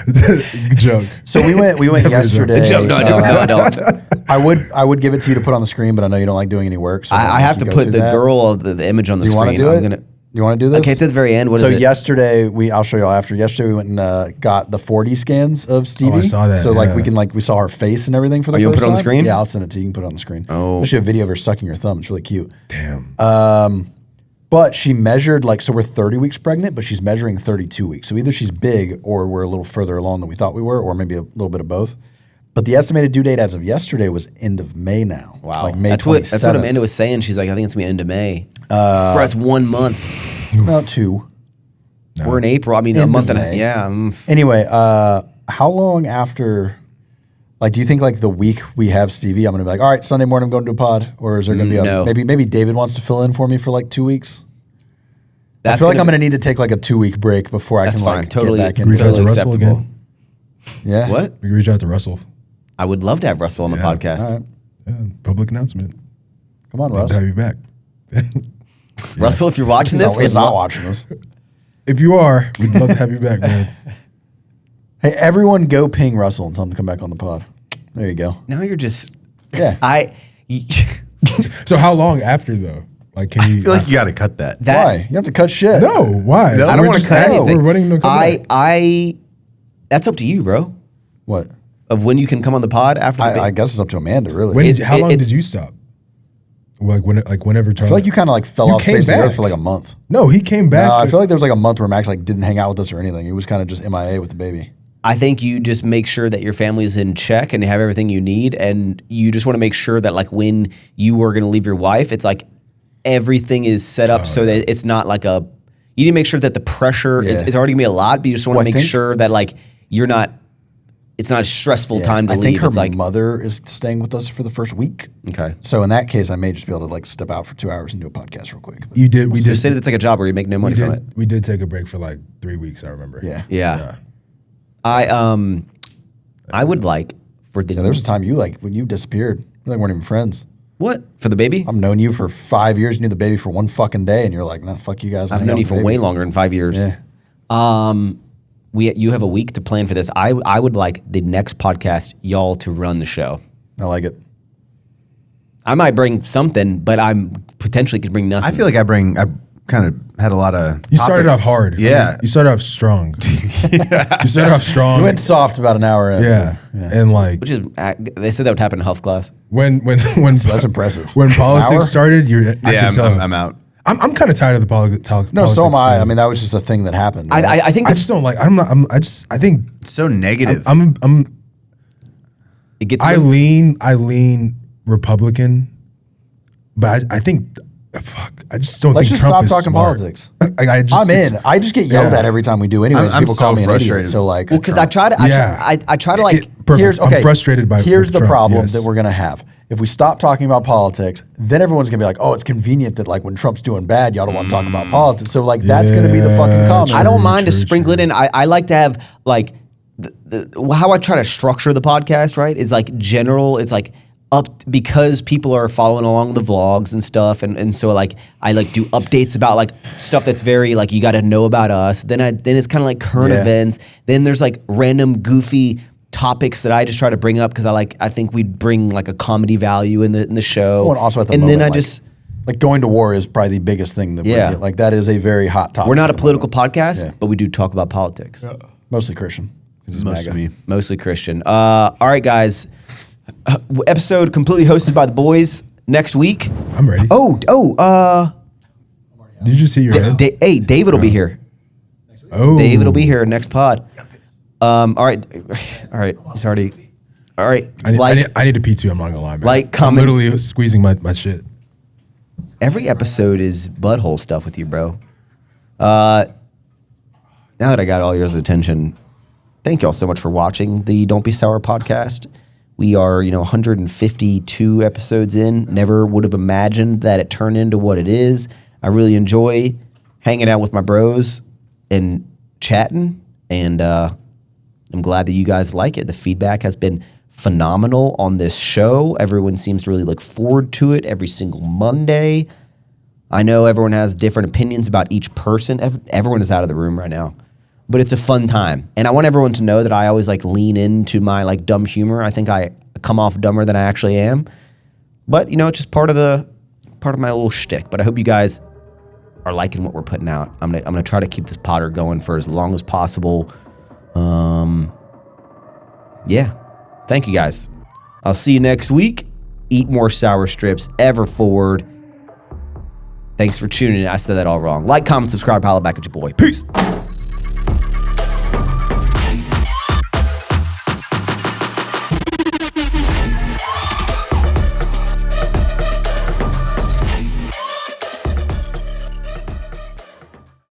Good joke. So we went yesterday. No, I don't. I would give it to you to put on the screen, but I know you don't like doing any work. So I have to put the girl, the image on the Do you screen. want to do I'm it? gonna. You want to do this? Okay, it's at the very end. What so is it? yesterday I'll show y'all after. Yesterday we went and got the 4D scans of Stevie. I saw that, So like yeah. we saw her face and everything for the you first gonna put it on the time. screen? Yeah, I'll send it to you. You can put it on the screen. Oh. There's actually a video of her sucking her thumb. It's really cute. Damn. But she measured so we're 30 weeks pregnant, but she's measuring 32 weeks. So either she's big or we're a little further along than we thought we were, or maybe a little bit of both. But the estimated due date as of yesterday was end of May now. Wow, Like May that's 27th. what Amanda was saying. She's like, I think it's gonna be end of May. Bro, it's 1 month. No, 2. We're in April. I mean, End a month of and May. yeah. Anyway, how long after, like, do you think like the week we have Stevie, I'm going to be like, all right, Sunday morning I'm going to a pod? Or is there going to be No. maybe David wants to fill in for me for like 2 weeks? I That's feel like gonna I'm going to need to take like a 2-week break before I That's can fine. like Totally. get back Reach into out to it. Russell acceptable. again. Yeah. What? We can reach out to Russell. I would love to have Russell on the podcast. All right. Yeah, public announcement. Come on, Love Russ. to have you back. Russell, if you're watching this, He's not watching this. If you are, we'd love to have you back, man. Hey, everyone go ping Russell and tell him to come back on the pod. There you go. Now you're just. Yeah. So how long after though? Like, can you? I feel like you got to cut that. that. Why? You have to cut shit. no, why? No, I don't We're want to just cut asking. anything. We're running no comeback. I. That's up to you, bro. What? Of when you can come on the pod after the. I guess it's up to Amanda, really. When it- did, how long it's- did you stop? Whenever Charlie. I feel like you kind of like fell You off the came face of the back. earth for like a month. No, he came back. No, I feel like there was like a month where Max like didn't hang out with us or anything. He was kind of just MIA with the baby. I think you just make sure that your family's in check and you have everything you need, and you just want to make sure that like when you are going to leave your wife, it's like everything is set up so that it's not like a. You need to make sure that the pressure Yeah. it's already gonna be a lot, but you just want to Well, I make think- sure that like you're not. It's not a stressful time to I leave. think her It's like mother is staying with us for the first week. okay. So in that case, I may just be able to like step out for 2 hours and do a podcast real quick. But you did. We did. Just say that it's like a job where you make no money from it. We did take a break for like 3 weeks. I remember. yeah. Yeah. I would like for the Yeah, there was a time you like when you disappeared. We like weren't even friends. what for the baby? I've known you for 5 years. Knew the baby for 1 fucking day, and you're like, nah, fuck you guys. I've known you for way longer than 5 years. Yeah. You have a week to plan for this. I would like the next podcast y'all to run the show. I like it. I might bring something, but I'm potentially could bring nothing. I feel like I kind of had a lot of. You started topics. off hard. Yeah. You started off strong. You started off strong. You went soft about an hour in. yeah. And like which is they said that would happen in health class. when That's impressive. when An hour? politics started, I Yeah, can tell. I'm out. I'm kind of tired of the politics. No, so am I. I mean, that was just a thing that happened. right? I think I just don't like. I think It's so negative. it gets. I lean Republican, but I think. Fuck. I just don't Let's think just Trump stop is talking smart. politics. I just, I'm in. I just get yelled yeah. at every time we do anyways. I'm People call so me an idiot. frustrated. So like, well, because I try to. I try to like. Perfect. here's okay. I'm frustrated by. Here's with the Trump, problem yes. that we're gonna have. If we stop talking about politics, then everyone's gonna be like, "Oh, it's convenient that like when Trump's doing bad, y'all don't want to talk about politics." So like that's gonna be the fucking Yeah, comment. I don't True, mind to true, sprinkle it in. I like to have like how I try to structure the podcast. Right, is like general. It's like because people are following along the vlogs and stuff, and so like I like do updates about like stuff that's very like you got to know about us. Then it's kind of like current events. Then there's like random goofy topics that I just try to bring up because I think we'd bring like a comedy value in the show. Well, and also at the moment, then I just like going to war is probably the biggest thing that we're like that is a very hot topic. We're not a political podcast, but we do talk about politics. Mostly Christian. Mostly Christian. All right, guys. Episode completely hosted by the boys. Next week. I'm ready. Did you just hit your head? Hey, David will be here. Oh. David will be here next pod. All right. He's already. All right. I need to pee too. I'm not gonna lie, man. Like, I'm comments. literally squeezing my shit. Every episode is butthole stuff with you, bro. Now that I got all yours attention, thank y'all so much for watching the Don't Be Sour podcast. We are, 152 episodes in. Never would have imagined that it turned into what it is. I really enjoy hanging out with my bros and chatting, and I'm glad that you guys like it. The feedback has been phenomenal on this show. Everyone seems to really look forward to it every single Monday. I know everyone has different opinions about each person. Everyone is out of the room right now. But it's a fun time. And I want everyone to know that I always like lean into my like dumb humor. I think I come off dumber than I actually am. But it's just part of my little shtick. But I hope you guys are liking what we're putting out. I'm gonna try to keep this Potter going for as long as possible. Yeah. Thank you guys. I'll see you next week. Eat more sour strips ever forward. Thanks for tuning in. I said that all wrong. Like, comment, subscribe, holla back at your boy. Peace.